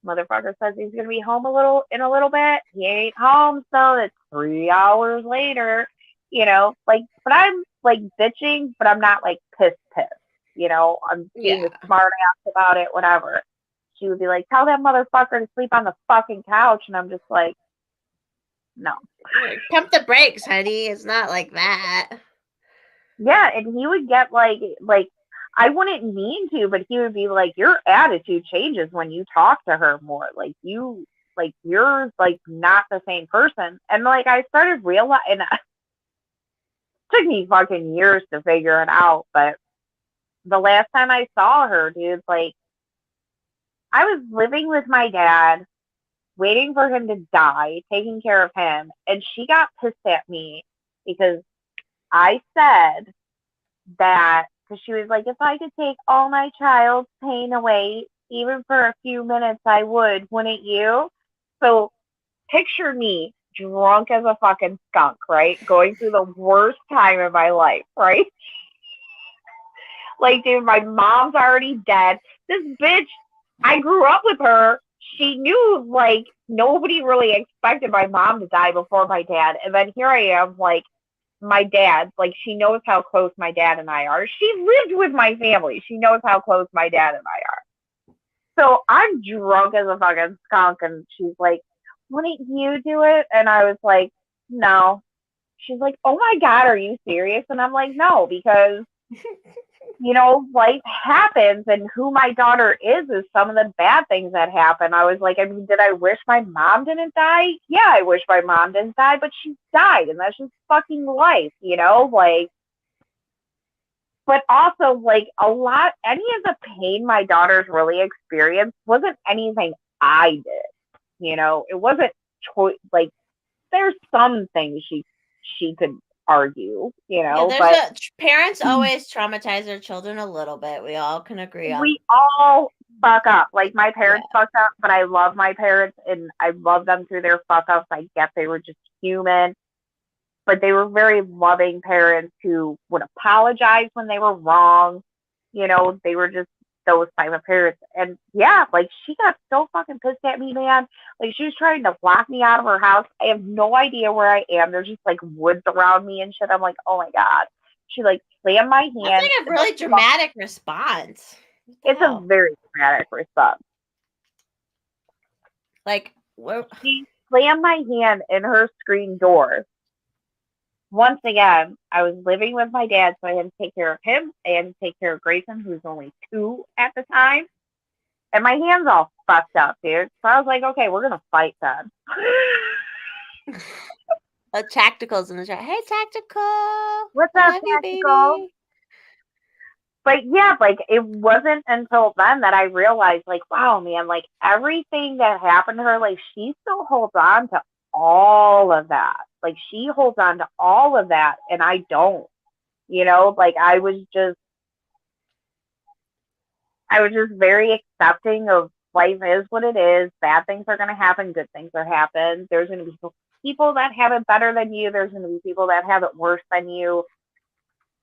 motherfucker says he's gonna be home in a little bit. He ain't home, so it's 3 hours later, you know. Like, but I'm like bitching, but I'm not like pissed. You know, I'm being Yeah. a smart ass about it, whatever. She would be like, tell that motherfucker to sleep on the fucking couch, and I'm just like, no. Pump the brakes, honey. It's not like that. Yeah, and he would get like I wouldn't mean to, but he would be like, your attitude changes when you talk to her more. Like you're like not the same person. And like I started realizing, it took me fucking years to figure it out. But the last time I saw her, dude, like I was living with my dad, waiting for him to die, taking care of him, and she got pissed at me because I said that because she was like, if I could take all my child's pain away, even for a few minutes, I would, wouldn't you? So picture me drunk as a fucking skunk, right? Going through the worst time of my life, right? Like, dude, my mom's already dead. This bitch, I grew up with her. She knew, like, nobody really expected my mom to die before my dad. And then here I am, like, my dad, like she knows how close my dad and I are. She lived with my family. She knows how close my dad and I are. So I'm drunk as a fucking skunk and she's like, wouldn't you do it? And I was like, no. She's like, oh my God, are you serious? And I'm like, no, because you know, life happens and who my daughter is some of the bad things that happen. I was like, I mean, did I wish my mom didn't die? Yeah, I wish my mom didn't die, but she died and that's just fucking life, you know? Like, but also, like, any of the pain my daughters really experienced wasn't anything I did, you know? It wasn't, like, there's some things she could argue, you Yeah, know, there's but a parents always traumatize their children a little bit. We all can agree on. we all fuck up. Like my Yeah. parents fucked up, but I love my parents and I love them through their fuck ups. I guess they were just human, but they were very loving parents who would apologize when they were wrong. You know, they were just those type of parents. And yeah, like she got so fucking pissed at me, man. Like she was trying to lock me out of her house. I have no idea where I am. There's just like woods around me and shit. I'm like, oh my God. She like slammed my That's hand. like a really dramatic response. It's a very dramatic response. Like, where? She slammed my hand in her screen door. Once again, I was living with my dad, so I had to take care of him. I had to take care of Grayson, who was only 2 at the time. And my hand's all fucked up, dude. So I was like, okay, we're going to fight then. Tactical's in the chat. Hey, Tactical. What's I up, love you, Tactical? baby. But yeah, like it wasn't until then that I realized, like, wow, man, like everything that happened to her, like she still holds on to all of that. Like she holds on to all of that, and I don't. You know, like I was just very accepting of life is what it is. Bad things are going to happen. Good things are happen. There's going to be people that have it better than you. There's going to be people that have it worse than you.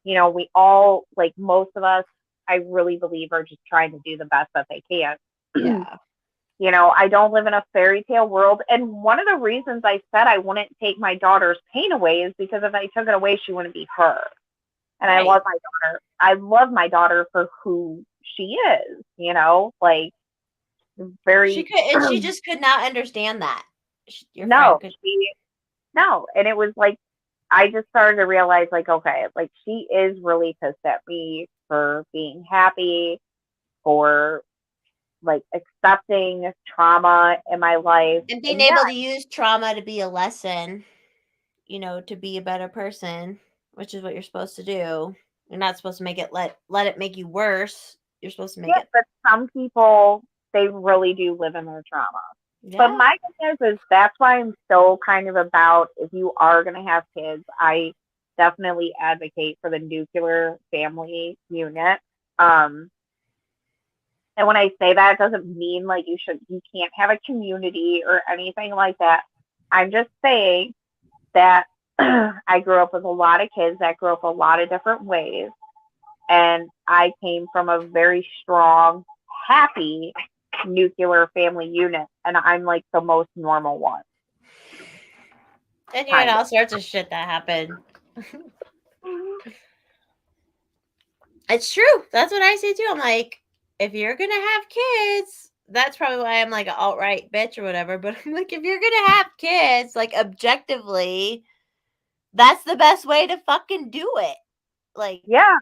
You know, we all, like most of us, I really believe are just trying to do the best that they can. Yeah. You know, I don't live in a fairy tale world. And one of the reasons I said I wouldn't take my daughter's pain away is because if I took it away, she wouldn't be her. And Right. I love my daughter. I love my daughter for who she is, you know, like very. She just could not understand that. Your No, friend could. no. And it was like, I just started to realize, like, okay, like she is really pissed at me for being happy, for like accepting trauma in my life. And being And able to use trauma to be a lesson, you know, to be a better person, which is what you're supposed to do. You're not supposed to make it let it make you worse. You're supposed to make Yeah, it. but some people, they really do live in their trauma. But Yeah. my thing is that's why I'm so kind of about, if you are going to have kids, I definitely advocate for the nuclear family unit. Um, and when I say that, it doesn't mean like you can't have a community or anything like that. I'm just saying that I grew up with a lot of kids that grew up a lot of different ways. And I came from a very strong, happy nuclear family unit. And I'm like the most normal one. And you had Kind all sorts of shit that happened. It's true. That's what I say too. I'm like, if you're gonna have kids, that's probably why I'm like an alt-right bitch or whatever. But I'm like, if you're gonna have kids, like objectively, that's the best way to fucking do it. Like, Yeah.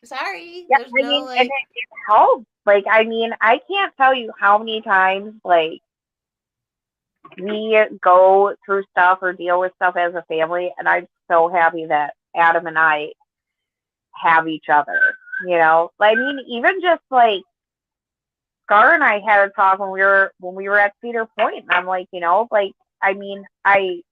sorry, Yeah. there's I no mean, and like. it helps. Like, I mean, I can't tell you how many times, like, we go through stuff or deal with stuff as a family. And I'm so happy that Adam and I have each other. You know, I mean, even just like Scar and I had a talk when we were at Cedar Point, and I'm like, you know, like, I mean, I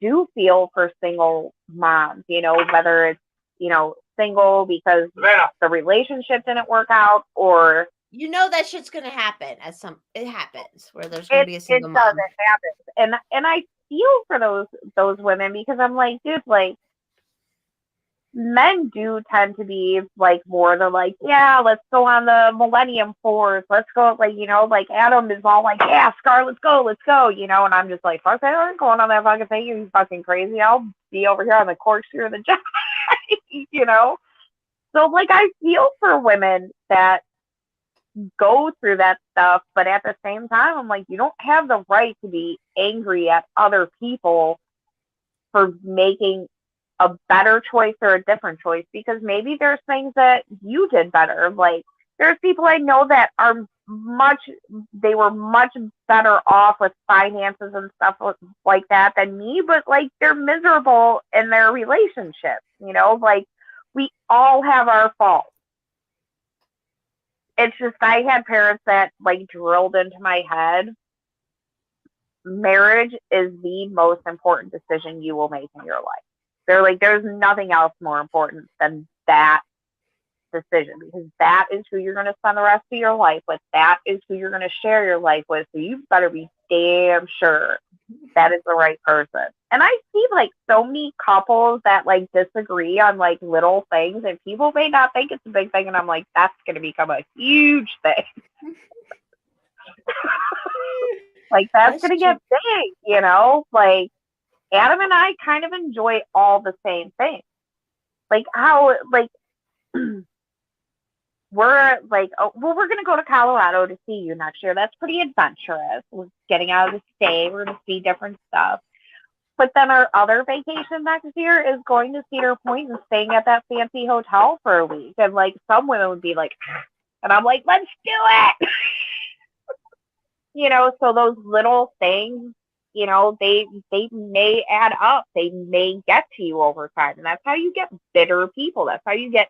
do feel for single moms, you know, whether it's, you know, single because Savannah. the relationship didn't work out, or You know that shit's gonna happen it happens where there's gonna be a it single mom. doesn't happen. And I feel for those women, because I'm like, dude, like, men do tend to be like more the like, yeah, let's go on the Millennium Force, let's go, like, you know, like Adam is all like, yeah, Scar, let's go, you know, and I'm just like, fuck that, I'm going on that fucking thing, you fucking crazy, I'll be over here on the corkscrew of the giant, you know. So like, I feel for women that go through that stuff, but at the same time, I'm like, you don't have the right to be angry at other people for making a better choice or a different choice, because maybe there's things that you did better. Like, there's people I know that are they were much better off with finances and stuff like that than me, but like, they're miserable in their relationship, you know, like, we all have our faults. It's just, I had parents that like drilled into my head, marriage is the most important decision you will make in your life. They're like, there's nothing else more important than that decision, because that is who you're going to spend the rest of your life with. That is who you're going to share your life with. So you better be damn sure that is the right person. And I see like so many couples that like disagree on like little things, and people may not think it's a big thing. And I'm like, that's going to become a huge thing. Like, that's going to get big, you know? Like, Adam and I kind of enjoy all the same things. Like, how, like, we're like, oh, well, we're going to go to Colorado to see you next year. That's pretty adventurous. We're getting out of the state. We're going to see different stuff. But then our other vacation next year is going to Cedar Point and staying at that fancy hotel for a week. And, like, some women would be like, and I'm like, let's do it. You know, so those little things, you know, they may add up. They may get to you over time. And that's how you get bitter people. That's how you get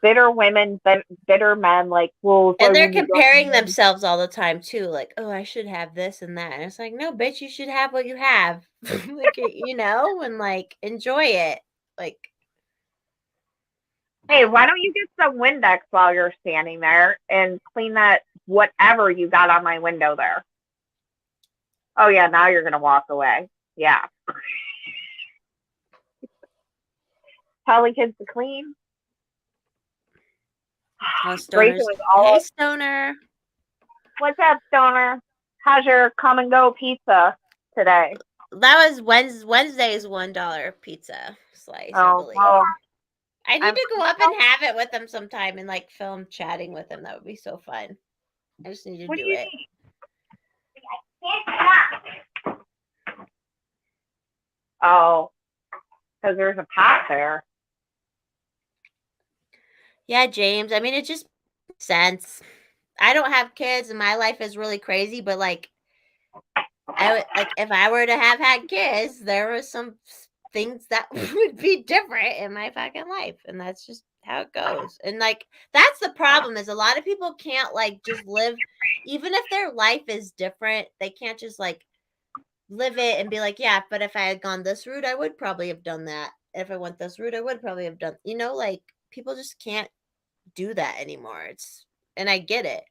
bitter women, bitter men. Like, well, and they're comparing themselves all the time too. Like, oh, I should have this and that. And it's like, no, bitch, you should have what you have. Like, you know, and like enjoy it. Like, hey, why don't you get some Windex while you're standing there and clean that whatever you got on my window there? Oh yeah, now you're gonna walk away. Yeah. Tell the kids to clean. stoners. Hey, stoner. What's up, stoner? How's your come and go pizza today? That was Wednesday's $1 pizza slice, I believe. Well, I need to go up and have it with him sometime and like film chatting with him. That would be so fun. I just need to do it. Oh, because there's a pot there. Yeah, James. I mean, it just makes sense. I don't have kids, and my life is really crazy. But like, I would like if I were to have had kids, there was some things that would be different in my fucking life. And that's just how it goes. And like, that's the problem, is a lot of people can't like just live, even if their life is different, they can't just like live it and be like, yeah, but if I had gone this route, I would probably have done that. If I went this route, I would probably have done, like people just can't do that anymore. And I get it,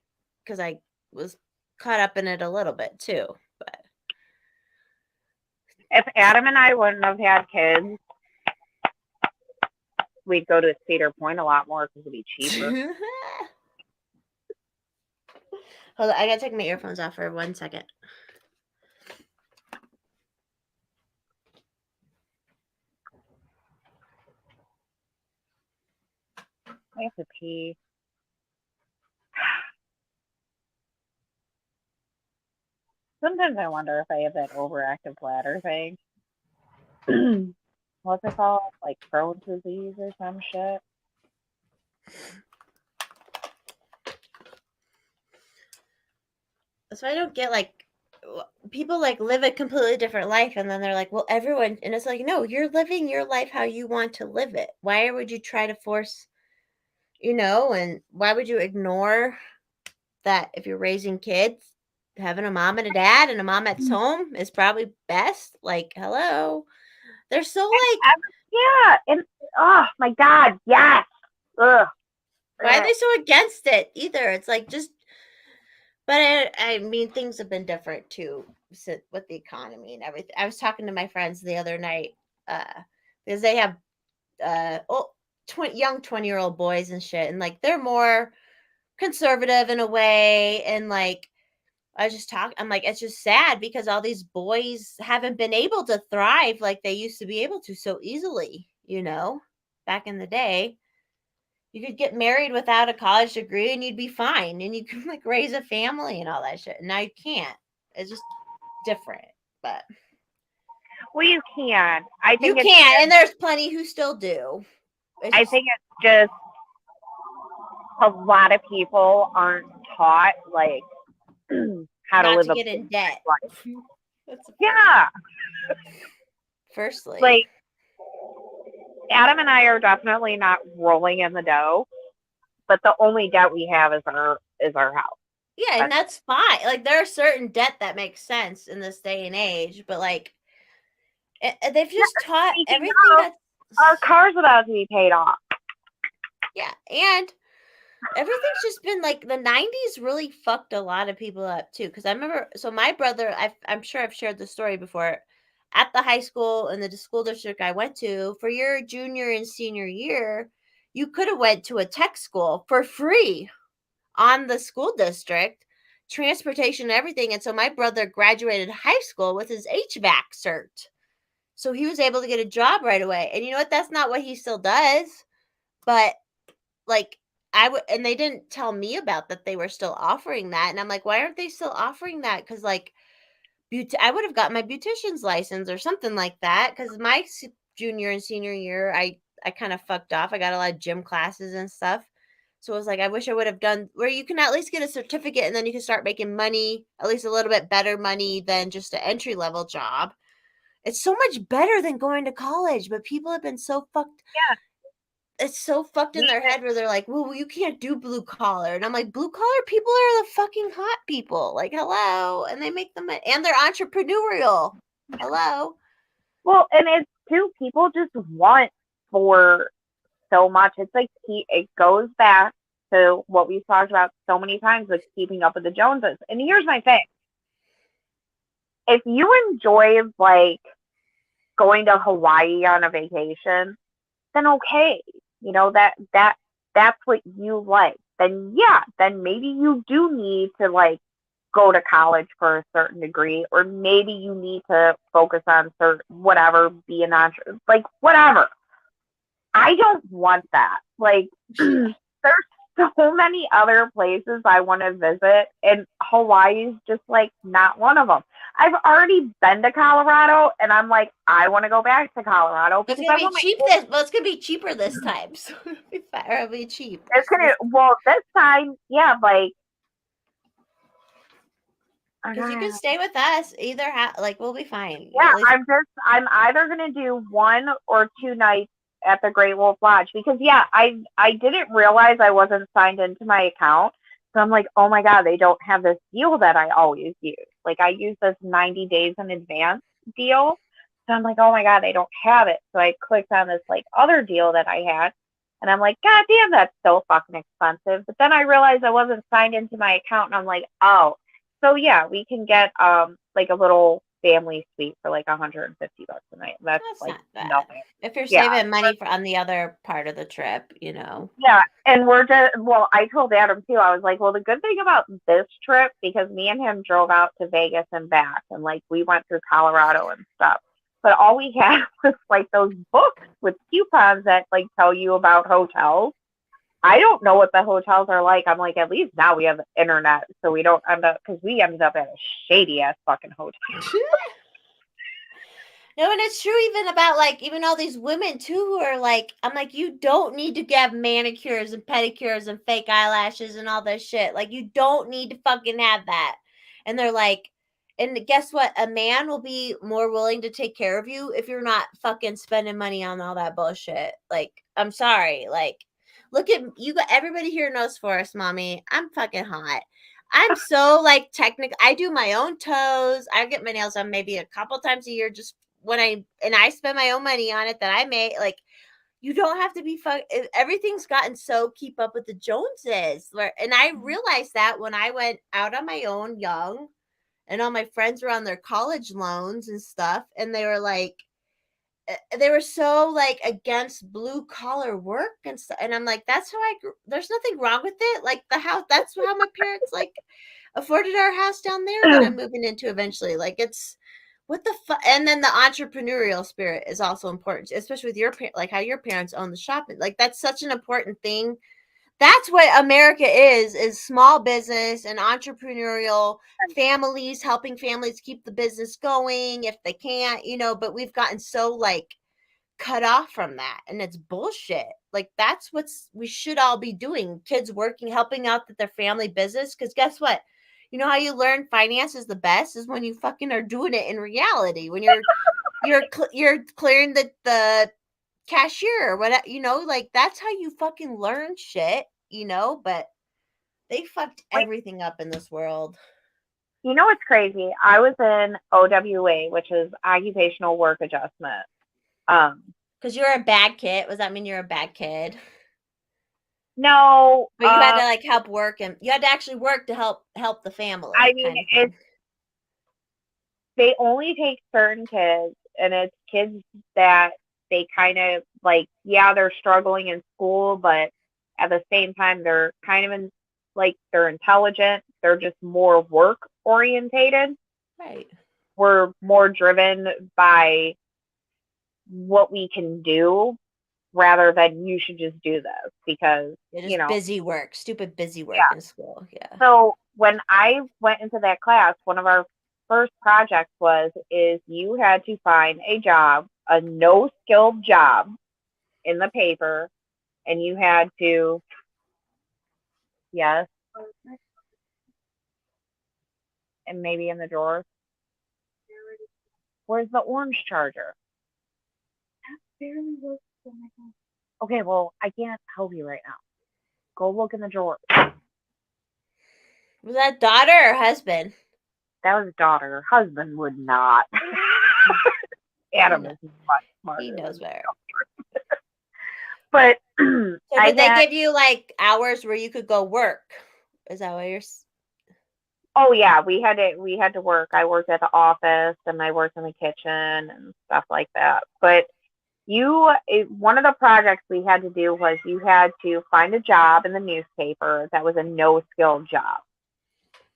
because I was caught up in it a little bit too. But If Adam and I wouldn't have had kids, we'd go to Cedar Point a lot more because it'd be cheaper. Hold on, I gotta take my earphones off for 1 second. I have to pee. Sometimes I wonder if I have that overactive bladder thing. What's it called? Like Crohn's disease or some shit? That's why I don't get, like, people like live a completely different life, and then they're like, well, everyone, and it's like, no, you're living your life how you want to live it. Why would you try to force, and why would you ignore that if you're raising kids, having a mom and a dad and a mom at home is probably best? Like, hello. They're so like, yeah, and oh my god, yes. Ugh. Why are they so against it either? It's like, just, but I mean, things have been different too with the economy and everything. I was talking to my friends the other night, because they have young 20-year-old boys and shit, and like they're more conservative in a way, and like I'm like, it's just sad because all these boys haven't been able to thrive like they used to be able to so easily, back in the day. You could get married without a college degree and you'd be fine, and you could like raise a family and all that shit. And now you can't. It's just different. But well, you can. I think you can, and there's plenty who still do. I think it's just a lot of people aren't taught like how to not live to get in debt. life. Yeah. Firstly, like Adam and I are definitely not rolling in the dough, but the only debt we have is our house. Yeah, and that's fine. Like, there are certain debt that makes sense in this day and age, but like they've just taught everything that our car's about to be paid off. Yeah, and everything's just been like, the 90s really fucked a lot of people up too. Because I remember, so my brother, I'm sure I've shared the story before, at the high school and the school district I went to, for your junior and senior year, you could have went to a tech school for free on the school district, transportation and everything. And so my brother graduated high school with his HVAC cert. So he was able to get a job right away. And you know what? That's not what he still does. But like, and they didn't tell me about that they were still offering that. And I'm like, why aren't they still offering that? Because like, I would have got my beautician's license or something like that. Because my junior and senior year, I kind of fucked off. I got a lot of gym classes and stuff. So I was like, I wish I would have done where you can at least get a certificate and then you can start making money, at least a little bit better money than just an entry level job. It's so much better than going to college, but people have been so fucked. Yeah. It's so fucked in their head where they're like, well, you can't do blue collar. And I'm like, blue collar people are the fucking hot people. Like, hello. And they make them, and they're entrepreneurial. Hello. Well, and it's too, people just want for so much. It's like, it goes back to what we've talked about so many times with keeping up with the Joneses. And here's my thing. If you enjoy like going to Hawaii on a vacation, then okay. That's what you like. Then yeah, then maybe you do need to like go to college for a certain degree, or maybe you need to focus on certain whatever, be an entrepreneur, like whatever. I don't want that. Like, there's so many other places I want to visit, and Hawaii's just like not one of them. I've already been to Colorado, and I'm like, I want to go back to Colorado. It's gonna be cheap. It's gonna be cheaper this time, so it'll be cheap. It's gonna this time, yeah, like Because you can stay with us. Either like we'll be fine. Yeah, At least I'm either gonna do 1 or 2 nights at the Great Wolf Lodge because I didn't realize I wasn't signed into my account. So I'm like, oh my God, they don't have this deal that I always use. Like I use this 90 days in advance deal. So I'm like, oh my God, they don't have it. So I clicked on this like other deal that I had and I'm like, God damn, that's so fucking expensive. But then I realized I wasn't signed into my account and I'm like, oh, so yeah, we can get like a little family suite for like $150 a night. That's that's like not bad. nothing. If you're Yeah. saving money for on the other part of the trip, Yeah, and I told Adam too. I was like, well, the good thing about this trip because me and him drove out to Vegas and back, and like we went through Colorado and stuff. But all we had was like those books with coupons that like tell you about hotels. I don't know what the hotels are like. I'm like, at least now we have the internet, so we don't end up because we ended up at a shady ass fucking hotel. No, and it's true even about like even all these women too who are like, I'm like, you don't need to have manicures and pedicures and fake eyelashes and all this shit. Like you don't need to fucking have that. And they're like, and guess what? A man will be more willing to take care of you if you're not fucking spending money on all that bullshit. Like, I'm sorry. Like, look at you got everybody here knows Forrest, mommy. I'm fucking hot. I'm so like technical. I do my own toes. I get my nails done maybe a couple times a year just when I spend my own money on it that I make. Like you don't have to be everything's gotten so keep up with the Joneses. And I realized that when I went out on my own young and all my friends were on their college loans and stuff and they were like they were so like against blue collar work and stuff. And I'm like, that's how there's nothing wrong with it. Like the house, that's how my parents like afforded our house down there that I'm moving into eventually. Like it's what the fuck. And then the entrepreneurial spirit is also important, especially with your like how your parents own the shop. Like that's such an important thing. That's what America is small business and entrepreneurial families helping families keep the business going if they can't, but we've gotten so like cut off from that and it's bullshit. Like that's we should all be doing. Kids working, helping out with their family business. Cause guess what? You know how you learn finance is the best is when you fucking are doing it in reality. When you're clearing the cashier or whatever, like that's how you fucking learn shit, but they fucked everything up in this world. You know what's crazy? I was in OWA, which is occupational work adjustment. Because you're a bad kid. Does that mean you're a bad kid? No. But you had to like help work and you had to actually work to help the family. I mean, they only take certain kids and it's kids that they kind of like, yeah, they're struggling in school, but at the same time, they're kind of they're intelligent. They're just more work orientated. Right. We're more driven by what we can do rather than you should just do this because, busy work, stupid busy work in school. Yeah. So when I went into that class, one of our first projects is you had to find a job, a no-skilled job in the paper, and you had to, yes, and maybe in the drawer. Where's the orange charger? That barely works. Okay, well, I can't help you right now. Go look in the drawer. Was that daughter or husband? That was daughter. Husband would not. Adam is much smarter. He knows better. But so did they give you like hours where you could go work? Is that what you're? Oh yeah, we had to work. I worked at the office and I worked in the kitchen and stuff like that. But one of the projects we had to do was you had to find a job in the newspaper that was a no-skill job.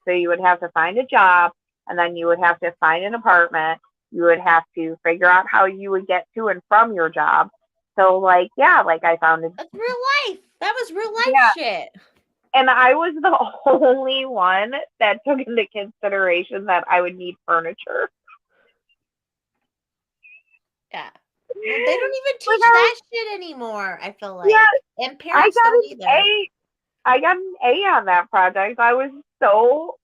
So you would have to find a job and then you would have to find an apartment. You would have to figure out how you would get to and from your job. So I found it. That's real life. That was real life shit. And I was the only one that took into consideration that I would need furniture. Yeah. Well, they don't even teach that shit anymore, I feel like. Yeah, and parents don't either. I got an A on that project. I was so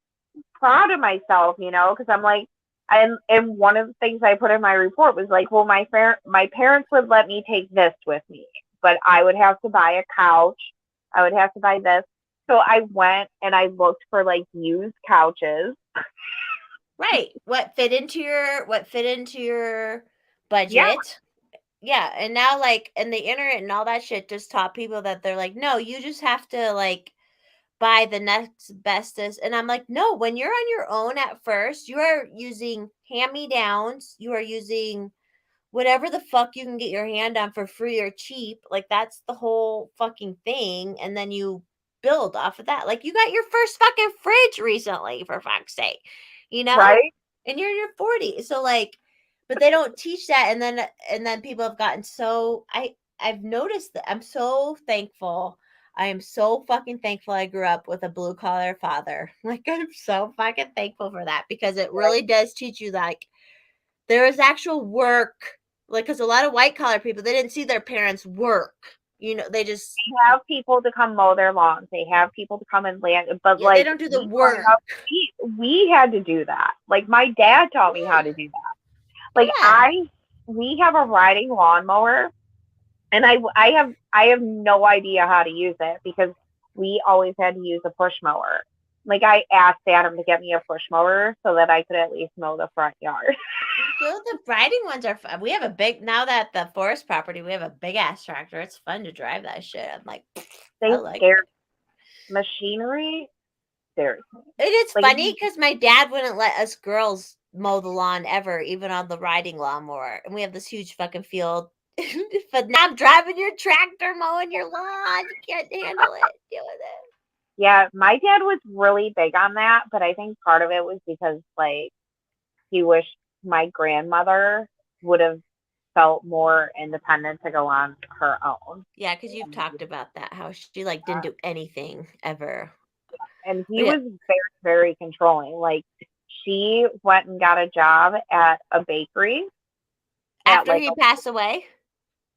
proud of myself, because I'm like, and one of the things I put in my report was like, well, my parents would let me take this with me, but I would have to buy a couch. I would have to buy this. So I went and I looked for like used couches. Right. What fit into your budget. Yeah. And now like and the internet and all that shit just taught people that they're like, no, you just have to like buy the next bestest. And I'm like, no, when you're on your own at first, you are using hand-me-downs, you are using whatever the fuck you can get your hand on for free or cheap. Like that's the whole fucking thing. And then you build off of that. Like you got your first fucking fridge recently, for fuck's sake. You know? Right? And you're in your 40s. So like, but they don't teach that. And then people have gotten so I've noticed that I'm so thankful. I am so fucking thankful I grew up with a blue collar father. Like I'm so fucking thankful for that because it really does teach you like there is actual work. Like, because a lot of white collar people, they didn't see their parents work. You know, they just Have people to come mow their lawns. They have people to come and land. But they like don't do the me growing work. up, we had to do that. Like my dad taught me how to do that. Like Yeah. we have a riding lawnmower, and I have no idea how to use it because we always had to use a push mower. Like I asked Adam to get me a push mower so that I could at least mow the front yard. So the riding ones are fun. We have a big now that the forest property, we have a big ass tractor. It's fun to drive that shit. I'm like, They I like scare it. machinery. Seriously. And it's Like funny because my dad wouldn't let us girls mow the lawn ever, even on the riding lawnmower. And we have this huge fucking field. But now I'm driving your tractor, mowing your lawn. You can't handle it. Deal with it. yeah, my dad was really big on that, but I think part of it was because like he wished my grandmother would have felt more independent to go on her own. Yeah, because you've talked about that, how she like didn't do anything ever. And he But yeah, was very, very controlling. Like she went and got a job at a bakery at after like he passed away.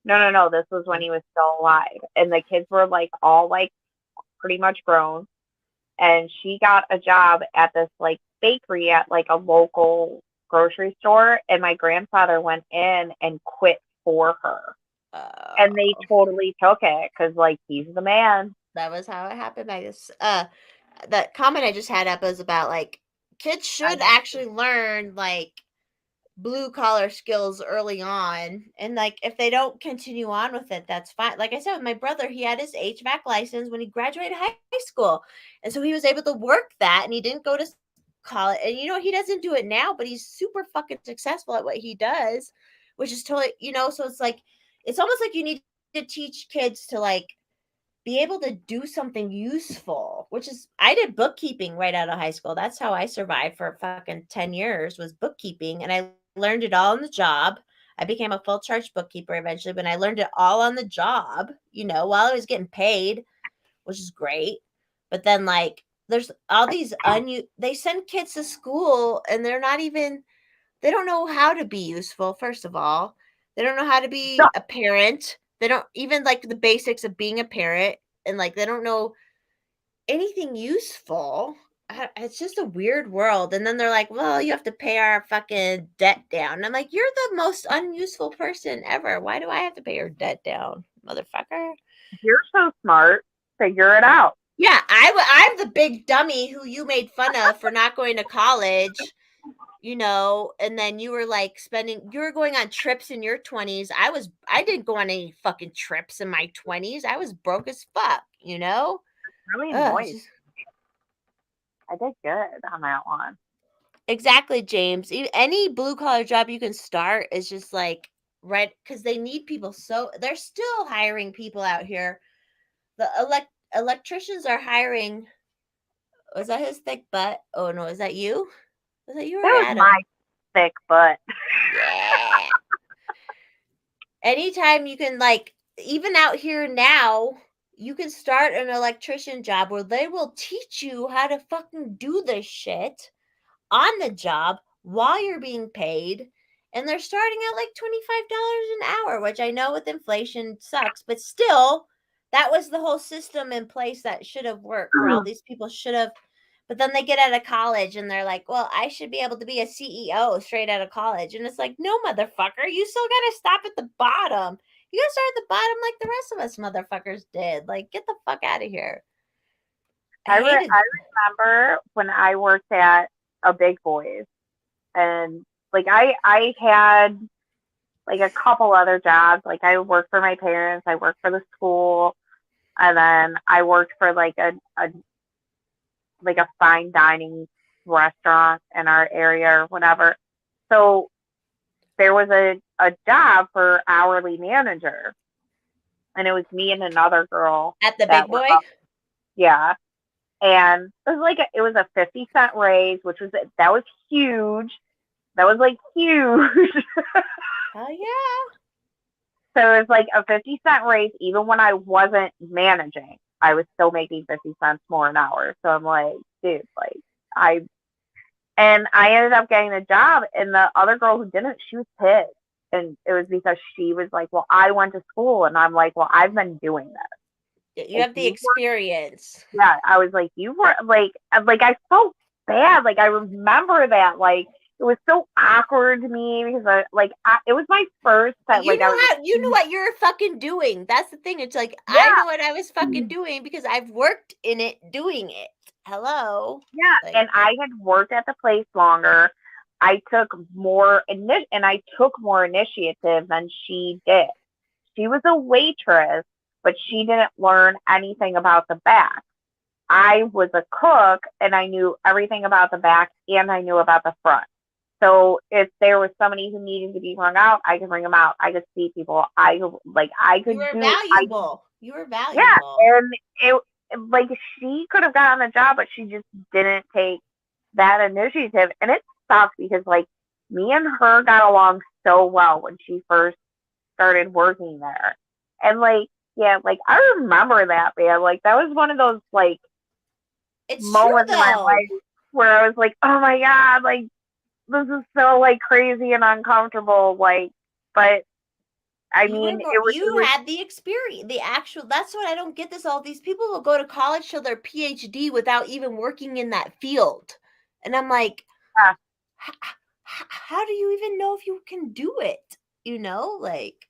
no, this was when he was still alive. And the kids were like all like pretty much grown. And she got a job at this like bakery at like a local grocery store. And my grandfather went in and quit for her. And they totally took it because like he's the man. That was how it happened. I guess. That comment I just had up was about like kids should actually learn like blue collar skills early on, and like if they don't continue on with it, that's fine. Like I said with my brother, he had his HVAC license when he graduated high school, and so he was able to work that, and he didn't go to college. And you know he doesn't do it now, but he's super fucking successful at what he does, which is totally so it's like it's almost like you need to teach kids to like be able to do something useful, which is I did bookkeeping right out of high school. That's how I survived for fucking 10 years was bookkeeping, and I learned it all on the job. I became a full charge bookkeeper eventually, but I learned it all on the job, while I was getting paid, which is great. But then like there's all these they send kids to school and they don't know how to be useful, first of all. They don't know how to be a parent. They don't even like the basics of being a parent, and like they don't know anything useful. It's just a weird world. And then they're like, well, you have to pay our fucking debt down. And I'm like, you're the most unuseful person ever. Why do I have to pay your debt down, motherfucker? You're so smart. Figure it out. Yeah, I'm the big dummy who you made fun of for not going to college. And then you were like you were going on trips in your 20s. I didn't go on any fucking trips in my 20s. I was broke as fuck, Really Ugh, moist. I did good on that one. exactly, James. Any blue collar job you can start is just like, right, because they need people. So they're still hiring people out here. The electricians are hiring. Was that his thick butt? Oh no, is that you? Was that you or That was Adam? my thick butt. Yeah. Anytime you can, like, even out here now, you can start an electrician job where they will teach you how to fucking do this shit on the job while you're being paid. And they're starting at like $25 an hour, which I know with inflation sucks, but still, that was the whole system in place that should have worked where all these people should have. But then they get out of college and they're like, well, I should be able to be a CEO straight out of college. And it's like, no, motherfucker, you still got to stop at the bottom. You got to start at the bottom like the rest of us motherfuckers did. Like, get the fuck out of here. I hated. remember when I worked at a Big Boys, and like I had like a couple other jobs. Like I worked for my parents, I worked for the school, and then I worked for like a fine dining restaurant in our area or whatever. So there was a job for hourly manager, and it was me and another girl At the that Big were Boy? up. Yeah. And it was a 50-cent raise, which was huge. That was like huge. Oh, yeah. So it was like a 50-cent raise, even when I wasn't managing. I was still making 50 cents more an hour. So I'm like, dude, like I ended up getting the job, and the other girl who didn't, she was pissed. And it was because she was like, well, I went to school, and I'm like, well, I've been doing this. You have the experience. Yeah, I was like, you were like I felt bad. Like I remember that, like it was so awkward to me because it was my first that You knew what you're fucking doing. That's the thing. It's like, yeah. I know what I was fucking doing because I've worked in it doing it. Hello. Yeah, Like, and I had worked at the place longer. I took more initiative than she did. She was a waitress, but she didn't learn anything about the back. I was a cook, and I knew everything about the back, and I knew about the front. So if there was somebody who needed to be hung out, I could bring them out. I could see people. I could you were valuable. You were valuable. Yeah, and it she could have gotten a job, but she just didn't take that initiative, and it sucks because like me and her got along so well when she first started working there, and like yeah, like I remember that, man. Like that was one of those like moments in my life where I was like, oh my god, like this is so like crazy and uncomfortable, like, but I mean, you had the experience, the actual. That's what I don't get. This all these people will go to college till their PhD without even working in that field, and I'm like, yeah. How do you even know if you can do it? You know, like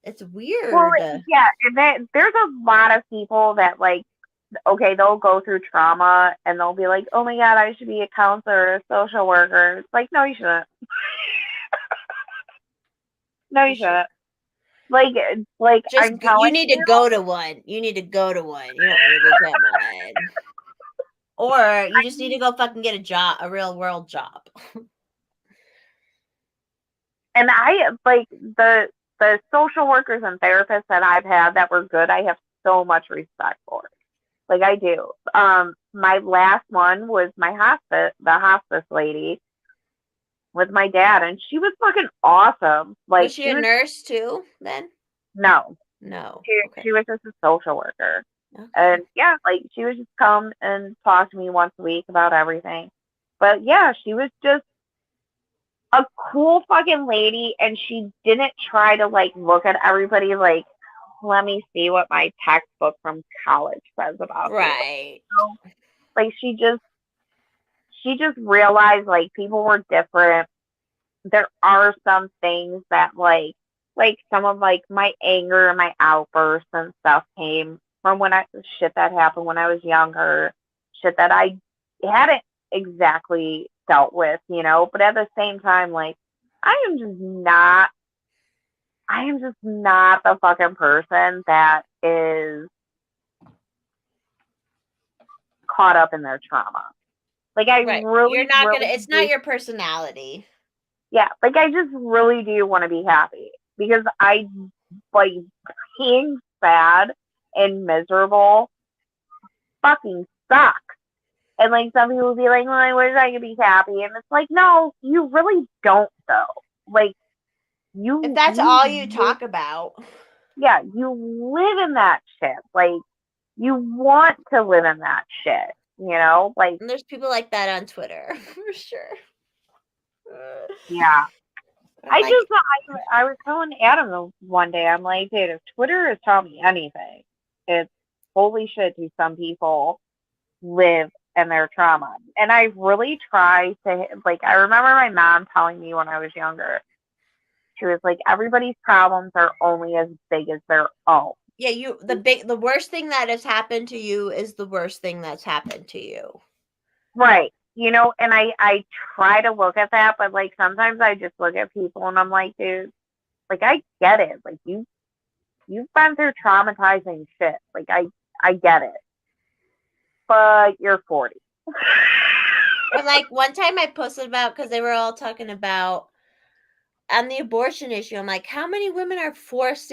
it's weird. Well, yeah, and there's a lot of people that like, okay, they'll go through trauma and they'll be like, oh my god, I should be a counselor or a social worker. It's like, no, you shouldn't. No, you shouldn't. Like just I'm telling you need to go to one. You need to go to one. You don't need to get one. Or you just need to go fucking get a job, a real world job. And I like the social workers and therapists that I've had that were good. I have so much respect for. Like I do. My last one was the hospice lady with my dad, and she was fucking awesome. Like was she a nurse too then? No. Okay. She was just a social worker. Okay. And yeah, like she would just come and talk to me once a week about everything. But yeah, she was just a cool fucking lady, and she didn't try to like look at everybody like, let me see what my textbook from college says about right. You. So, like she just realized like people were different. There are some things that like some of like my anger and my outbursts and stuff came from shit that happened when I was younger, shit that I hadn't exactly dealt with, you know, but at the same time, like I am just not the fucking person that is caught up in their trauma. Like I really, you're not really gonna. It's not your personality. Yeah, like I just really do want to be happy because I like being sad and miserable fucking sucks. And like some people will be like, well, I wish I could be happy, and it's like, no, you really don't though. Like if that's all you talk about. Yeah, you live in that shit. Like you want to live in that shit, you know? Like and there's people like that on Twitter for sure. Yeah. I was telling Adam one day, I'm like, dude, if Twitter has taught me anything, it's holy shit, do some people live and their trauma. And I really try to, like, I remember my mom telling me when I was younger, she was like, everybody's problems are only as big as their own. Yeah, the worst thing that has happened to you is the worst thing that's happened to you. Right. You know, and I try to look at that, but like sometimes I just look at people and I'm like, dude, like I get it. Like you've been through traumatizing shit. Like I get it. But you're 40. Or like one time I posted about, because they were all talking about on the abortion issue, I'm like, how many women are forced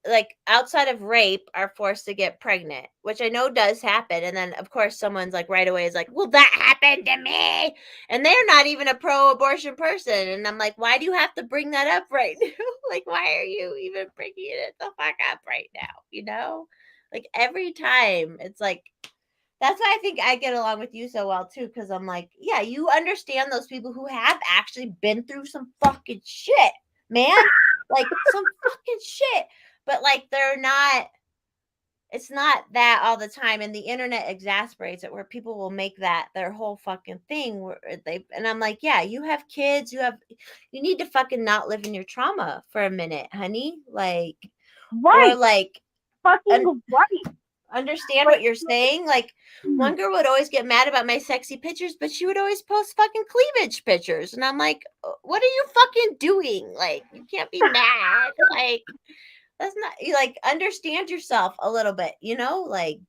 like outside of rape are forced to get pregnant, which I know does happen. And then of course someone's like right away is like, well, that happened to me. And they're not even a pro-abortion person. And I'm like, why do you have to bring that up right now? Like, why are you even bringing it the fuck up right now? You know, like every time it's like, that's why I think I get along with you so well too, because I'm like, yeah, you understand those people who have actually been through some fucking shit, man. Like some fucking shit. But like it's not that all the time. And the internet exasperates it, where people will make that their whole fucking thing where and I'm like, yeah, you have kids, you need to fucking not live in your trauma for a minute, honey. Like, Right. or like Fucking right. understand what you're saying. Like one girl would always get mad about my sexy pictures, but she would always post fucking cleavage pictures, and I'm like, what are you fucking doing? Like, you can't be mad. Like, that's not, you like, understand yourself a little bit, you know? Like,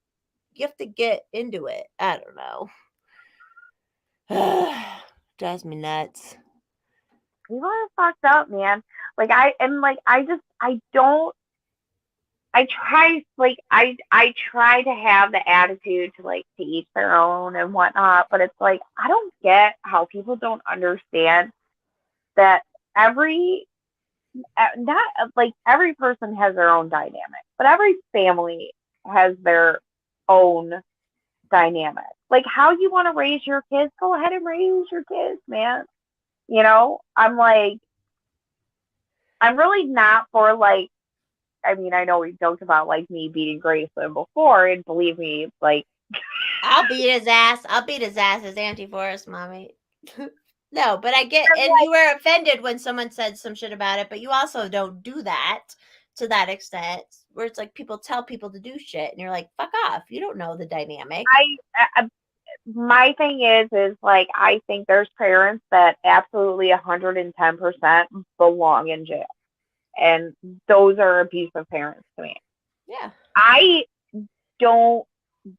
you have to get into it. I don't know. Drives me nuts. People are fucked up, man. Like I don't. I try, like, I try to have the attitude to, like, to each their own and whatnot, but it's like, I don't get how people don't understand that not, like, every person has their own dynamic, but every family has their own dynamic. Like, how you want to raise your kids, go ahead and raise your kids, man. You know, I'm like, I'm really not for, like, I mean, I know we joked about like me beating Grayson before, and believe me, like I'll beat his ass. I'll beat his ass as anti-forest, mommy. No, but I get, and like, you were offended when someone said some shit about it, but you also don't do that to that extent, where it's like people tell people to do shit, and you're like, fuck off. You don't know the dynamic. my thing is like I think there's parents that absolutely 110% belong in jail, and those are abusive parents to me. Yeah. I don't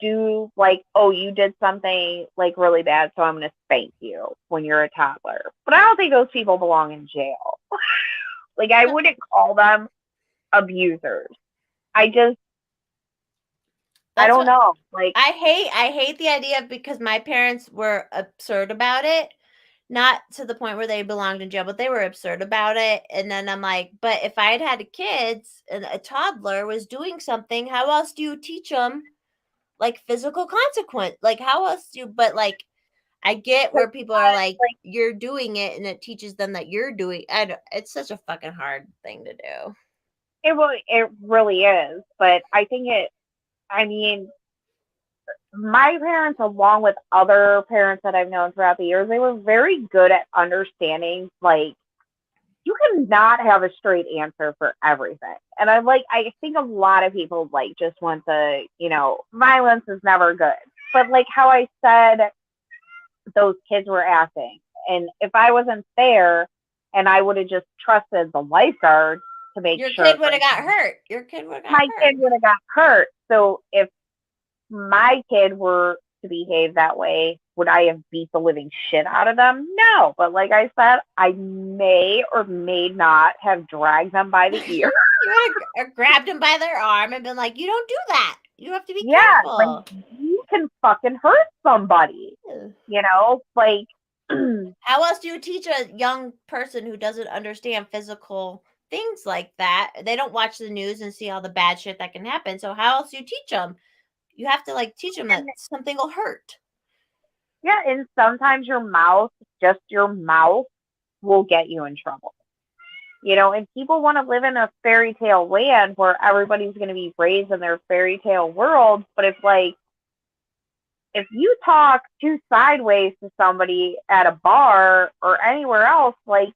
do like, oh, you did something like really bad, so I'm gonna spank you when you're a toddler. But I don't think those people belong in jail. Like I wouldn't call them abusers. I don't know. Like I hate the idea of, because my parents were absurd about it. Not to the point where they belonged in jail, but they were absurd about it. And then I'm like, but if I had kids and a toddler was doing something, how else do you teach them like physical consequence? Like how else do you, but like, I get where people are like, you're doing it and it teaches them that you're doing. It's such a fucking hard thing to do. it really is. But I think I mean, my parents, along with other parents that I've known throughout the years, they were very good at understanding, like, you cannot have a straight answer for everything. And I think a lot of people, like, just want the, violence is never good. But, like, how I said those kids were acting. And if I wasn't there and I would have just trusted the lifeguard to make Your sure. kid would have got hurt. Your kid would have got my hurt. kid would have got hurt. So if my kid were to behave that way, would I have beat the living shit out of them? No. But like I said, I may or may not have dragged them by the ear. You would have grabbed them by their arm and been like, you don't do that. You have to be careful. Like, you can fucking hurt somebody. Like how else do you teach a young person who doesn't understand physical things like that? They don't watch the news and see all the bad shit that can happen. So how else do you teach them? You have to like teach them that something will hurt. Yeah, and sometimes just your mouth will get you in trouble. And people want to live in a fairy tale land where everybody's going to be raised in their fairy tale world. But if you talk too sideways to somebody at a bar or anywhere else, like,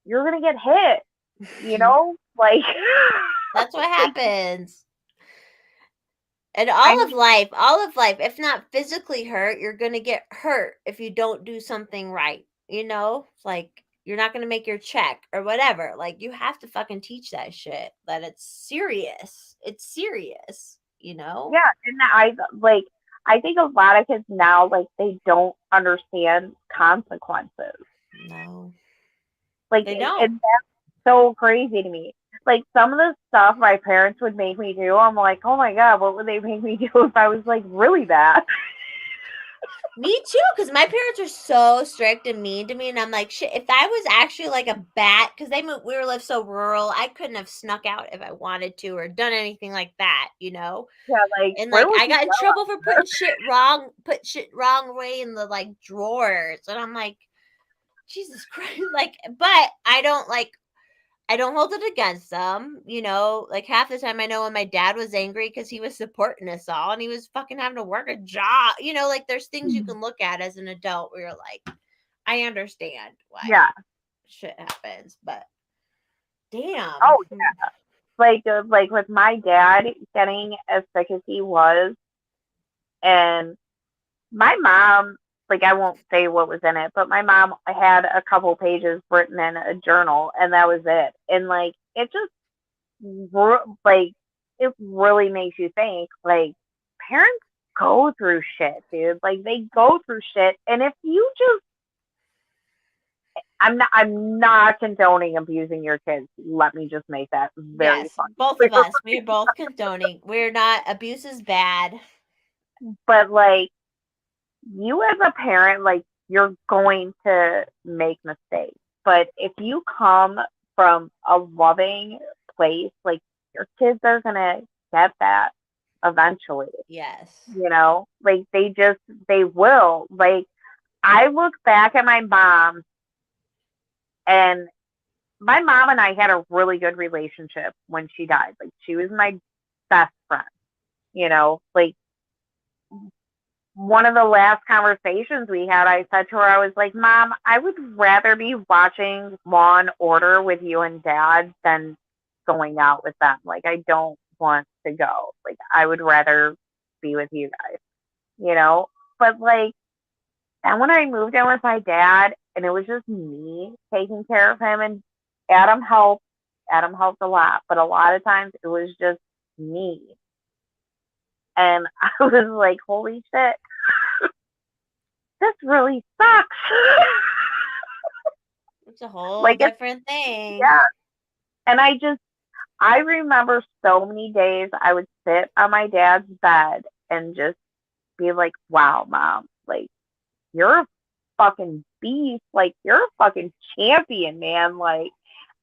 you're gonna get hit, you know? Like, That's what like, happens. And I all of life, if not physically hurt, you're going to get hurt if you don't do something right. You know, like you're not going to make your check or whatever. Like you have to fucking teach that shit that it's serious. It's serious, you know? yeah, and I think a lot of kids now, like, they don't understand consequences. No, Like, they don't. and that's so crazy to me. Like, some of the stuff my parents would make me do, I'm like, oh my God, what would they make me do if I was, like, really bad? Me too, because my parents are so strict and mean to me, and I'm like, shit. If I was actually like a bat, because we were lived so rural, I couldn't have snuck out if I wanted to or done anything like that, you know. Yeah, like, And where like would I you got in go? trouble for put shit wrong way in the like drawers, and I'm like, Jesus Christ, like, but I don't hold it against them, you know. Like half the time, I know when my dad was angry because he was supporting us all, and he was fucking having to work a job, you know. Like there's things you can look at as an adult where you're like, I understand why Yeah. shit happens, but damn, Oh, yeah. Like with my dad getting as sick as he was, and my mom, like, I won't say what was in it, but my mom had a couple pages written in a journal, and that was it. And like, it just like, it really makes you think, like, parents go through shit, dude. Like, they go through shit, and if you just, I'm not condoning abusing your kids. Let me just make that very yes, both funny. of us, we're both condoning. We're not. Abuse is bad. But like, you as a parent, like, you're going to make mistakes. But if you come from a loving place, like, your kids are gonna get that eventually. Yes. You know, like, they will. Like, I look back at my mom, and my mom and I had a really good relationship when she died. Like, she was my best friend. You know, like, one of the last conversations we had, I said to her, I was like, Mom, I would rather be watching Law and Order with you and Dad than going out with them. Like, I don't want to go. Like, I would rather be with you guys, you know? But, like, and when I moved in with my dad, and it was just me taking care of him, and Adam helped. Adam helped a lot, but a lot of times it was just me. And I was like, holy shit, this really sucks. It's a whole Like, it's, different thing. yeah. And I remember so many days I would sit on my dad's bed and just be like, wow, Mom, like, you're a fucking beast. Like, you're a fucking champion, man. Like,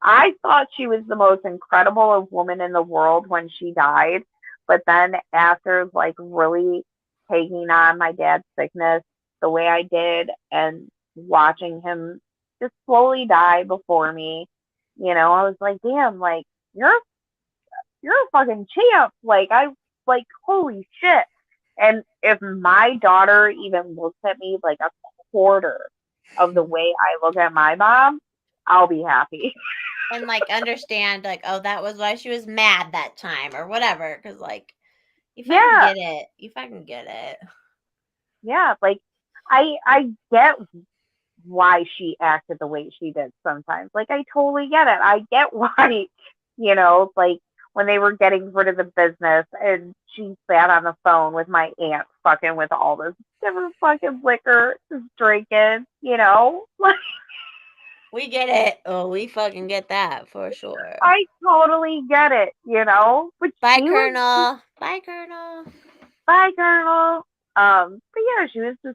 I thought she was the most incredible woman in the world when she died. But then after, like, really taking on my dad's sickness the way I did and watching him just slowly die before me, you know, I was like, damn, like, you're you're a fucking champ. Like, I, like, holy shit. And if my daughter even looks at me like a quarter of the way I look at my mom, I'll be happy. And like understand like, oh, that was why she was mad that time or whatever, because like you fucking Yeah, get it, you fucking get it. yeah. Like, I get why she acted the way she did sometimes. Like, I totally get it. I get why, you know, like, when they were getting rid of the business and she sat on the phone with my aunt fucking with all this different fucking liquor, just drinking, you know? Like, We get it. Oh, we fucking get that for sure. I totally get it, you know? But Bye, she was, Colonel. Bye, Colonel. bye, girl. But yeah,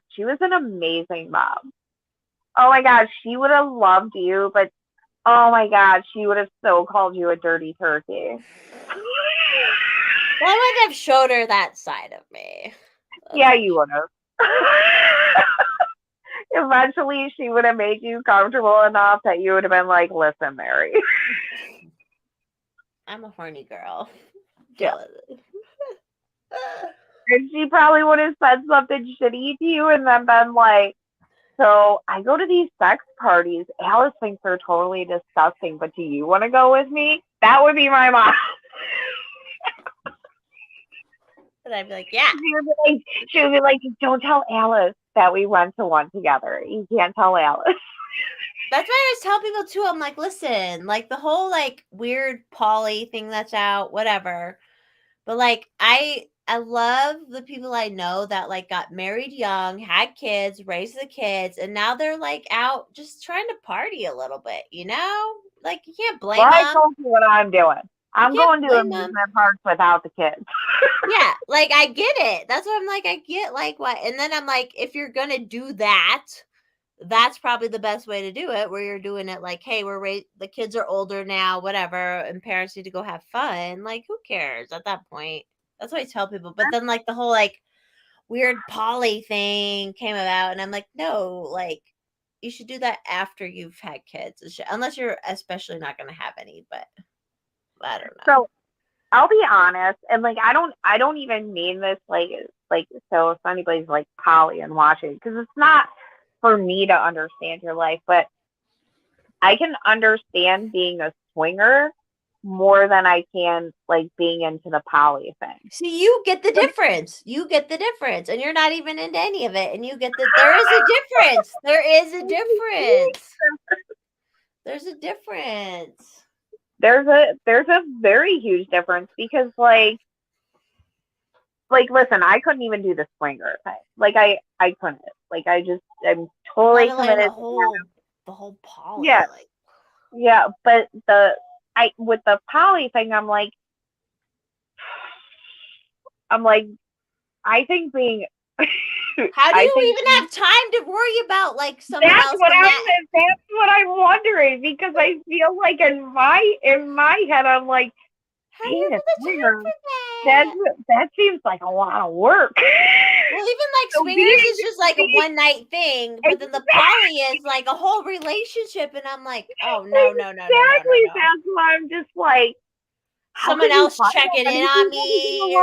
she was an amazing mom. Oh my god, she would have loved you, but oh my god, she would have so called you a dirty turkey. Well, I wouldn't have showed her that side of me. Yeah, you would have. Eventually, she would have made you comfortable enough that you would have been like, listen, Mary. I'm a horny girl. Yeah. And she probably would have said something shitty to you and then been like, so I go to these sex parties. Alice thinks they're totally disgusting, but do you want to go with me? That would be my mom. And I'd be like, yeah. She would be like, don't tell Alice that we went to one together. You can't tell Alice. That's why I always tell people too. I'm like, listen, like the whole like weird poly thing that's out, whatever. But like I love the people I know that like got married young, had kids, raised the kids, and now they're like out just trying to party a little bit, you know? Like you can't blame Well, I them. told you what I'm doing. I'm going to blame 'em. amusement parks without the kids. Yeah, like I get it. That's what I'm like, I get like what, and then I'm like, if you're gonna do that, that's probably the best way to do it, where you're doing it like, hey, the kids are older now, whatever, and parents need to go have fun. Like, who cares at that point? That's what I tell people. But then like the whole like weird poly thing came about, and I'm like, no, like you should do that after you've had kids, unless you're especially not going to have any. But I don't know. So I'll be honest, and like I don't even mean this like so if anybody's like poly and watching, because it's not for me to understand your life, but I can understand being a swinger more than I can like being into the poly thing. See, you get the difference. You get the difference, and you're not even into any of it, and you get that there is a difference. There is a difference. There's a difference. There's a very huge difference, because like listen, I couldn't even do the swinger thing. Like I couldn't. Like I'm totally committed The whole poly. Yeah. Like. Yeah, but with the poly thing, I'm like, I think being. How do you even have time to worry about like someone else? That's what I'm wondering, because I feel like in my head, I'm like, how do you have the time for that seems like a lot of work. Well, even like swingers is just like a one night thing, but then the poly is like a whole relationship, and I'm like, oh no. Exactly. That's why I'm just like, someone else checking in on me.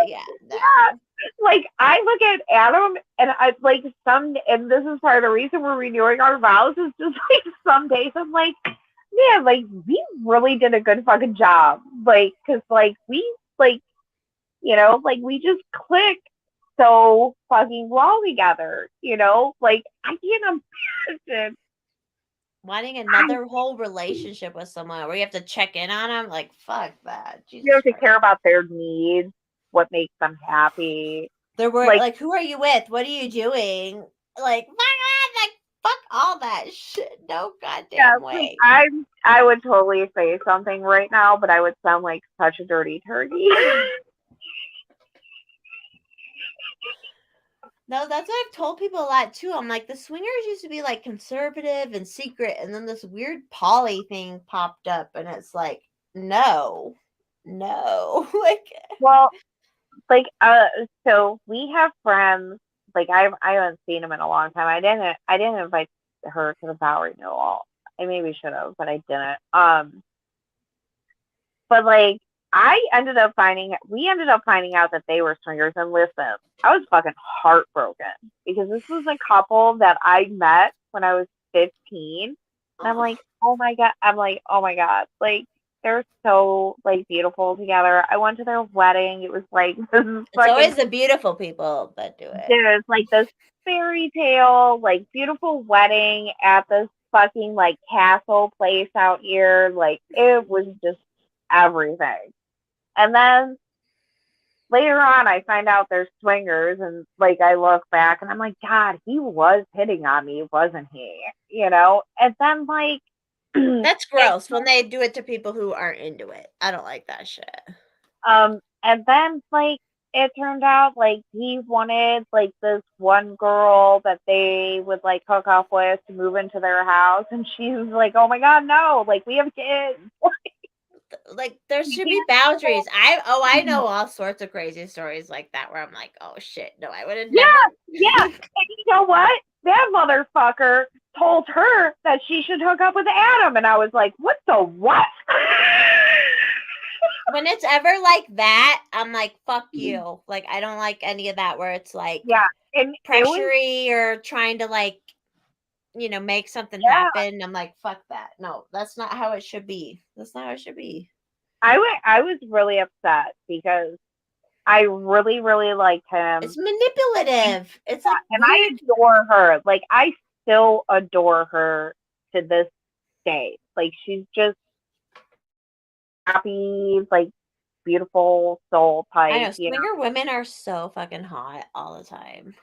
Yeah. Like I look at Adam, and I like and this is part of the reason we're renewing our vows, is just like some days I'm like, man, like we really did a good fucking job, like because like we like, you know, like we just click so fucking well together, you know, like I can't imagine wanting another whole relationship with someone where you have to check in on them. Like, fuck that. Jesus you have to Christ. care about their needs, what makes them happy. They're like, who are you with? What are you doing? Like, fuck all that shit. No goddamn way. I would totally say something right now, but I would sound like such a dirty turkey. No, that's what I've told people a lot too. I'm like, the swingers used to be like conservative and secret, and then this weird poly thing popped up, and it's like, no. Like, well, like so we have friends, like I haven't seen them in a long time. I didn't invite her to the vow renewal. I maybe should have, but I didn't. But like we ended up finding out that they were swingers, and listen, I was fucking heartbroken, because this was a couple that I met when I was 15, and I'm like, oh my god, like they're so like beautiful together. I went to their wedding. It was like it's always the beautiful people that do it. There's like this fairy tale, like beautiful wedding at this fucking like castle place out here. Like it was just everything. And then later on, I find out they're swingers, and like I look back and I'm like, God, he was hitting on me, wasn't he? You know? And then like that's gross when they do it to people who aren't into it. I don't like that shit. And then like it turned out like he wanted like this one girl that they would like hook up with to move into their house, and she was like, oh my God, no, like we have kids. Like there should be boundaries. I know all sorts of crazy stories like that where I'm like, oh shit, no, I would have never. Yeah. And you know what? That motherfucker told her that she should hook up with Adam, and I was like, what the what? when it's ever like that, I'm like, fuck you. Like, I don't like any of that where it's like Yeah, and it was pressury or trying to like, make something yeah. happen. I'm like, fuck that. No, that's not how it should be. That's not how it should be. I was really upset because I really really liked him, It's manipulative. It's like and I weird. adore her. Like I still adore her to this day. Like she's just happy, like beautiful soul I know type. swinger women are so fucking hot all the time.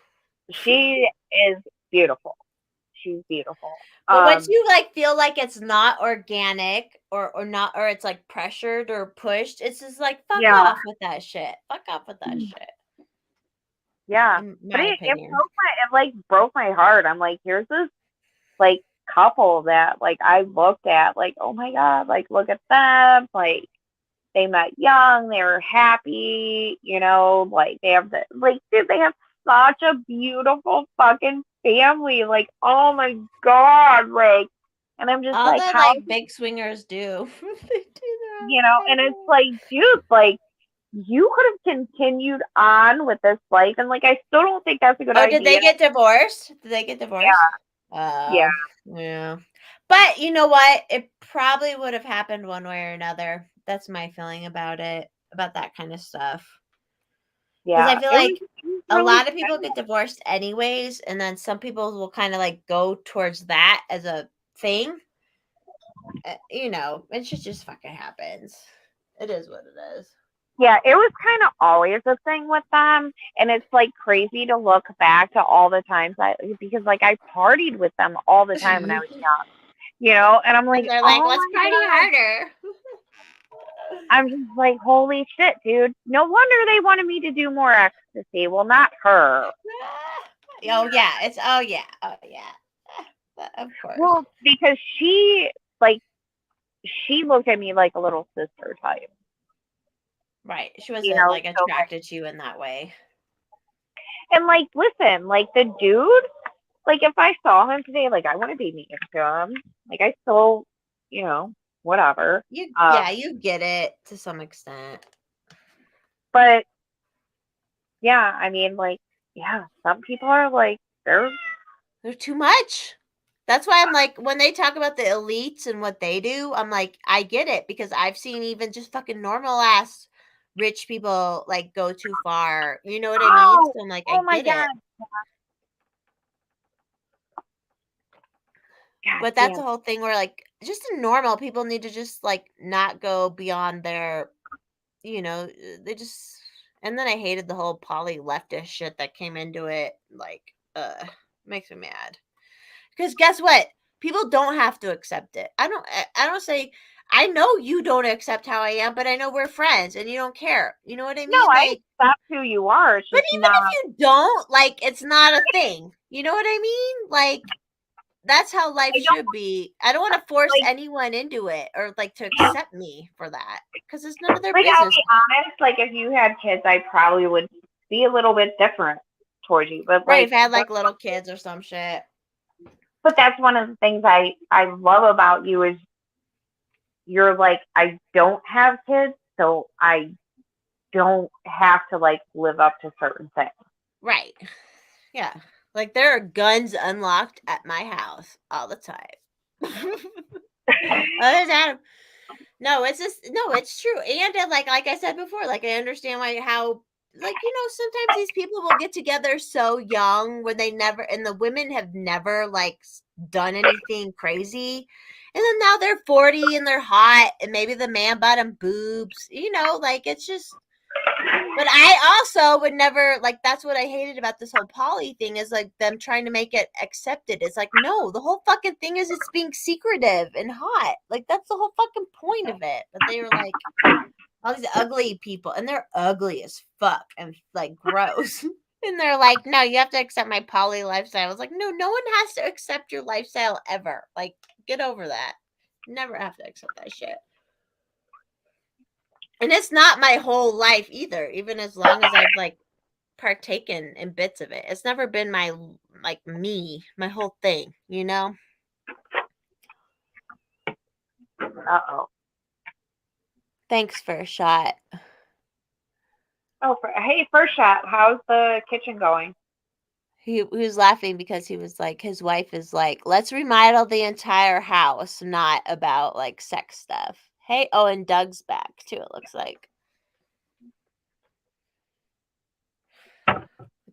She is beautiful. She's beautiful. But once you like feel like it's not organic or not or it's like pressured or pushed, it's just like fuck Yeah, off with that shit. Fuck off with that shit. yeah. In But my opinion. it like broke my heart. I'm like, here's this like couple that like I looked at like, oh my god, like look at them, like they met young, they were happy, like they have the like dude, they have such a beautiful fucking family. Like, oh my god, like and I'm just All like, the how like big swingers do. They do their own and it's thing. like, dude, like you could have continued on with this life and like I still don't think that's a good Oh, did idea. they get divorced? Did they get divorced? Yeah. Oh, yeah. But you know what? It probably would have happened one way or another. That's my feeling about it, about that kind of stuff. Because I Yeah. feel like It was a really lot of people get divorced anyways, and then some people will kind of like go towards that as a thing. It just fucking happens. It is what it is. Yeah, it was kind of always a thing with them, and it's like crazy to look back to all the times because like I partied with them all the time when I was young, and I'm like, And they're like, oh let's my party god, harder. I'm just like, holy shit, dude. No wonder they wanted me to do more ecstasy. Well, not her. Oh yeah, oh yeah. Of course. Well, because she looked at me like a little sister type, Right. She wasn't like So like, attracted to you in that way. and like, listen, like the dude. Like if I saw him today, like I wouldn't be mean to him. Like I still, whatever. You get it to some extent. But yeah, I mean, like, yeah, some people are like they're too much. That's why I'm like, when they talk about the elites and what they do, I'm like, I get it because I've seen even just fucking normal ass rich people like go too far. You know what I mean? So I'm like, oh I my get it. god, god But that's damn, the whole thing where like just normal people need to just like not go beyond their, they just. And then I hated the whole poly leftist shit that came into it. Like, makes me mad. Because guess what? People don't have to accept it. I don't say I know you don't accept how I am, but I know we're friends and you don't care. You know what I no, mean? I Like, accept who you are. It's but just even not. if you don't, like it's not a thing. You know what I mean? Like that's how life I don't should be. I don't want to force like. anyone into it or like to accept me for that because it's none of their Like I'll business. be honest. Like if you had kids, I probably would be a little bit different towards you. But Right, like, if I had like little kids or some shit. but that's one of the things I love about you is you're like, I don't have kids, so I don't have to like live up to certain things. Right. Yeah. Like there are guns unlocked at my house all the time. Other than no, it's just no, it's true. And like I said before, like I understand how sometimes these people will get together so young when they never and the women have never like done anything crazy. And then now they're 40 and they're hot and maybe the man bought them boobs. Like it's just but I also would never like that's what I hated about this whole poly thing is like them trying to make it accepted. It's like no, the whole fucking thing is it's being secretive and hot. Like that's the whole fucking point of it. But they were like all these ugly people and they're ugly as fuck and like gross. And they're like, no, you have to accept my poly lifestyle. I was like, no, no one has to accept your lifestyle ever. Like, get over that. Never have to accept that shit. And it's not my whole life either, even as long as I've like partaken in bits of it. It's never been my like me, my whole thing, Uh oh. Thanks for a shot. Oh, hey, first shot. How's the kitchen going? He was laughing because he was like, his wife is like, let's remodel the entire house, not about like sex stuff. Hey, oh, and Doug's back too, it looks like.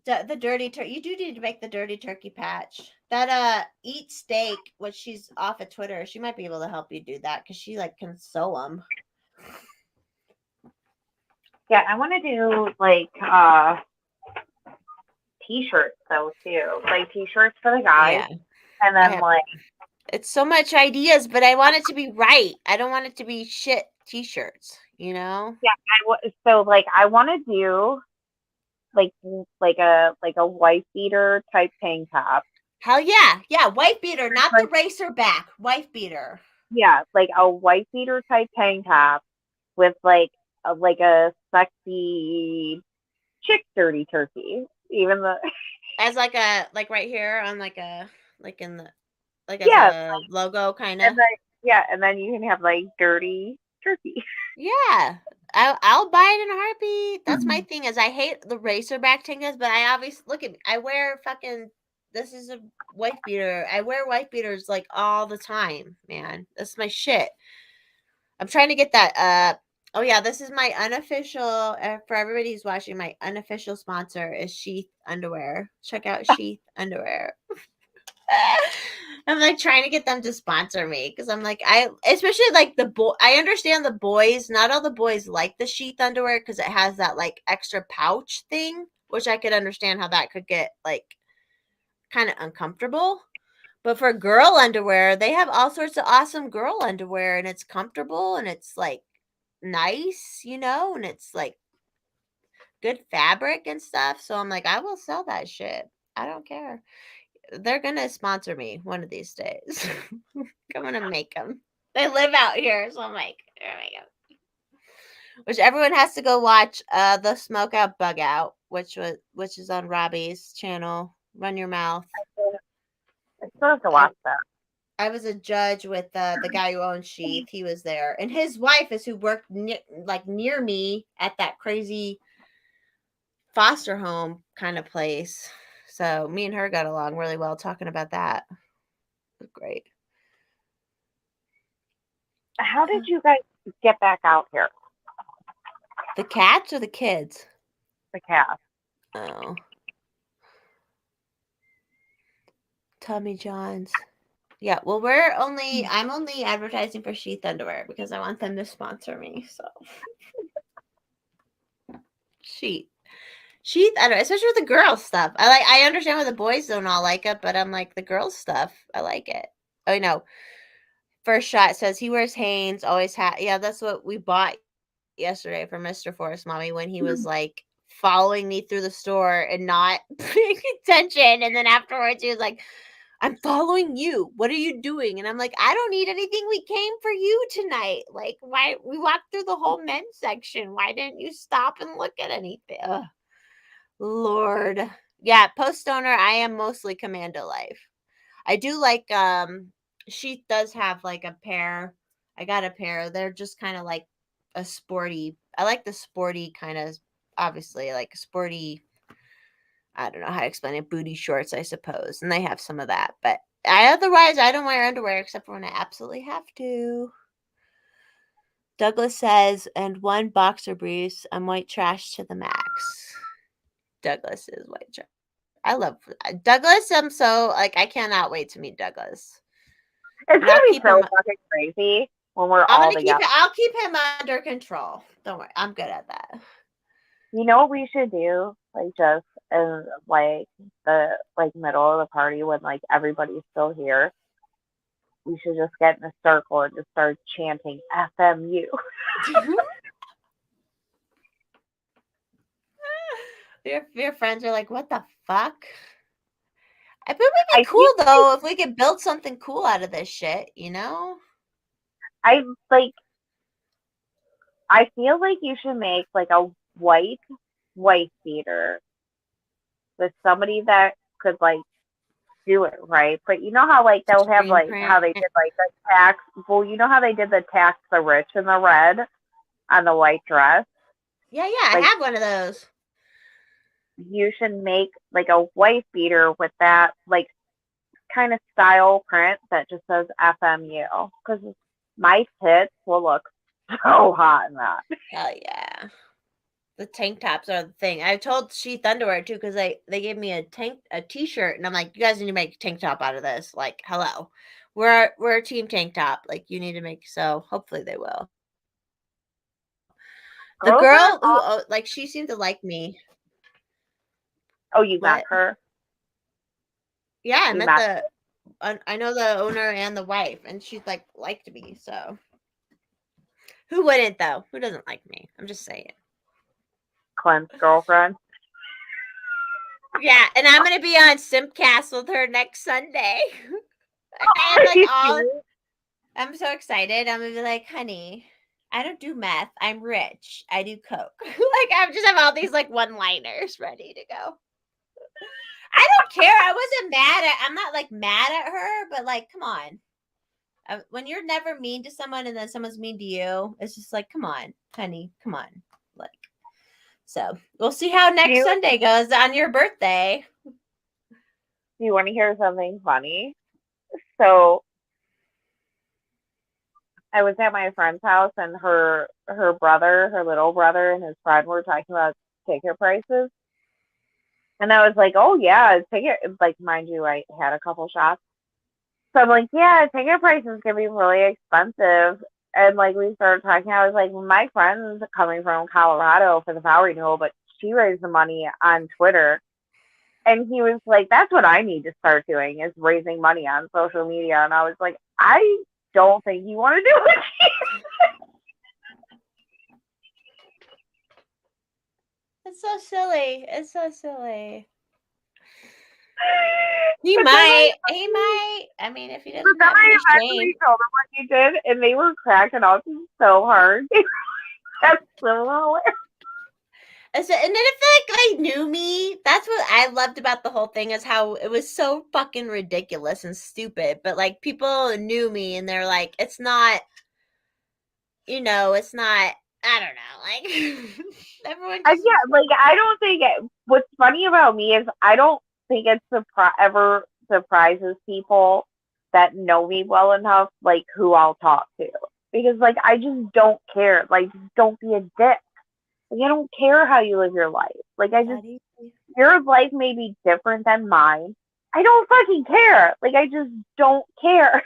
The dirty turkey. You do need to make the dirty turkey patch. That eat steak, which she's off of Twitter. She might be able to help you do that because she like can sew them. Yeah, I want to do like t-shirts though too, like t-shirts for the guys, Yeah, and then like it's so much ideas, but I want it to be right. I don't want it to be shit t-shirts. You know? yeah, so like I want to do like a wife beater type tank top. Hell yeah, yeah. Wife beater, not the Like, racer back. Wife beater. yeah, like a wife beater type tank top with like a sexy chick dirty turkey. Even the As like right here on like in the like as yeah, a logo kind of. and then you can have like dirty turkey. Yeah. I'll buy it in a heartbeat. That's my thing is I hate the racerback tangas, but I obviously look at me. I wear fucking this is a wife beater. I wear wife beaters like all the time, man. That's my shit. I'm trying to get that oh yeah, this is my unofficial for everybody who's watching, my unofficial sponsor is Sheath Underwear. Check out Sheath Underwear. I'm like trying to get them to sponsor me because I'm like especially like I understand the boys. Not all the boys like the sheath underwear because it has that like extra pouch thing, which I could understand how that could get like kind of uncomfortable. But for girl underwear, they have all sorts of awesome girl underwear, and it's comfortable and it's like nice, and it's like good fabric and stuff. So I'm like, I will sell that shit. I don't care. They're gonna sponsor me one of these days. I'm gonna make them. They live out here, so I'm like, there we go. Which everyone has to go watch the Smoke Out Bug Out, which is on Robbie's channel. Run Your Mouth. I still have to watch that. I was a judge with the guy who owns Sheath. He was there, and his wife is who worked near me at that crazy foster home kind of place. So me and her got along really well talking about that. It was great. How did you guys get back out here? The cats or the kids? The cat. Oh. Tommy John's. Yeah, well, I'm only advertising for Sheath Underwear because I want them to sponsor me. So Sheath Underwear, especially with the girls stuff. I understand why the boys don't all like it, but I'm like the girls stuff. I like it. Oh no. First shot says he wears Hanes, always yeah, that's what we bought yesterday for Mr. Forest Mommy when he was like following me through the store and not paying attention. And then afterwards he was like, I'm following you. What are you doing? And I'm like, I don't need anything. We came for you tonight. Like, why we walked through the whole men's section. Why didn't you stop and look at anything? Ugh. Lord. Yeah, post owner, I am mostly Commando Life. I do like she does have like a pair. I got a pair. They're just kind of like a sporty. I like the sporty kind of, obviously like sporty, I don't know how to explain it, booty shorts, I suppose. And they have some of that. But otherwise, I don't wear underwear except for when I absolutely have to. Douglas says, and one boxer briefs, I'm white trash to the max. Douglas is white trash. I love Douglas. I'm so, like, I cannot wait to meet Douglas. It's going to be so fucking crazy when we're all together. I'll keep him under control. Don't worry. I'm good at that. You know what we should do? Like, just in, like, the, like, middle of the party when, like, everybody's still here. We should just get in a circle and just start chanting FMU. Your friends are like, what the fuck? It would be cool, though, if we could build something cool out of this shit, you know? I feel like you should make, like, a white wife beater with somebody that could, like, do it right. But you know how, like, they'll have, like, how they did, like, the tax. Well, you know how they did the tax the rich in the red? on the white dress. Yeah, I Like, have one of those. you should make like a wife beater with that like kind of style print that just says FMU, because my tits will look so hot in that. Hell yeah. The tank tops are the thing. I told Sheath Underwear too, because they gave me a t-shirt, and I'm like, you guys need to make a tank top out of this. Like, hello, we're a team tank top. Like, you need to make. So hopefully they will. The Girls girl are who like, she seemed to like me. Oh, you met What? her? Yeah, I You met met I know the owner and the wife, and she like liked me. So who wouldn't though? Who doesn't like me? I'm just saying. Clint's girlfriend? Yeah, and I'm gonna be on Simcast with her next Sunday. I have like all. I'm so excited. I'm gonna be like, honey, I don't do meth. I'm rich. I do coke. Like, I just have all these like one-liners ready to go. I don't care. I wasn't mad at. I'm not like mad at her, but like, come on. When you're never mean to someone and then someone's mean to you, it's just like, come on, honey, come on. Like, so we'll see how next Sunday goes on your birthday. Do you want to hear something funny? So I was at my friend's house, and her brother, her little brother, and his friend were talking about ticket prices. And I was like, oh yeah, ticket, like, mind you, I had a couple shots. So I'm like, yeah, ticket prices can be really expensive. And like, we started talking. I was like, my friend's coming from Colorado for the vow renewal, but she raised the money on Twitter. And he was like, that's what I need to start doing, is raising money on social media. And I was like, I don't think you want to do it. It's so silly. It's so silly. But He then might. I mean, if he But doesn't then have I any eventually shame. told them what you did, and they were cracking up so hard. That's so hilarious. And then if like they knew me, that's what I loved about the whole thing, is how it was so fucking ridiculous and stupid. But like, people knew me and they're like, it's not, it's not. I don't know. Like, everyone just. Yeah, like, I don't think what's funny about me is I don't think it ever surprises people that know me well enough, like, who I'll talk to, because like, I just don't care. Like, just don't be a dick. Like, I don't care how you live your life. Like, your life may be different than mine. I don't fucking care. Like, I just don't care.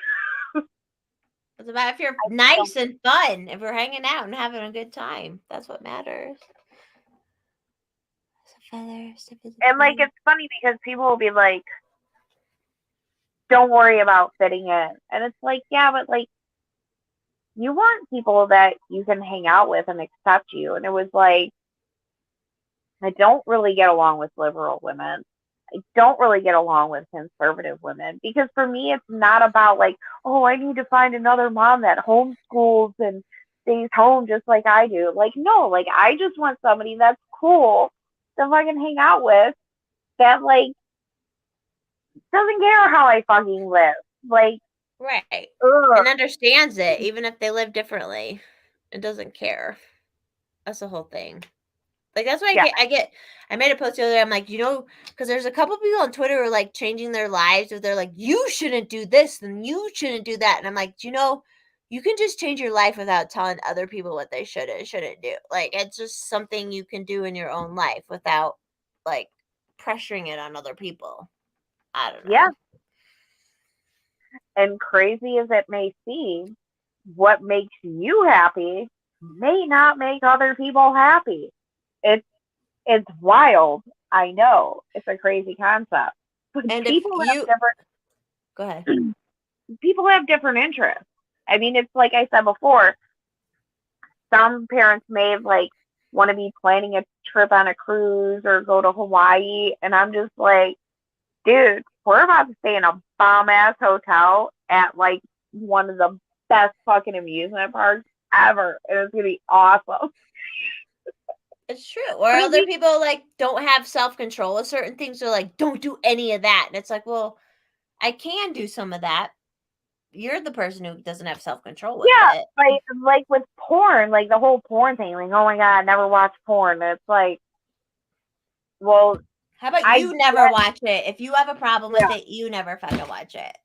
It's about if you're nice and fun, if we're hanging out and having a good time. That's what matters. And like, it's funny because people will be like, don't worry about fitting in. And it's like, yeah, but like, you want people that you can hang out with and accept you. And it was like, I don't really get along with liberal women. I don't really get along with conservative women, because for me, it's not about like, oh, I need to find another mom that homeschools and stays home just like I do. Like, no, like, I just want somebody that's cool that I can hang out with, that like doesn't care how I fucking live. Like, right. ugh. And understands it, even if they live differently. It doesn't care. That's the whole thing. Like, that's why I made a post the other day. I'm like, because there's a couple people on Twitter who are like changing their lives, or they're like, you shouldn't do this and you shouldn't do that. And I'm like, you can just change your life without telling other people what they should and shouldn't do. Like, it's just something you can do in your own life without like pressuring it on other people. I don't know. Yeah. And crazy as it may seem, what makes you happy may not make other people happy. It's wild. I know. It's a crazy concept. But And people have different Go ahead. People have different interests. I mean, it's like I said before, some parents may like want to be planning a trip on a cruise or go to Hawaii, and I'm just like, dude, we're about to stay in a bomb ass hotel at like one of the best fucking amusement parks ever, and it's gonna be awesome. It's true. Or other people like don't have self-control of certain things. They're like, don't do any of that. And it's like, well, I can do some of that. you're the person who doesn't have self-control with Yeah, it. like with porn, like the whole porn thing, like, oh my god, never watch porn. It's like, well, How about I you never watch it? If you have a problem with yeah, it, you never fucking watch it.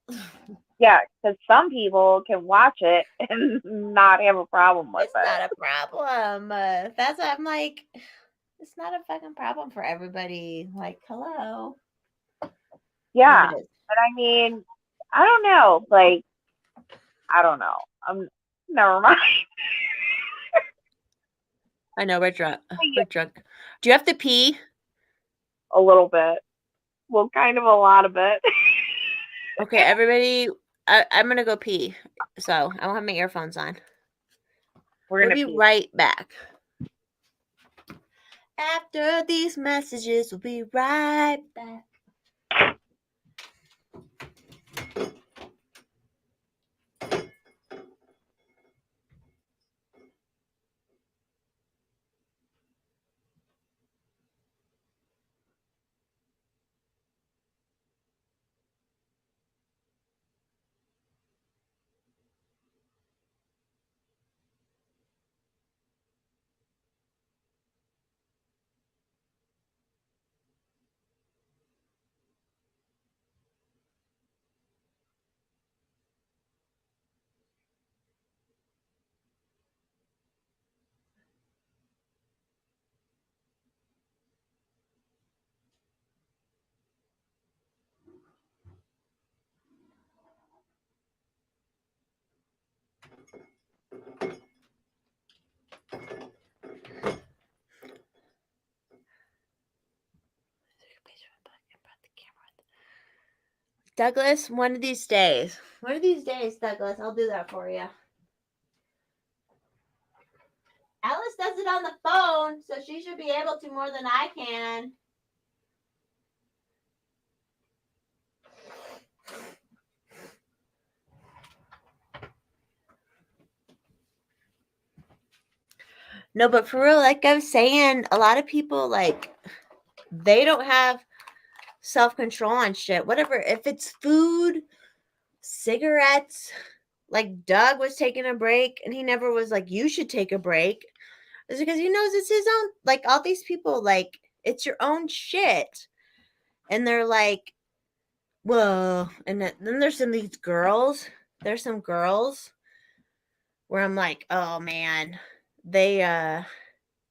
yeah, because some people can watch it and not have a problem with It's it. not a problem. That's what I'm like. It's not a fucking problem for everybody. Like, hello. No, Yeah, it is. but I mean, I don't know. Like, I don't know. Never mind. I know we're drunk. We're drunk. Do you have to pee? A little bit. Well, kind of a lot of it. Okay, everybody. I'm gonna go pee. So I won't have my earphones on. We're We'll gonna be pee. right back. After these messages, we'll be right back. Douglas, one of these days, Douglas, I'll do that for you. Alice does it on the phone, so she should be able to more than I can. No, but for real, like I was saying, a lot of people, like, they don't have self-control on shit. Whatever. If it's food, cigarettes, like Doug was taking a break and he never was like, you should take a break. It's because he knows it's his own, like, all these people, like, it's your own shit. And they're like, whoa. And then there's these girls. There's some girls where I'm like, oh man, they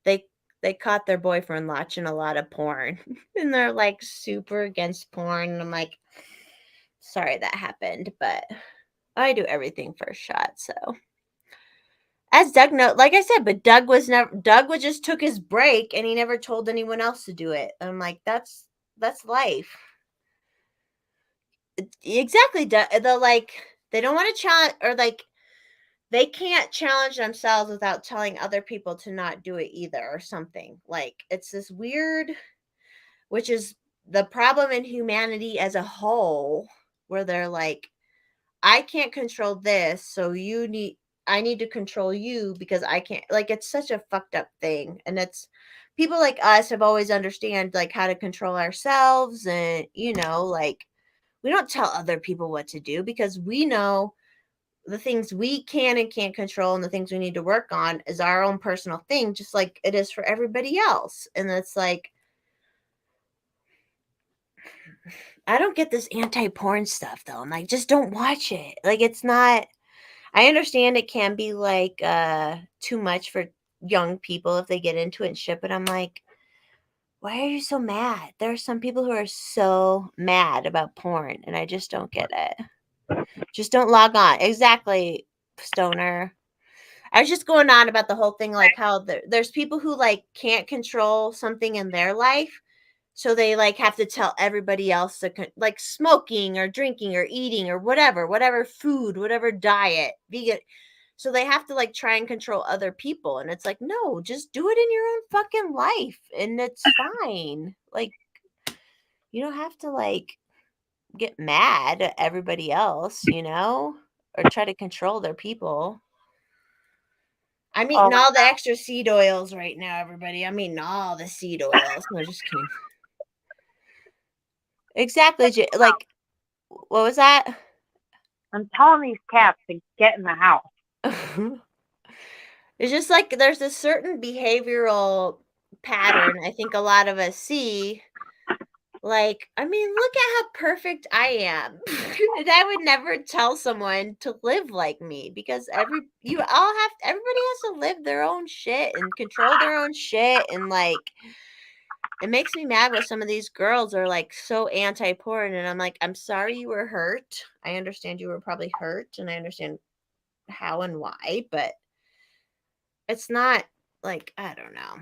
they caught their boyfriend watching a lot of porn. And they're like super against porn. And I'm like, sorry that happened, but I do everything first shot, so. As Doug know, like I said, but Doug was just took his break and he never told anyone else to do it. I'm like, that's life. Exactly. The like they don't want to challenge, or like they can't challenge themselves without telling other people to not do it either, or something. Like, it's this weird, which is the problem in humanity as a whole, where they're like, I can't control this, so I need to control you because I can't. Like, it's such a fucked up thing. And it's people like us have always understand like how to control ourselves, and like, we don't tell other people what to do because we know the things we can and can't control, and the things we need to work on is our own personal thing, just like it is for everybody else. And it's like, I don't get this anti-porn stuff though. I'm like, just don't watch it. Like, it's not, I understand it can be like too much for young people if they get into it and shit, but I'm like, why are you so mad? There are some people who are so mad about porn, and I just don't get it. Just don't log on. Exactly, Stoner. I was just going on about the whole thing, like how there's people who like can't control something in their life, so they like have to tell everybody else to like smoking or drinking or eating or whatever food, whatever diet, vegan. So they have to like try and control other people, and it's like, no, just do it in your own fucking life, and it's fine. Like, you don't have to like get mad at everybody else, or try to control their people. I'm Oh eating my all the extra seed oils right now, everybody. I'm eating all the seed oils. No, just kidding. Exactly. Like, what was that? I'm telling these cats to get in the house. It's just like there's a certain behavioral pattern I think a lot of us see. Like, I mean, look at how perfect I am. And I would never tell someone to live like me because everybody has to live their own shit and control their own shit. And like, it makes me mad when some of these girls are like so anti-porn. And I'm like, I'm sorry you were hurt. I understand you were probably hurt and I understand how and why, but it's not like, I don't know.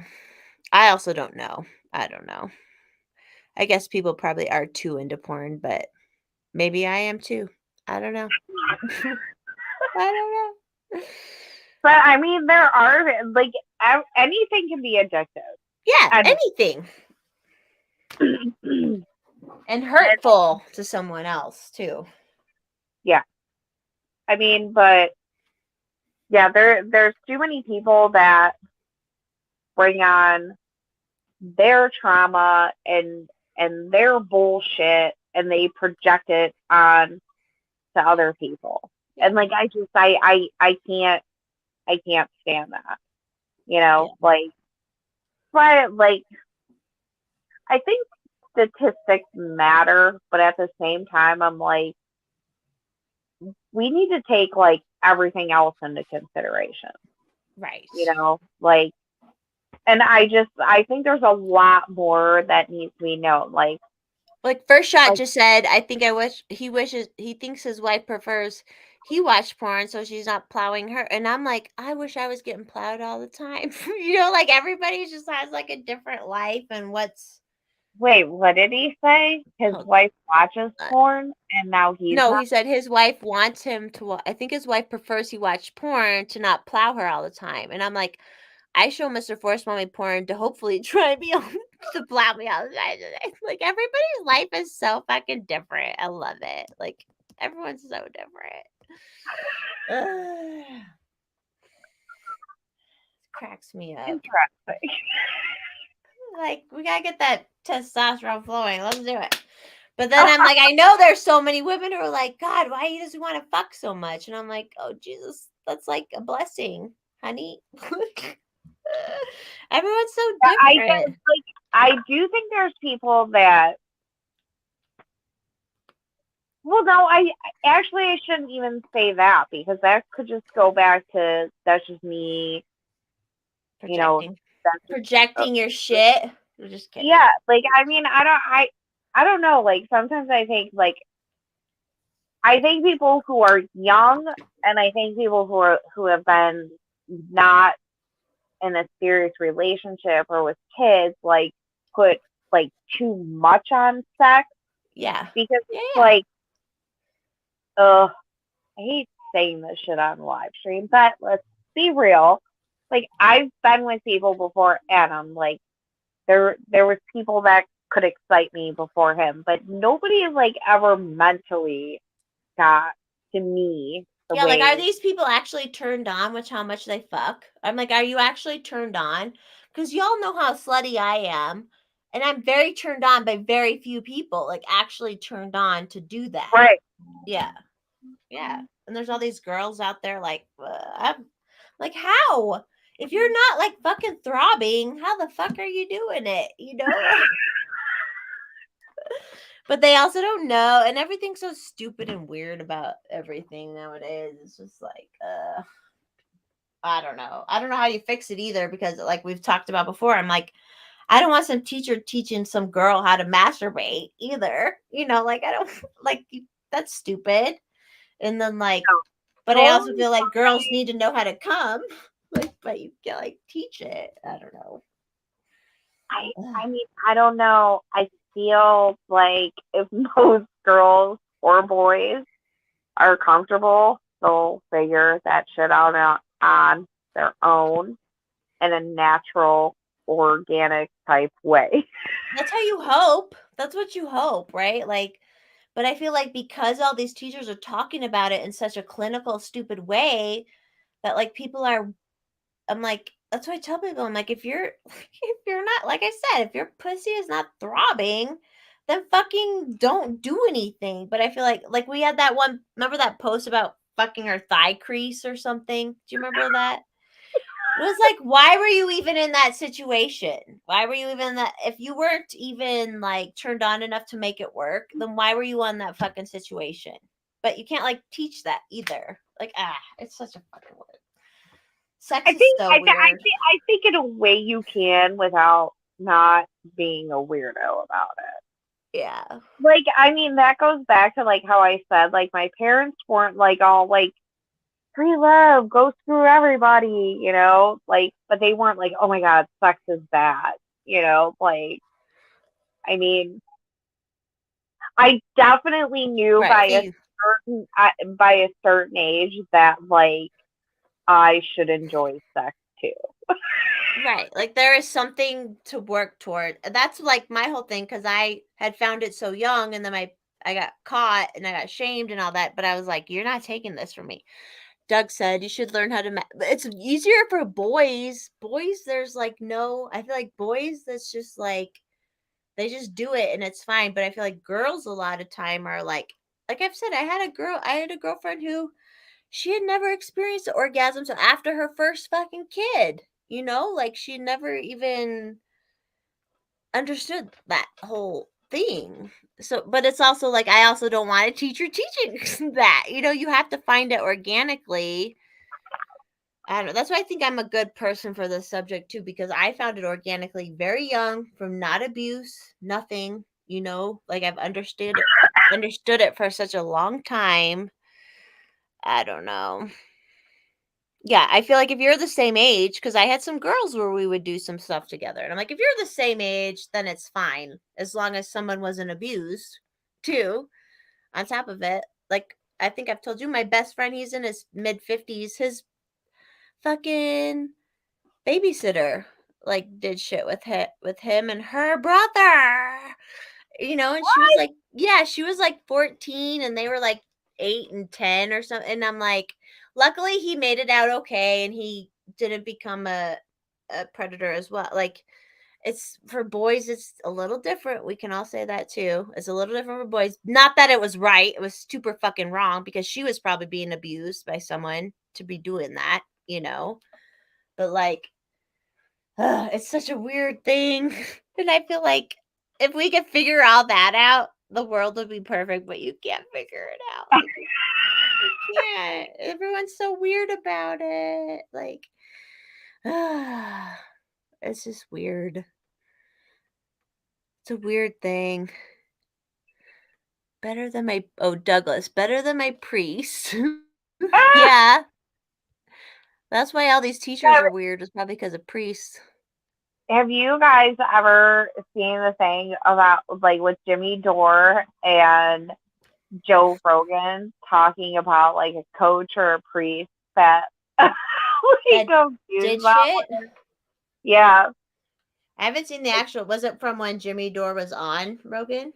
I also don't know. I don't know. I guess people probably are too into porn, but maybe I am too. I don't know. I don't know. But I mean, there are like anything can be addictive. Yeah, And anything. And hurtful to someone else too. yeah, I mean, but yeah, there's too many people that bring on their trauma and their bullshit and they project it on to other people. Yeah. And like I can't stand that. You know, like but like I think statistics matter, but at the same time I'm like we need to take like everything else into consideration. Right. You know, like and I think there's a lot more that needs to be known. Like First shot just said, I think he thinks his wife prefers he watched porn so she's not plowing her. And I'm like, I wish I was getting plowed all the time. You know, like everybody just has like a different life and what's wait, what did he say? His wife watches porn and now he's No, not? he said his wife wants him to I think his wife prefers he watch porn to not plow her all the time. And I'm like, I show Mr. Force Mommy porn to hopefully try and be able to plow me all the time. Like everybody's life is so fucking different. I love it. Like everyone's so different. Cracks me up. Interesting. Like we gotta get that testosterone flowing. Let's do it. But then I'm like, I know there's so many women who are like, God, why does he want to fuck so much? And I'm like, oh Jesus, that's like a blessing, honey. Everyone's so different. I do think there's people that well no, I shouldn't even say that because that could just go back to that's just me Projecting. you know Projecting your shit. I'm just kidding. Yeah, like I mean I don't know, like sometimes I think people who are young and I think people who have been not in a serious relationship or with kids like put like too much on sex. Yeah. Because it's like I hate saying this shit on live stream, but let's be real. Like I've been with people before Adam, like there was people that could excite me before him, but nobody like ever mentally got to me. Yeah, like are these people actually turned on with how much they fuck? I'm like, are you actually turned on? Because y'all know how slutty I am. And I'm very turned on by very few people, like actually turned on to do that. Right. Yeah. Yeah. And there's all these girls out there like, I'm like, how? If you're not like fucking throbbing, how the fuck are you doing it? You know? But they also don't know, and everything's so stupid and weird about everything nowadays. It's just like, I don't know. I don't know how you fix it either because, like we've talked about before, I'm like, I don't want some teacher teaching some girl how to masturbate either. You know, like I don't like that's stupid. And then like, but I also feel like girls need to know how to come. Like, but you can like teach it. I don't know. I mean, I don't know. I feel like if most girls or boys are comfortable, they'll figure that shit out on their own in a natural, organic type way. That's how you hope. That's what you hope, right? Like, but I feel like because all these teachers are talking about it in such a clinical, stupid way that like people are, I'm like, that's what I tell people. I'm like, if you're not, like I said, if your pussy is not throbbing, then fucking don't do anything. But I feel like we had that one. Remember that post about fucking her thigh crease or something? Do you remember that? It was like, why were you even in that situation? Why were you even in that? If you weren't even like turned on enough to make it work, then why were you on that fucking situation? But you can't like teach that either. Like, it's such a fucking word. Sex I is think so weird. I think in a way you can without not being a weirdo about it. Yeah. Like, I mean, that goes back to like how I said, like my parents weren't like all like free love, go screw everybody, you know, like, but they weren't like, oh my god, sex is bad, you know, like, I mean, I definitely knew Right. by a certain age that like I should enjoy sex too. Right. Like there is something to work toward. That's like my whole thing because I had found it so young and then I got caught and I got shamed and all that. But I was like, you're not taking this from me. Doug said you should learn how to. It's easier for boys. Boys, there's like no. I feel like boys, that's just like they just do it and it's fine. But I feel like girls a lot of time are like I've said, I had a girlfriend who she had never experienced an orgasm so after her first fucking kid. You know, like she never even understood that whole thing. So, but it's also like I also don't want a teacher teaching that. You know, you have to find it organically. I don't know. That's why I think I'm a good person for this subject too, because I found it organically very young from not abuse, nothing, you know, like I've understood it for such a long time. I don't know. Yeah, I feel like if you're the same age, because I had some girls where we would do some stuff together. And I'm like, if you're the same age, then it's fine. As long as someone wasn't abused too, on top of it. Like, I think I've told you, my best friend, he's in his mid 50s. His fucking babysitter like did shit with him and her brother. You know, and she was like, yeah, she was like 14 and they were like 8 and 10 or something. And I'm like, luckily he made it out okay and he didn't become a predator as well. Like it's for boys, it's a little different. We can all say that too. It's a little different for boys. Not that it was right. It was super fucking wrong because she was probably being abused by someone to be doing that, you know. But like it's such a weird thing. And I feel like if we could figure all that out, the world would be perfect, but you can't figure it out. Like, you can't. Everyone's so weird about it. Like, it's just weird. It's a weird thing. Better than my, Douglas, better than my priest. Yeah. That's why all these teachers are weird. It's probably because of priests. Have you guys ever seen the thing about like with Jimmy Dore and Joe Rogan talking about like a coach or a priest that like That did abused that shit? one? Yeah, I haven't seen the actual. Was it from when Jimmy Dore was on Rogan?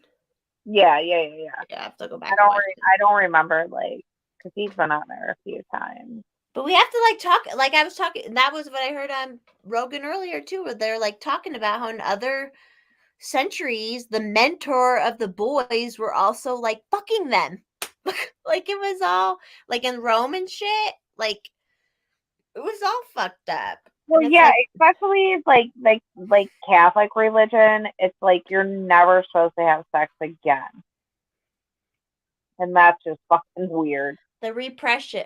yeah. Yeah, I have to go back and watch it. I don't remember like because he's been on there a few times. But we have to like talk. Like I was talking. That was what I heard on Rogan earlier too, where they're like talking about how in other centuries the mentor of the boys were also like fucking them. Like it was all like in Rome and shit. Like it was all fucked up. Well, And it's yeah, like especially like Catholic religion, it's like you're never supposed to have sex again, and that's just fucking weird. the repression.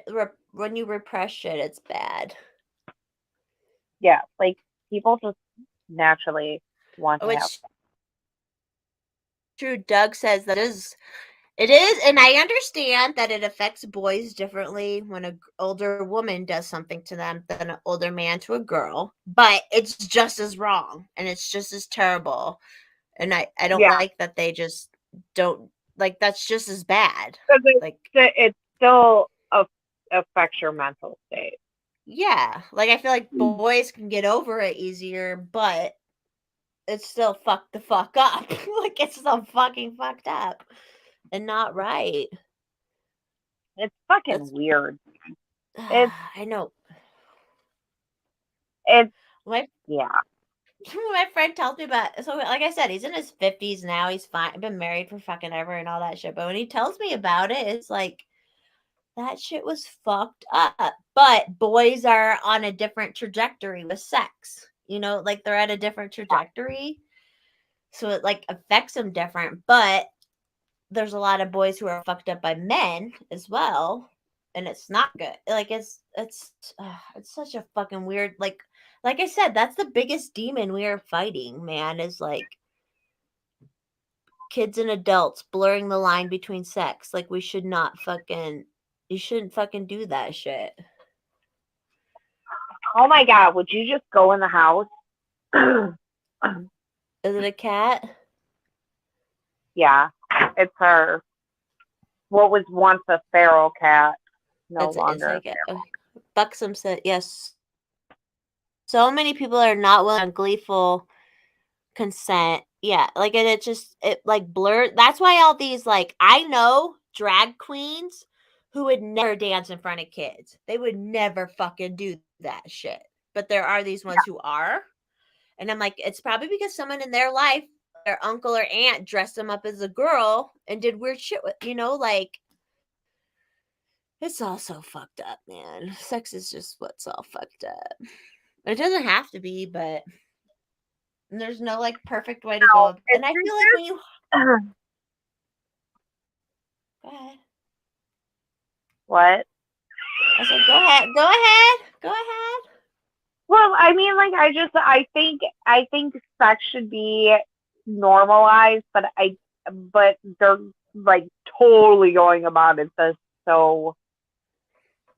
When you repress shit, it's bad. Yeah, like people just naturally want Oh, to have. it's true. Doug says that it is, and I understand that it affects boys differently when an older woman does something to them than an older man to a girl, but it's just as wrong and it's just as terrible. And I don't Yeah, like that they just don't like that's just as bad. because Like, it still affects your mental state. yeah, like I feel like boys can get over it easier, but it's still fucked the fuck up. Like it's still fucking fucked up and not right. It's fucking That's weird. It's I know. it's My yeah. My friend tells me about, so like I said, he's in his 50s now. He's fine. Been married for fucking ever and all that shit. But when he tells me about it, it's like that shit was fucked up. But boys are on a different trajectory with sex. Like they're at a different trajectory. So it like affects them different. But there's a lot of boys who are fucked up by men as well. And it's not good. Like it's such a fucking weird, like I said, that's the biggest demon we are fighting, man, is like kids and adults blurring the line between sex. Like you shouldn't fucking do that shit. Oh my God, would you just go in the house? Is it a cat? Yeah, it's her. What was once a feral cat, no It's longer. like Buxom said yes. So many people are not willing on gleeful consent. Yeah, like it like blurred. That's why all these, like, I know drag queens who would never dance in front of kids. They would never fucking do that shit. But there are these ones who are. And I'm like, it's probably because someone in their life, their uncle or aunt, dressed them up as a girl and did weird shit with, like, it's all so fucked up, man. Sex is just what's all fucked up. It doesn't have to be, but there's no like perfect way to go. And I feel like when you go ahead. What? I said, go ahead. Well, I mean, like, I think sex should be normalized, but they're like totally going about it the so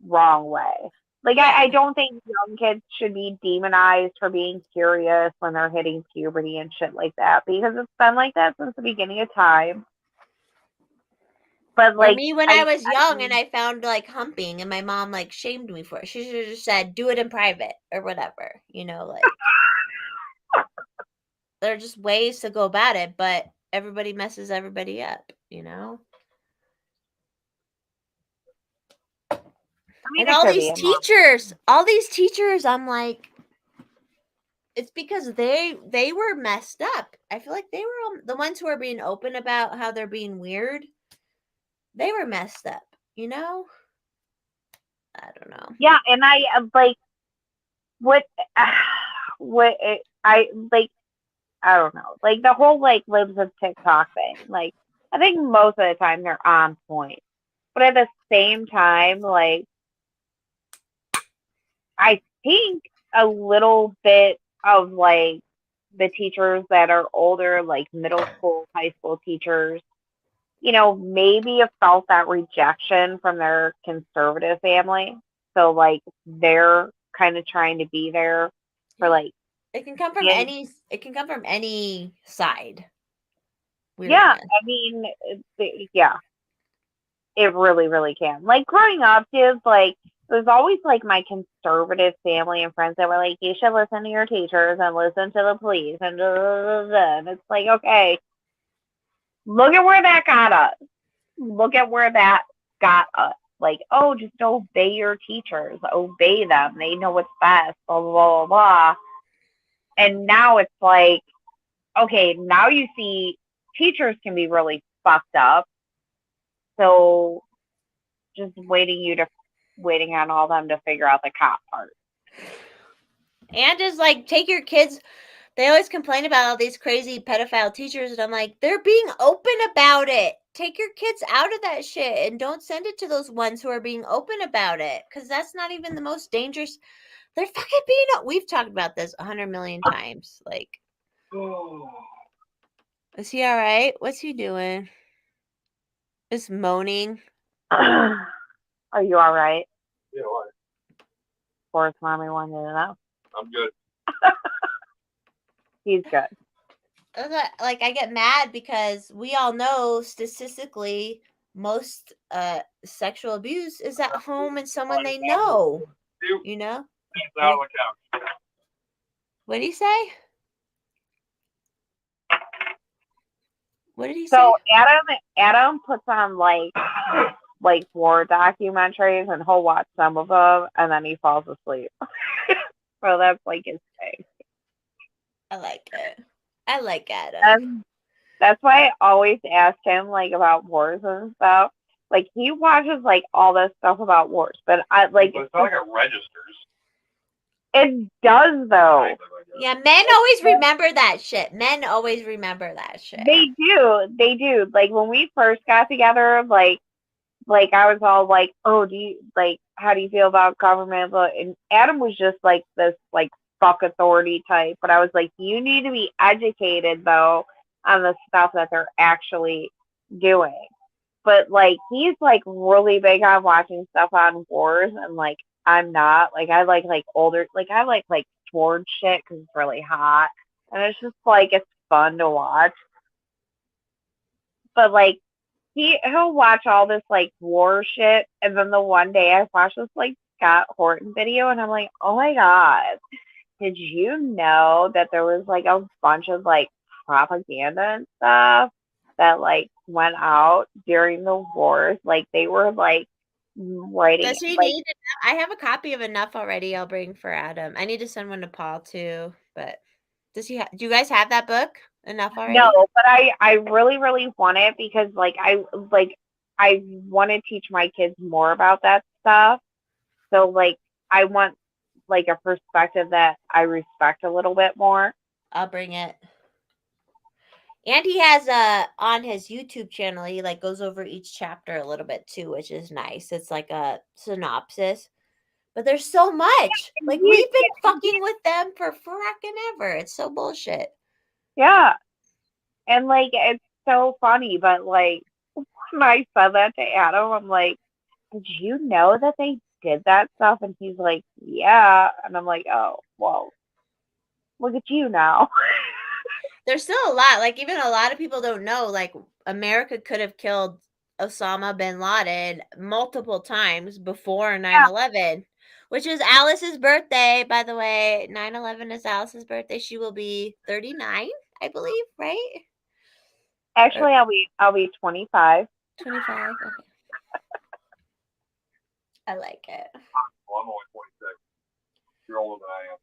wrong way. Like, Yeah. I don't think young kids should be demonized for being curious when they're hitting puberty and shit like that, because it's been like that since the beginning of time. But like, or me when I was young and I found like humping and my mom like shamed me for it. She should have just said, do it in private or whatever, like there are just ways to go about it, but everybody messes everybody up, And all these teachers, I'm like, it's because they were messed up. I feel like they were the ones who are being open about how they're being weird. They were messed up, I don't know. Yeah, and I like what I like. I don't know, like the whole like lives of TikTok thing. Like, I think most of the time they're on point, but at the same time, like, I think a little bit of like the teachers that are older, like middle school, high school teachers, maybe have felt that rejection from their conservative family. So like they're kind of trying to be there for like it can come from any side. Weirdness. Yeah, I mean, yeah, it really, really can. Like growing up, kids, like it was always like my conservative family and friends that were like, you should listen to your teachers and listen to the police and blah, blah, blah. And it's like, okay, look at where that got us. Look at where that got us. Like, oh, just obey your teachers, obey them. They know what's best, blah, blah, blah, blah. And now it's like, okay, now you see teachers can be really fucked up. So just waiting on all them to figure out the cop part. And just like take your kids. They always complain about all these crazy pedophile teachers, and I'm like, they're being open about it. Take your kids out of that shit and don't send it to those ones who are being open about it, because that's not even the most dangerous. They're fucking being. We've talked about this 100 million times. Like, is he all right? What's he doing? Just moaning. Are you all right? Yeah, what? Of course, mommy wanted to know. I'm good. He's good. Like, I get mad because we all know statistically most sexual abuse is at home and someone they know. You know? Out on the couch. What did he say? What did he say? So Adam puts on like war documentaries, and he'll watch some of them, and then he falls asleep. So that's like his thing. I like it. I like Adam. That's why I always ask him like about wars and stuff. Like he watches like all this stuff about wars, but I like But it's not like it registers. it does though. Yeah, men always remember that shit. Men always remember that shit. They do. Like when we first got together, like I was all like, oh, how do you feel about government? And Adam was just like this like fuck authority type, but I was like, you need to be educated though on the stuff that they're actually doing. But like he's like really big on watching stuff on wars, and like I'm not. Like I like older, like I like sword shit because it's really hot, and it's just like it's fun to watch. But like he'll watch all this like war shit, and then the one day I watched this like Scott Horton video, and I'm like, oh my god, did you know that there was like a bunch of like propaganda and stuff that like went out during the wars? Like they were like writing. Does he need enough? I have a copy of enough already. I'll bring for Adam. I need to send one to Paul too. But does he? Do you guys have that book enough already? No, but I really want it because like I want to teach my kids more about that stuff. So like I want like a perspective that I respect a little bit more. I'll bring it. And he has on his YouTube channel, he like goes over each chapter a little bit too, which is nice. It's like a synopsis. But there's so much. Like we've been fucking with them for fracking ever. It's so bullshit. Yeah. And like it's so funny, but like when I said that to Adam, I'm like, did you know that they did that stuff? And he's like, yeah. And I'm like, oh, well, look at you now. There's still a lot. Like even a lot of people don't know. Like America could have killed Osama bin Laden multiple times before 9/11, which is Alice's birthday, by the way. 9/11 is Alice's birthday. She will be 39, I believe, right? Actually, I'll be 25. 25. Okay. I like it. Well, I'm only 26. You're older than I am.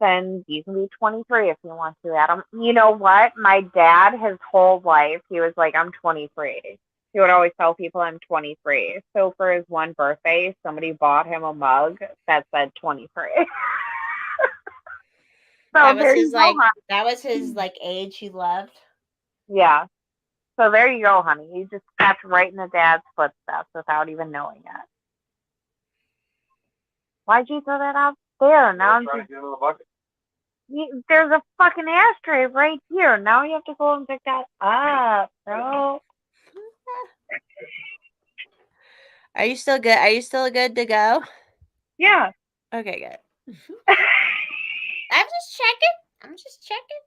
Then you can be 23 if you want to, Adam. You know what? My dad, his whole life, he was like, I'm 23. He would always tell people I'm 23. So for his one birthday, somebody bought him a mug that said 23. That was his that was his like age he loved. Yeah. So there you go, honey. You just stepped right in the dad's footsteps without even knowing it. Why'd you throw that out there? Now I'm trying to get into the bucket. There's a fucking ashtray right here. Now you have to go and pick that up, bro. Are you still good? Are you still good to go? Yeah. Okay, good. I'm just checking.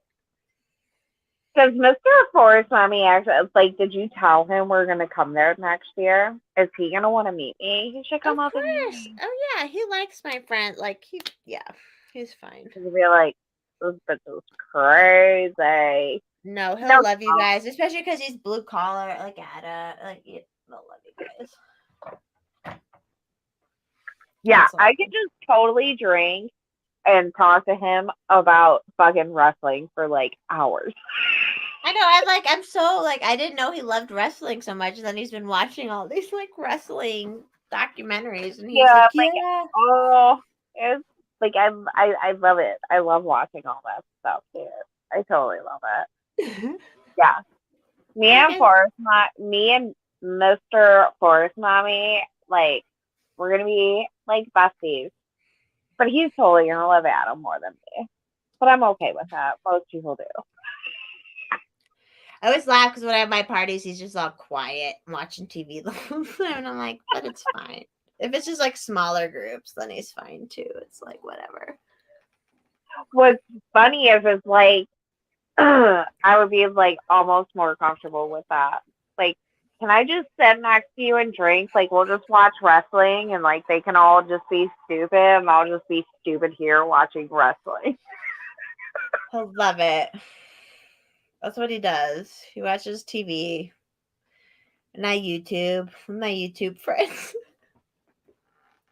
Does Mr. Forrest Mommy actually, like, did you tell him we're going to come there next year? Is he going to want to meet me? He should come up and meet me. Oh, yeah. He likes my friend. Like, he's fine. He'll be like, this bitch is crazy. No, he'll love you guys, especially because he's blue collar, like Ada. Like, he'll love you guys. Yeah, I could just totally drink and talk to him about fucking wrestling for like hours. I know. I'm so like, I didn't know he loved wrestling so much. And then he's been watching all these like wrestling documentaries, and he's like, yeah. Oh, it's like I love it. I love watching all that stuff too. I totally love it. Yeah, me and Mr. Forrest Mommy, like we're gonna be like besties. But he's totally gonna love Adam more than me. But I'm okay with that. Most people do. I always laugh because when I have my parties, he's just all quiet watching TV the whole time. And I'm like, but it's fine. If it's just like smaller groups, then he's fine too. It's like whatever. What's funny is like I would be like almost more comfortable with that. Like, can I just sit next to you and drink? Like, we'll just watch wrestling and like they can all just be stupid and I'll just be stupid here watching wrestling. He'll love it. That's what he does. He watches TV. And I YouTube. My YouTube friends.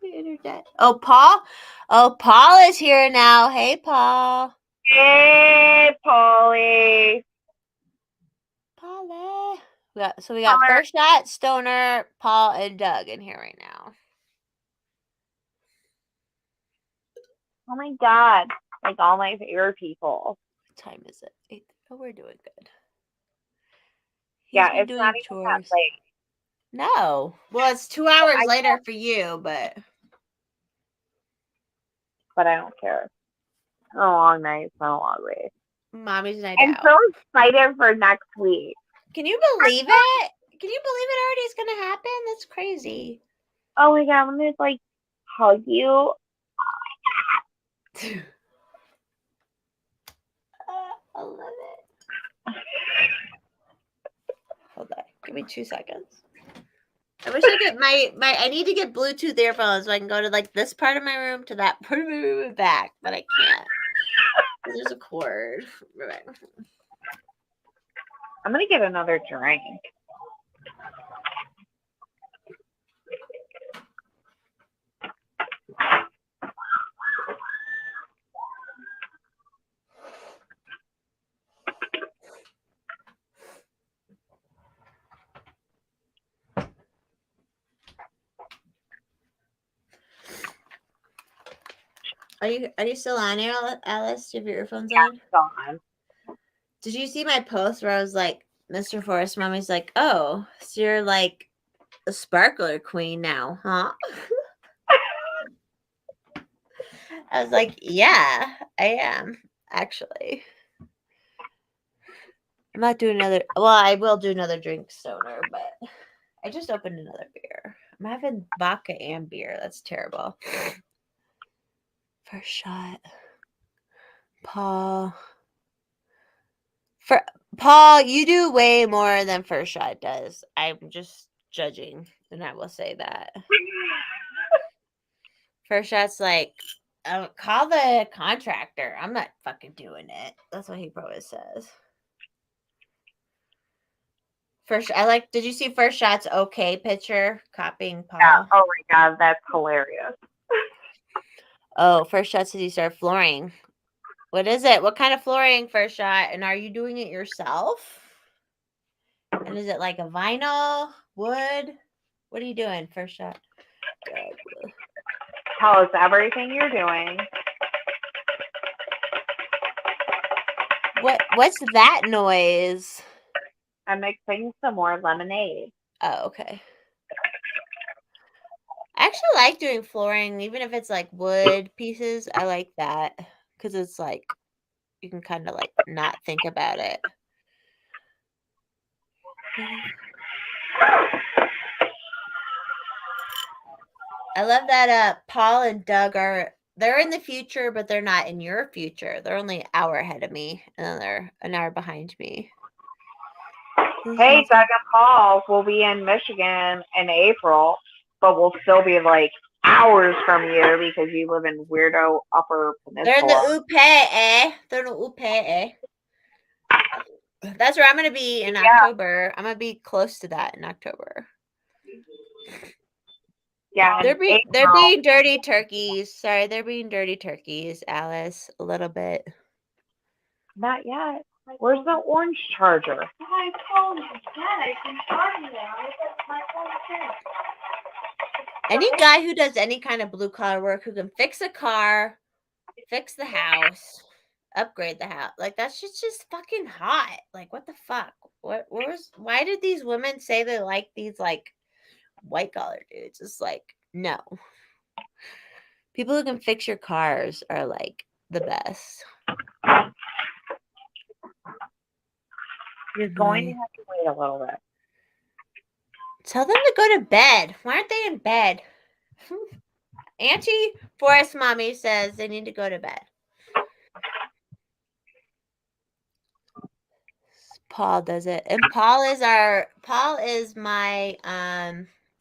The internet. Oh, Paul is here now. Hey, Paul. Hey, Polly. Polly. We got Holler. First Shot, Stoner, Paul, and Doug in here right now. Oh my God. Like all my favorite people. What time is it? 8. Oh, we're doing good. He's Yeah, been it's doing not even that chores. late. No. Well, it's 2 hours I later for you, but But I don't care. It's been a long night. It's been a long week. mommy's night I'm out. so excited for next week. Can you believe it? Can you believe it already is going to happen? That's crazy. Oh my God, I'm gonna like hug you. I love it. Hold on. Give me 2 seconds. I wish I could I need to get Bluetooth earphones so I can go to like this part of my room to that part of my room and back, but I can't. There's a cord. I'm gonna get another drink. Are you still on here, Alice? Do you have your earphones on? Gone. Did you see my post where I was like, Mr. Forrest Mommy's like, oh, so you're like a sparkler queen now, huh? I was like, yeah, I am, actually. I'm not doing another, well, I will do another drink, Stoner, but I just opened another beer. I'm having vodka and beer. That's terrible. First shot. Paul. Paul, you do way more than First Shot does. I'm just judging, and I will say that. First Shot's like, call the contractor. I'm not fucking doing it. That's what he probably says. Did you see First Shot's okay picture copying Paul? Yeah. Oh my God, that's hilarious. Oh, First Shot says you start flooring. What is it? What kind of flooring, First Shot? And are you doing it yourself? And is it like a vinyl, wood? What are you doing, First Shot? Tell us everything you're doing. What's that noise? I'm mixing some more lemonade. Oh, okay. I actually like doing flooring, even if it's like wood pieces. I like that because it's like you can kind of like not think about it. I love that Paul and Doug they're in the future, but they're not in your future. They're only an hour ahead of me, and then they're an hour behind me. Hey, Doug and Paul will be in Michigan in April, but we'll still be like hours from you because you live in weirdo Upper Peninsula. They're in the UP, eh? They're in the UP, eh? That's where I'm going to be in October. I'm going to be close to that in October. Yeah, they're being dirty turkeys. Sorry, they're being dirty turkeys, Alice. A little bit. Not yet. Where's the orange charger? My phone is dead. I can charge it. My phone is dead. Any guy who does any kind of blue collar work who can fix a car, fix the house, upgrade the house, like that's just fucking hot. Like what the fuck? Why did these women say they like these like white collar dudes? It's like no. People who can fix your cars are like the best. You're going to have to wait a little bit. Tell them to go to bed. Why aren't they in bed? Auntie Forrest Mommy says they need to go to bed. Paul does it. And Paul is my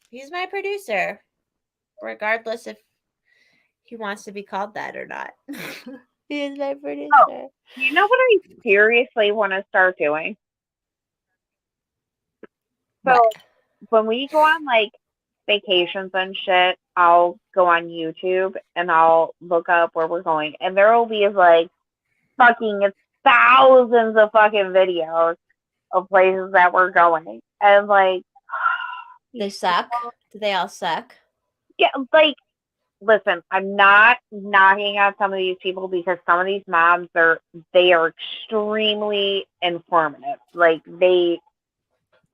he's my producer. Regardless if he wants to be called that or not. He is my producer. Oh, you know what I seriously want to start doing? So What? when we go on like vacations and shit, I'll go on YouTube and I'll look up where we're going, and there will be like fucking thousands of fucking videos of places that we're going. And like, They suck. Do they all suck? yeah, like, listen, I'm not knocking on some of these people because some of these moms they are extremely informative. Like they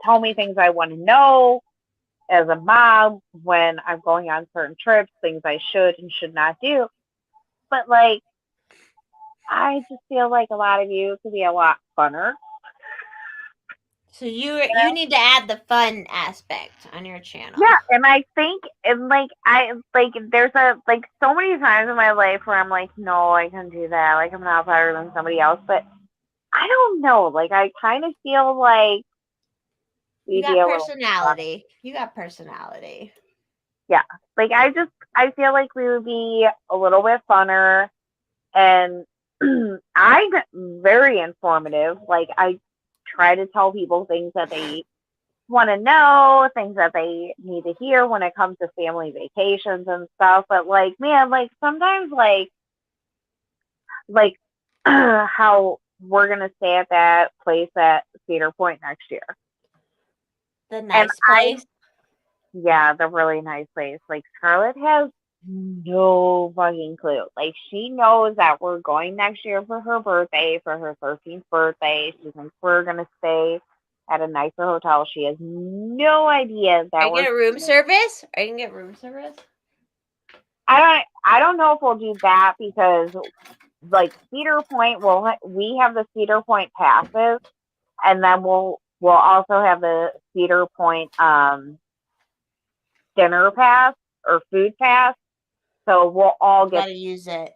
tell me things I want to know as a mom when I'm going on certain trips, things I should and should not do. But like I just feel like a lot of you could be a lot funner. So you need to add the fun aspect on your channel. Yeah, and I think and like I like there's like so many times in my life where I'm like, no, I can do that. Like I'm not better than somebody else, but I don't know. Like I kind of feel like You we'd be got a little personality. You got personality. yeah. Like I feel like we would be a little bit funner, and I'm very informative. Like I try to tell people things that they want to know, things that they need to hear when it comes to family vacations and stuff. But like, man, like sometimes like how we're gonna stay at that place at Cedar Point next year. The nice place. Yeah, the really nice place. Like Scarlett has no fucking clue. Like she knows that we're going next year for her birthday, for her 13th birthday. She thinks we're gonna stay at a nicer hotel. She has no idea Are that you we're gonna room service? Are you gonna get room service? I don't know if we'll do that because like Cedar Point we have the Cedar Point passes, and then we'll also have the Cedar Point dinner pass or food pass. So we'll all get Gotta use it.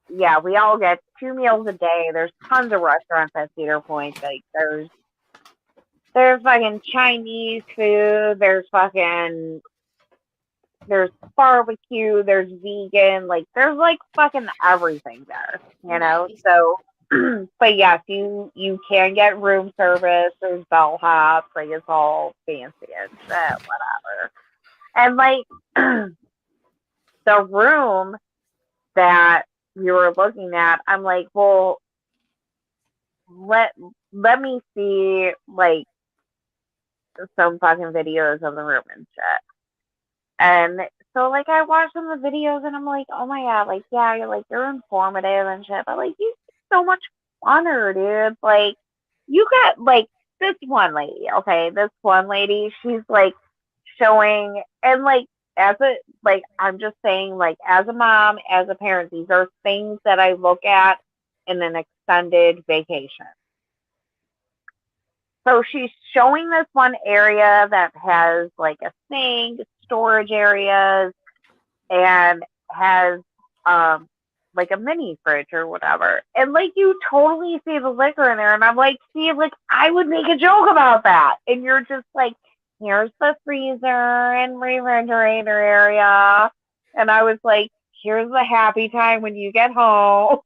yeah, we all get 2 meals a day. There's tons of restaurants at Cedar Point. Like there's fucking Chinese food, there's barbecue, there's vegan, like there's like fucking everything there, you know? Nice. So but yes, you can get room service, there's bellhops, like it's all fancy and shit, whatever. And like the room that we were looking at, I'm like, well, let me see like some fucking videos of the room and shit. And so like I watched some of the videos and I'm like, oh my god, like yeah, you're informative and shit, but like you so much funner, dude. Like you got like this one lady, okay, this one lady, she's like showing and like as a like I'm just saying like as a mom, as a parent, these are things that I look at in an extended vacation. So she's showing this one area that has like a sink, storage areas, and has like a mini fridge or whatever. And like you totally see the liquor in there. And I'm like, see, like I would make a joke about that. And you're just like, here's the freezer and refrigerator area. And I was like, here's the happy time when you get home.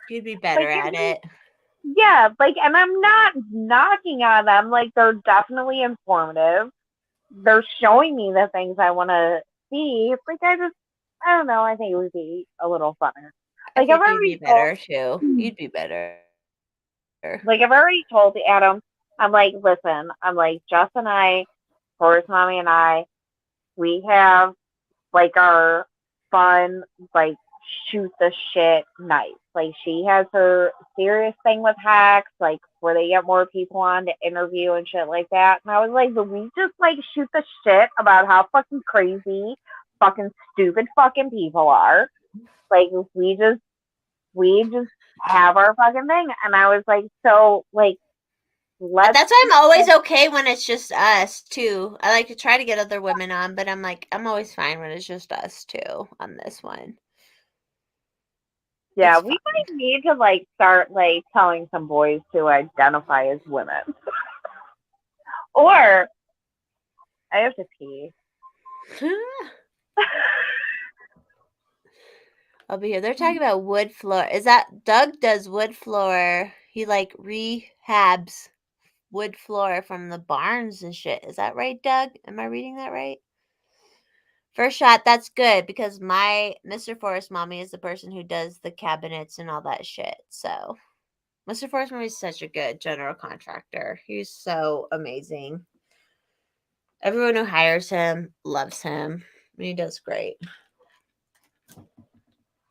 You'd be better Like, at it. yeah, like, and I'm not knocking on them. Like, they're definitely informative. They're showing me the things I want to see. Like, I don't know. I think it would be a little funner. Like, I think you'd be better too. You'd be better. Like, I've already told Adam, I'm like, listen, I'm like, Jess and I, Forrest Mommy and I, we have like our fun, like shoot the shit nights. Like she has her serious thing with hacks, like where they get more people on to interview and shit like that. And I was like, but we just like shoot the shit about how fucking crazy, fucking stupid fucking people are. Like we just have our fucking thing. And I was like, so like But that's why I'm always okay when it's just us too. I like to try to get other women on, but I'm like, I'm always fine when it's just us too on this one. Yeah, we might need to like start like telling some boys to identify as women. Or I have to pee. I'll be here. They're talking about wood floor. Is that Doug does wood floor? He like rehabs wood floor from the barns and shit. Is that right, Doug? Am I reading that right? First shot, that's good because my Mr. Forest mommy is the person who does the cabinets and all that shit. So Mr. Forest mommy is such a good general contractor. He's so amazing. Everyone who hires him loves him. He does great.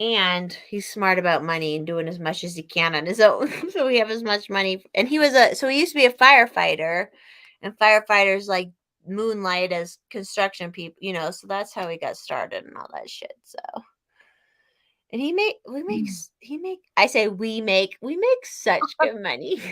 And he's smart about money and doing as much as he can on his own. So we have as much money. And he used to be a firefighter, and firefighters like moonlight as construction people, so that's how he got started and all that shit. So, and we make such good money.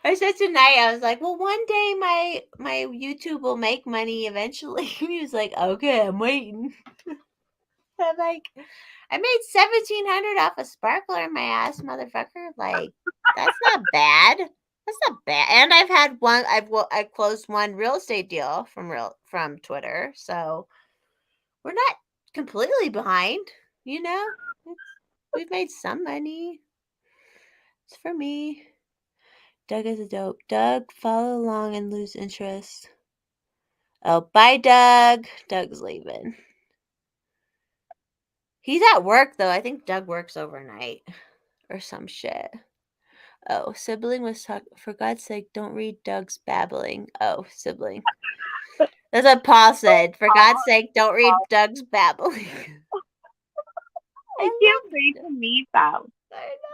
I said tonight, I was like, well, one day my YouTube will make money eventually. And he was like, okay, I'm waiting. I'm like, I made $1,700 off a sparkler in my ass, motherfucker. Like, that's not bad. That's not bad. And I've closed one real estate deal from Twitter. So we're not completely behind, we've made some money. It's for me. Doug is a dope. Doug, follow along and lose interest. Oh, bye, Doug. Doug's leaving. He's at work, though. I think Doug works overnight or some shit. Oh, sibling was talking. For God's sake, don't read Doug's babbling. Oh, sibling. That's what Paul said. For God's sake, don't read Doug's babbling. I can't wait to meet them. I know.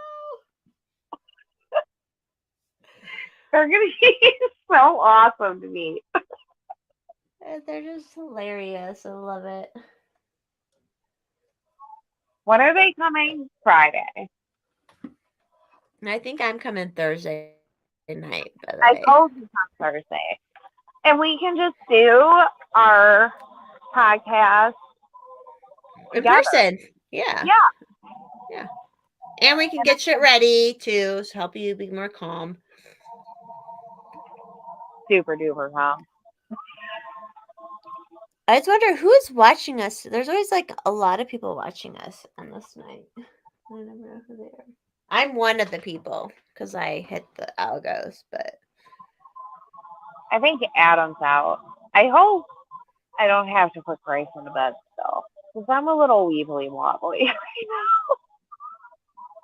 They're going to be so awesome to meet. They're just hilarious. I love it. When are they coming? Friday. And I think I'm coming Thursday night, by the I way. told you on Thursday. And we can just do our podcast In together. person. Yeah. Yeah. And we can get shit ready to help you be more calm. Super duper calm. I just wonder who's watching us. There's always like a lot of people watching us on this night. I never know who they are. I'm one of the people because I hit the algos, but I think Adam's out. I hope I don't have to put Grace in the bed still. Because I'm a little weebly wobbly right now.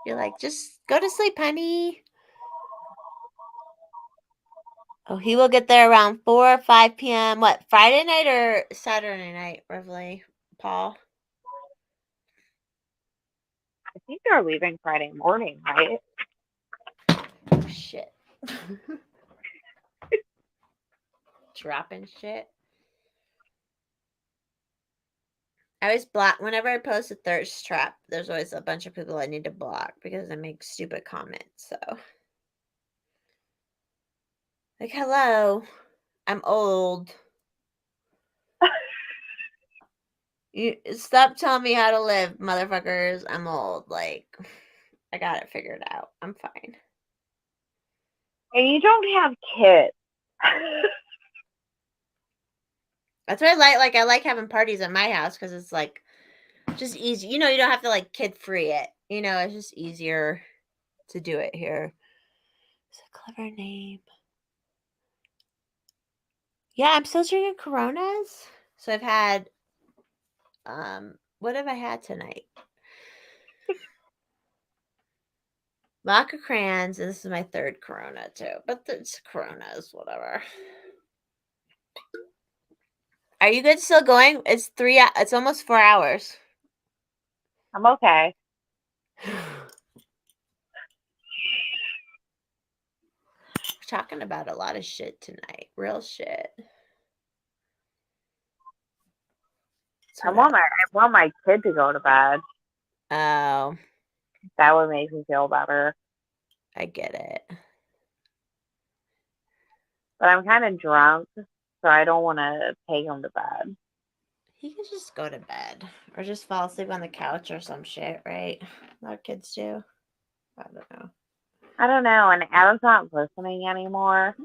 you're like, just go to sleep, honey. Oh, he will get there around 4 or 5 p.m. What, Friday night or Saturday night, roughly, Paul? I think they're leaving Friday morning, right? Oh, shit. Dropping shit. I always block whenever I post a thirst trap. There's always a bunch of people I need to block because I make stupid comments. So, like, hello, I'm old. You stop telling me how to live, motherfuckers. I'm old. Like, I got it figured out. I'm fine. And you don't have kids. That's what I like. Like, I like having parties at my house because it's like just easy. You don't have to like kid free it. It's just easier to do it here. It's a clever name. Yeah, I'm still drinking Coronas. So I've had, what have I had tonight? Vodka crayons, and this is my third Corona too. But it's Coronas, whatever. Are you good still going? It's almost 4 hours. I'm okay. We're talking about a lot of shit tonight. Real shit. I want my kid to go to bed. Oh. That would make me feel better. I get it. But I'm kind of drunk, so I don't want to take him to bed. He can just go to bed or just fall asleep on the couch or some shit, right? A lot of kids do. I don't know. I don't know, and Adam's not listening anymore.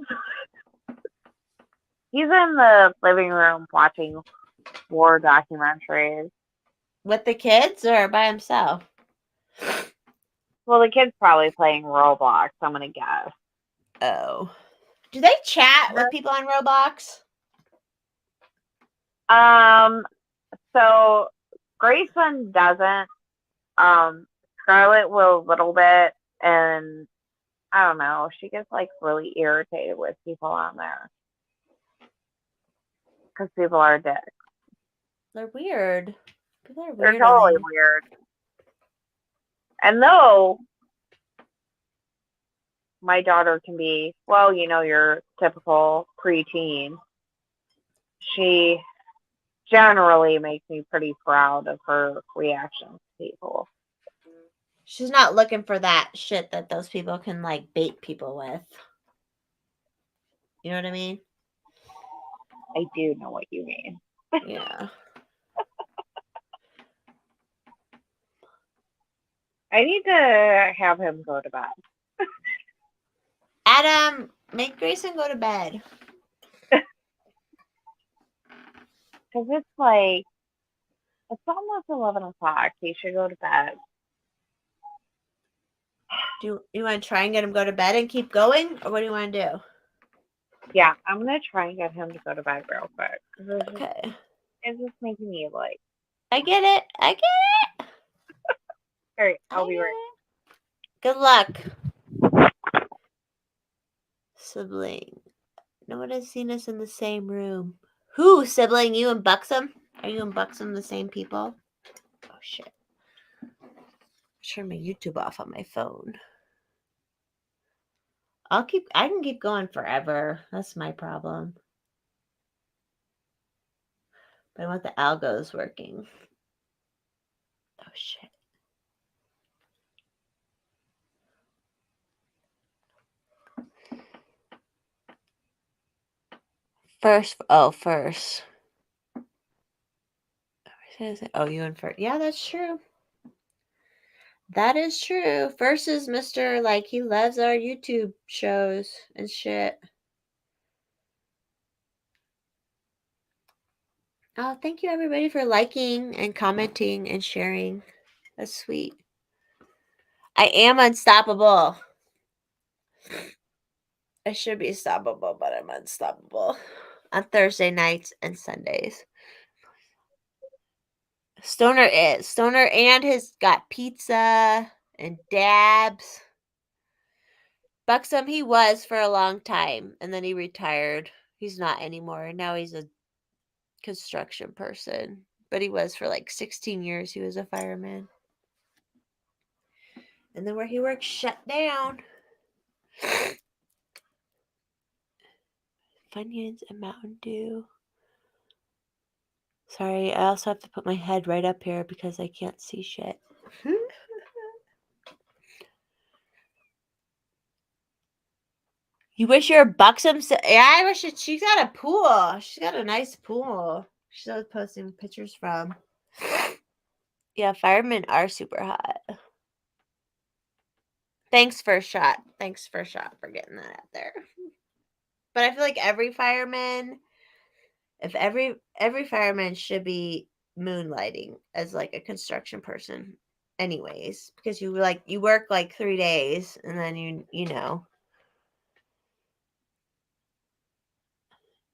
He's in the living room watching war documentaries. With the kids or by himself? Well, the kid's probably playing Roblox, I'm going to guess. Oh. Do they chat with people on Roblox? So Grayson doesn't. Scarlett will a little bit, and I don't know. She gets like really irritated with people on there because people are dicks. They're weird. People are They're weird on totally there. weird. And though my daughter can be, well, your typical preteen, she generally makes me pretty proud of her reactions to people. She's not looking for that shit that those people can like bait people with. You know what I mean? I do know what you mean. Yeah. I need to have him go to bed. Adam, make Grayson go to bed. Because it's almost 11 o'clock. He should go to bed. Do you want to try and get him go to bed and keep going, or what do you want to do? Yeah, I'm going to try and get him to go to bed real quick. Okay. It's just making me like, I get it. I get it. all right, I'll be right Good luck. Sibling. No one has seen us in the same room. Who, sibling? You and Buxom? Are you and Buxom the same people? Oh, shit. Turn my YouTube off on my phone. I can keep going forever. That's my problem. But I want the algos working. Oh, shit. First. Oh, you and first. Yeah, that's true. That is true. First is Mr. Like, he loves our YouTube shows and shit. Oh, thank you everybody for liking and commenting and sharing. That's sweet. I am unstoppable. I should be stoppable, but I'm unstoppable on Thursday nights and Sundays. Stoner and his got pizza and dabs. Buxom, he was for a long time, and then he retired. He's not anymore. Now he's a construction person, but he was for like 16 years. He was a fireman. And then where he worked shut down. Funyuns and Mountain Dew. Sorry, I also have to put my head right up here because I can't see shit. You wish your Buxom... Yeah, I wish she's got a pool. She's got a nice pool. She's always posting pictures from. Yeah, firemen are super hot. Thanks, First Shot. Thanks, First Shot, for getting that out there. But I feel like every fireman... If every fireman should be moonlighting as like a construction person anyways, because you work like 3 days and then you know.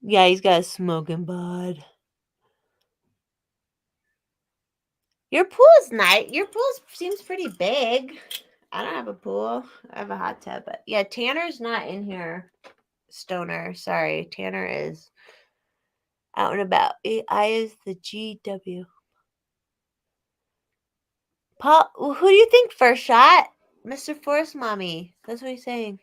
Yeah, he's got a smoking bud. Your pool is nice. Your pool seems pretty big. I don't have a pool. I have a hot tub, but yeah, Tanner's not in here. Stoner, sorry. Tanner is out and about. I is the GW. Paul, who do you think First Shot? Mr. Forest Mommy. That's what he's saying.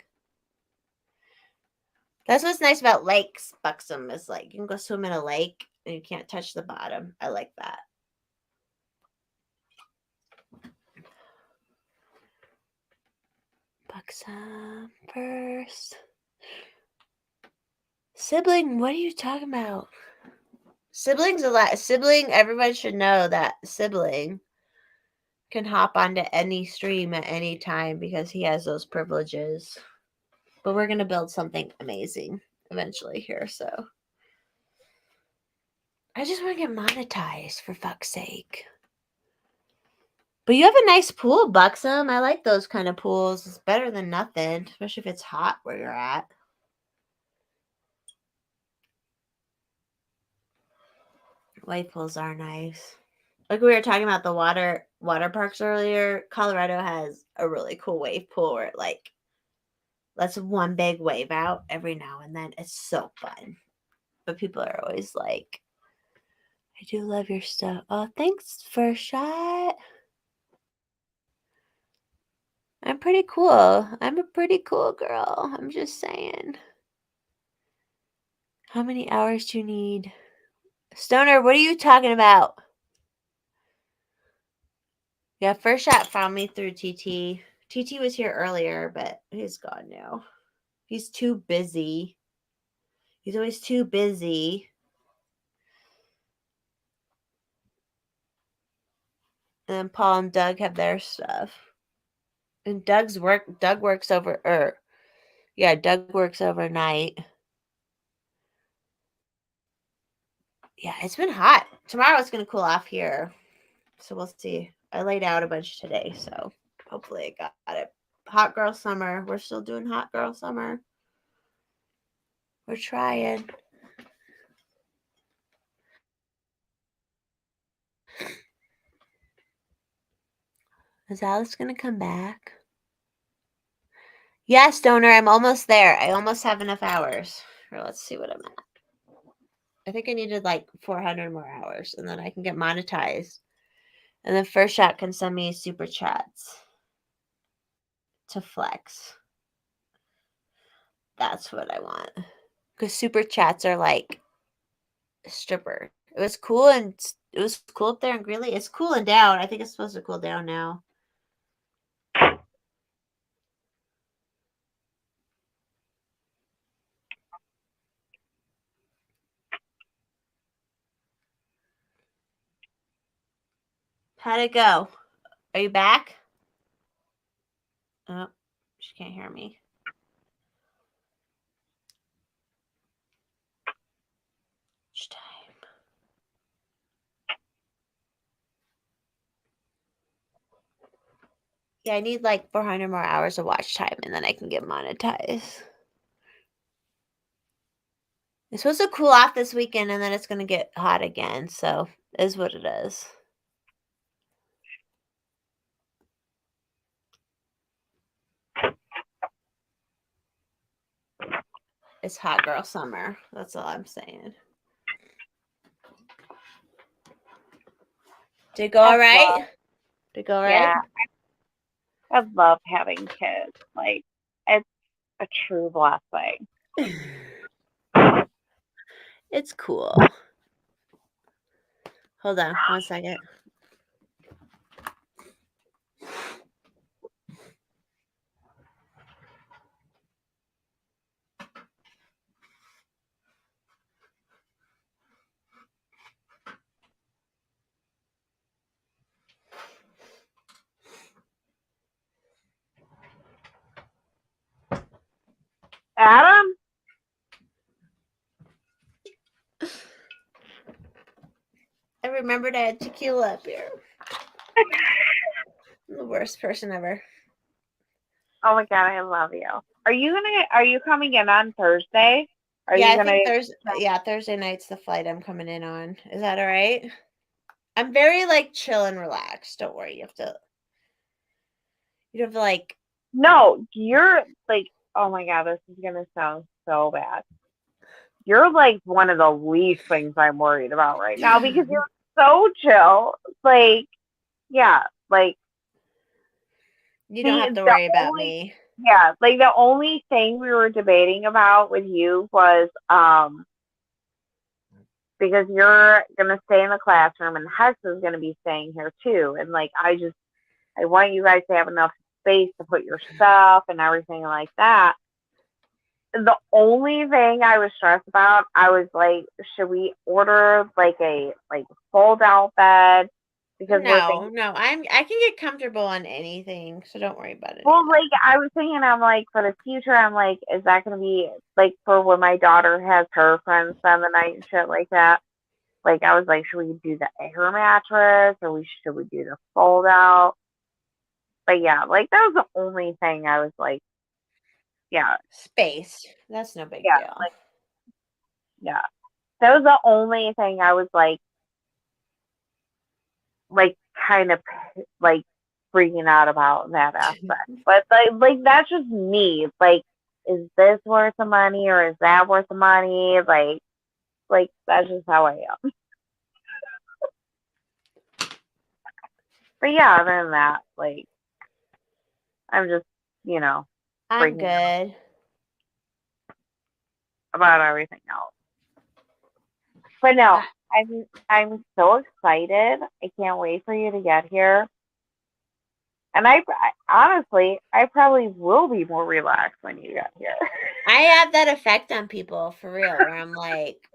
That's what's nice about lakes, Buxom, is like you can go swim in a lake and you can't touch the bottom. I like that. Buxom first. Sibling, what are you talking about? Sibling's a lot. Sibling, everyone should know that sibling can hop onto any stream at any time because he has those privileges. But we're going to build something amazing eventually here, so. I just want to get monetized, for fuck's sake. But you have a nice pool, Buxom. I like those kind of pools. It's better than nothing, especially if it's hot where you're at. Wave pools are nice. Like we were talking about the water parks earlier. Colorado has a really cool wave pool where it like lets one big wave out every now and then. It's so fun. But people are always like, I do love your stuff. Oh, thanks for a shot. I'm pretty cool. I'm a pretty cool girl. I'm just saying. How many hours do you need? Stoner, what are you talking about? Yeah, first shot found me through TT. TT was here earlier, but he's gone now. He's too busy. He's always too busy. And then Paul and Doug have their stuff. And Doug works Doug works overnight. Yeah, it's been hot. Tomorrow it's gonna cool off here. So we'll see. I laid out a bunch today, so hopefully I got it. Hot girl summer. We're still doing hot girl summer. We're trying. Is Alice gonna come back? Yes, Donor, I'm almost there. I almost have enough hours. Or let's see what I'm at. I think I needed like 400 more hours, and then I can get monetized. And then First Shot can send me super chats to flex. That's what I want. Because super chats are like stripper. It was cool up there in Greeley. It's cooling down. I think it's supposed to cool down now. How'd it go? Are you back? Oh, she can't hear me. It's time. Yeah, I need like 400 more hours of watch time and then I can get monetized. It's supposed to cool off this weekend and then it's going to get hot again. So it is what it is. It's hot girl summer. That's all I'm saying. Did it go all right? Did it go all right? Yeah. I love having kids. Like, it's a true blessing. It's cool. Hold on 1 second. Adam? I remembered I had tequila up here. I'm the worst person ever. Oh my god, I love you. Are you coming in on Thursday? I think Thursday night's the flight I'm coming in on. Is that all right? I'm very like chill and relaxed. Don't worry. You don't have to like. No, you're like, oh my god, this is gonna sound so bad. You're like one of the least things I'm worried about right now because you're so chill. Like, yeah, like You don't have to worry about me. Yeah, like the only thing we were debating about with you was because you're gonna stay in the classroom and Hex is gonna be staying here too. And like I want you guys to have enough space to put your stuff and everything like that. The only thing I was stressed about, I was like, should we order like a fold out bed? Because no, I can get comfortable on anything, so don't worry about it. Well, like I was thinking, I'm like for the future, I'm like, is that gonna be like for when my daughter has her friends spend the night and shit like that? Like I was like, should we do the air mattress or should we do the fold out? But yeah, like that was the only thing I was like, yeah, space. That's no big yeah, deal. like, yeah, that was the only thing I was like, like kind of like freaking out about that aspect. But like that's just me. Like, is this worth the money or is that worth the money? Like that's just how I am. But yeah, other than that, like I'm just, you know, I'm freaking out good. about everything else. But no, I, I'm so excited. I can't wait for you to get here. And honestly, I probably will be more relaxed when you get here. I have that effect on people for real, where I'm like,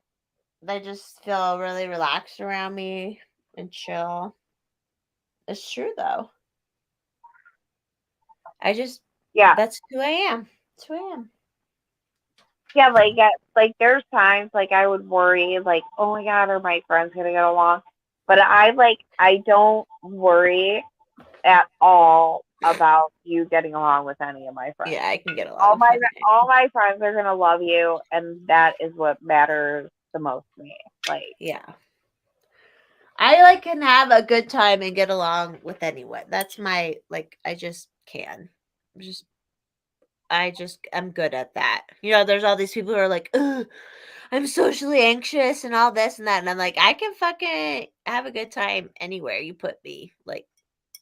they just feel really relaxed around me and chill. It's true though. I just Yeah, that's who I am. That's who I am. yeah. Like there's times like I would worry, like, oh my god, are my friends gonna get along? But I don't worry at all about you getting along with any of my friends. Yeah, I can get along All with my him. all my friends are gonna love you, and that is what matters the most to me. Like, Yeah. I like can have a good time and get along with anyone. That's my like I just can. Just I'm good at that. You know, there's all these people who are like, ugh, I'm socially anxious and all this and that. And I'm like, I can fucking have a good time anywhere you put me. Like,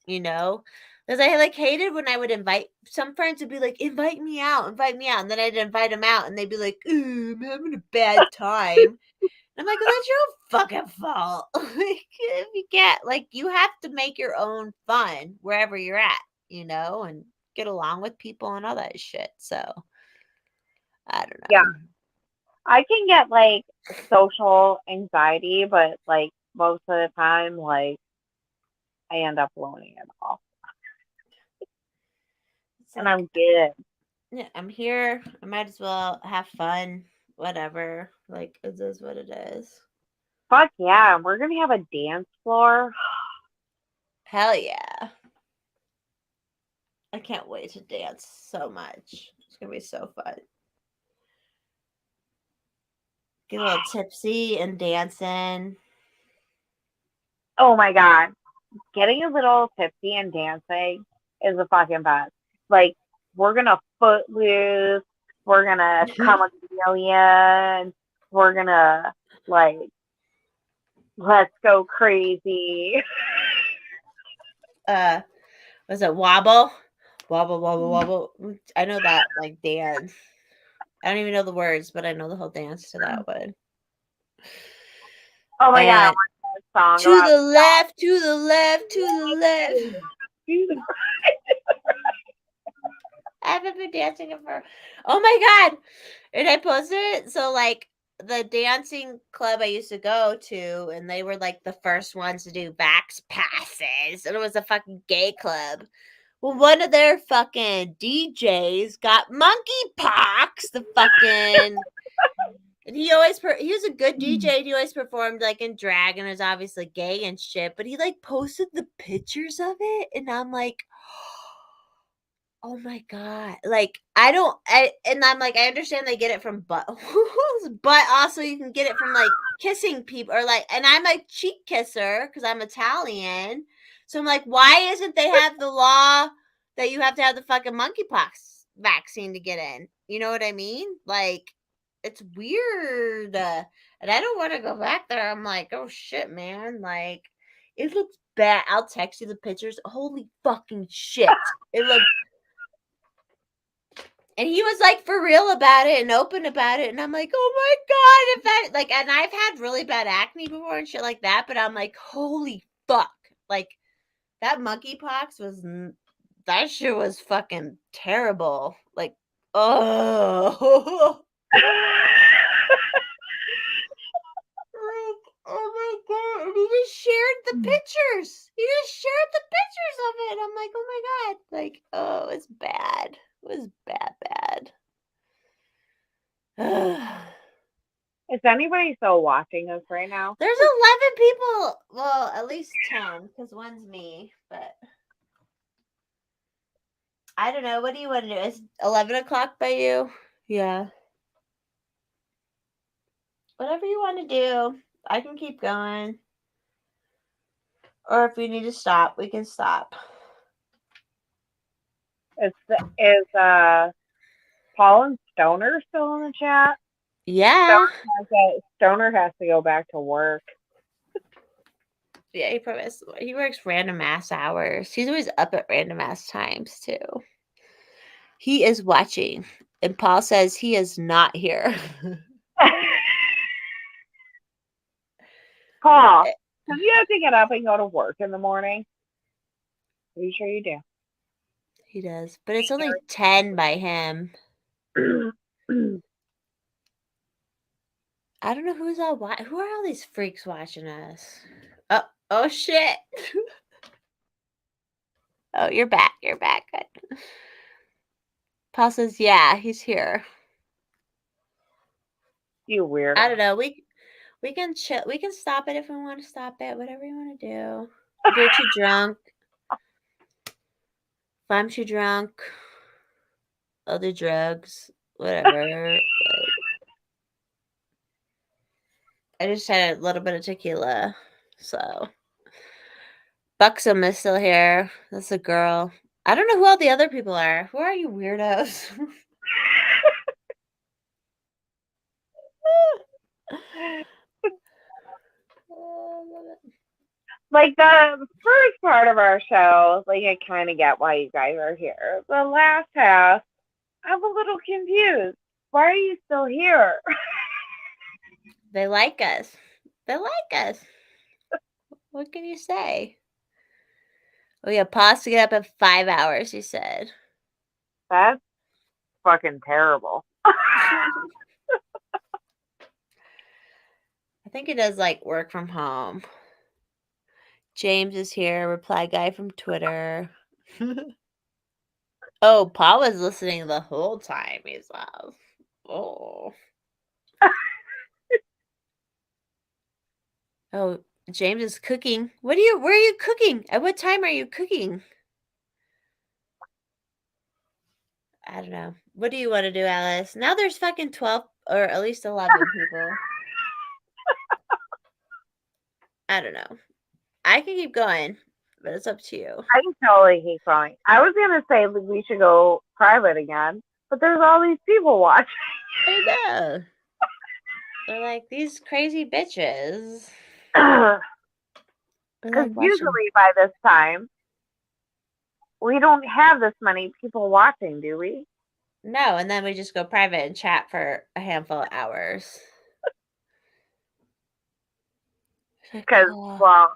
you know? Because I like hated when I would invite some friends would be like, invite me out, invite me out. And then I'd invite them out and they'd be like, I'm having a bad time. I'm like, well, that's your own fucking fault. Like, if you can't, like, you have to make your own fun wherever you're at, you know, and get along with people and all that shit. So, I don't yeah, know. I can get like social anxiety, but like most of the time, like I end up blowing it off, It's and like, I'm good. yeah, I'm here. I might as well have fun, whatever. Like, it is what it is. Fuck yeah, we're gonna have a dance floor. Hell yeah. I can't wait to dance so much. It's going to be so fun. Get a little tipsy and dancing. Oh my god, getting a little tipsy and dancing is the fucking best. Like, we're gonna foot loose. We're gonna come a chameleon. We're gonna like let's go crazy. Was it wobble? Wobble, wobble, wobble. I know that like dance. I don't even know the words, but I know the whole dance to that one. Oh my god, I And want a song to about the left, to the left, to the left. I haven't been dancing in for. Oh my god! And I posted it. So like the dancing club I used to go to, and they were like the first ones to do vax passes, and it was a fucking gay club. Well, one of their fucking DJs got monkeypox. The fucking and he always he was a good DJ. He always performed like in drag and was obviously gay and shit. But he like posted the pictures of it, and I'm like, oh my god! Like and I'm like, I understand they get it from buttholes, but also you can get it from like kissing people or like. And I'm a cheek kisser because I'm Italian, so I'm like, why isn't they have the law that you have to have the fucking monkeypox vaccine to get in? You know what I mean? Like, it's weird, and I don't want to go back there. I'm like, oh shit, man! Like, it looks bad. I'll text you the pictures. Holy fucking shit! It looked. And he was like for real about it and open about it. And I'm like, oh my God, if that like, and I've had really bad acne before and shit like that, but I'm like, holy fuck. Like that monkeypox that shit was fucking terrible. Like, oh, like, oh my God. And he just shared the pictures. He just shared the pictures of it. I'm like, oh my God. Like, oh, it's bad. It was bad. Is anybody still watching us right now? There's 11 people. Well, at least 10, because one's me. But I don't know. What do you want to do? Is 11 o'clock by you? Yeah. Whatever you want to do. I can keep going. Or if we need to stop, we can stop. Is Paul and Stoner still in the chat? Yeah. Stoner has to go back to work. Yeah, he works random ass hours. He's always up at random ass times too. He is watching, and Paul says he is not here. Paul, do you have to get up and go to work in the morning? Are you sure you do? He does, but it's only 10 by him. I don't know who's all who are all these freaks watching us? Oh shit. Oh, you're back. You're back. Good. Paul says, yeah, he's here. You weird. I don't know. We can chill. We can stop it if we want to stop it. Whatever you want to do. If you're too drunk. If I'm too drunk. I'll do drugs. Whatever. Like, I just had a little bit of tequila. So. Buxom is still here. That's a girl. I don't know who all the other people are. Who are you weirdos? Like the first part of our show, like I kind of get why you guys are here. The last half, I'm a little confused. Why are you still here? They like us. They like us. What can you say? Oh yeah, pause to get up in 5 hours, he said. That's fucking terrible. I think he does like work from home. James is here, reply guy from Twitter. Oh, Paul was listening the whole time. He's like, oh. Oh, James is cooking. Where are you cooking? At what time are you cooking? I don't know. What do you want to do, Alice? Now there's fucking 12 or at least 11 people. I don't know. I can keep going, but it's up to you. I can totally keep going. I was going to say we should go private again, but there's all these people watching. I know. They're like, these crazy bitches. Because Like usually by this time, we don't have this many people watching, do we? No, and then we just go private and chat for a handful of hours. Because, well,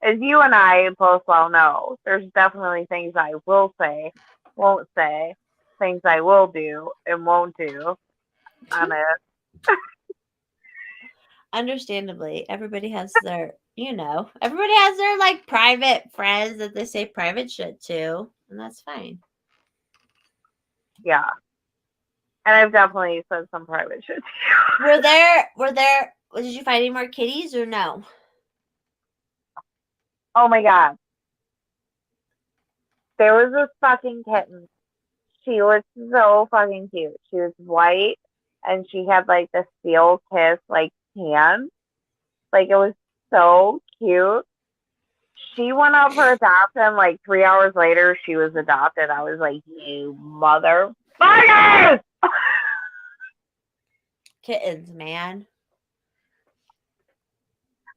as you and I both well know, there's definitely things I will say, won't say, things I will do and won't do on it. Understandably, everybody has their, everybody has their like private friends that they say private shit to, and that's fine. Yeah. And I've definitely said some private shit. Did you find any more kitties or no? Oh my God. There was this fucking kitten. She was so fucking cute. She was white and she had like the steel kiss like hand. Like it was so cute. She went up for adoption like 3 hours later. She was adopted. I was like, you motherfuckers! Kittens, man.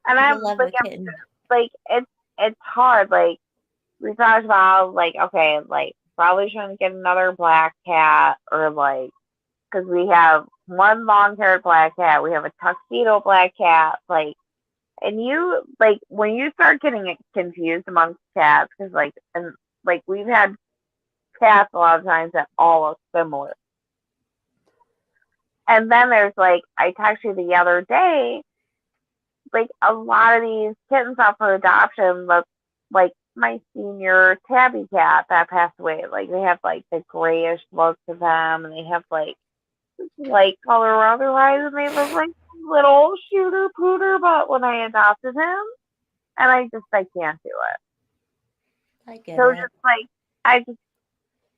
And I'm love like, a kitten. Like it's hard. Like we talked about, like okay, like probably shouldn't get another black cat or like because we have one long-haired black cat, we have a tuxedo black cat, like. And you, like, when you start getting confused amongst cats, because, like, and, like, we've had cats a lot of times that all look similar. And then there's, like, I texted you the other day, like, a lot of these kittens up for adoption look like my senior tabby cat that passed away. Like, they have, like, the grayish look to them, and they have, like, light color around their eyes, and they look like little shooter pooter, but when I adopted him, and I can't do it. I get so it. just like I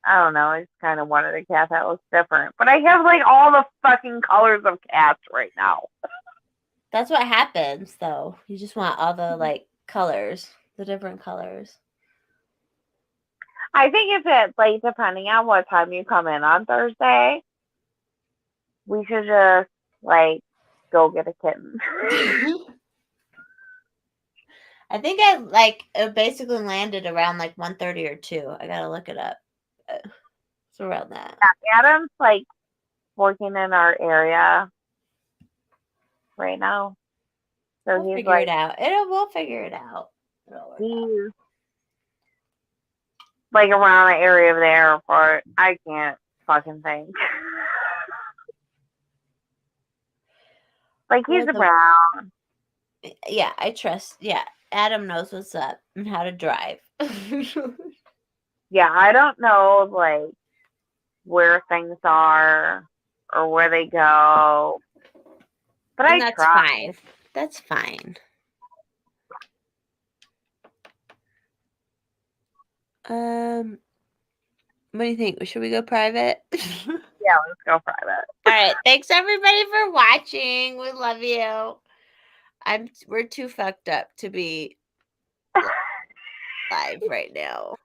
don't know, I just kind of wanted a cat that looks different, but I have like all the fucking colors of cats right now. That's what happens though. You just want all the like colors. the different colors. I think if it, like, depending on what time you come in on Thursday, we should just, like, go get a kitten. I think I like it basically landed around like 1:30 or 2. I gotta look it up. It's around that. Adam's, like, working in our area right now. So We'll he's figure like, it out. We'll figure it out. It'll work out. he's like around the area of the airport. I can't fucking think. Like, he's around. Yeah, I trust. Yeah, Adam knows what's up and how to drive. Yeah, I don't know, like, where things are or where they go. But And I that's try. fine. That's fine. What do you think? Should we go private? Yeah, let's go private. All right. Thanks everybody for watching. We love you. We're too fucked up to be live right now.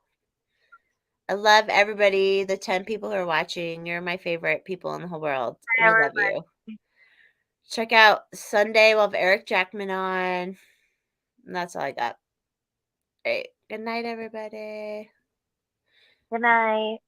I love everybody. The 10 people who are watching. You're my favorite people in the whole world. We love you. Check out Sunday. We'll have Eric Jackman on. And that's all I got. All right. Good night, everybody. Good night.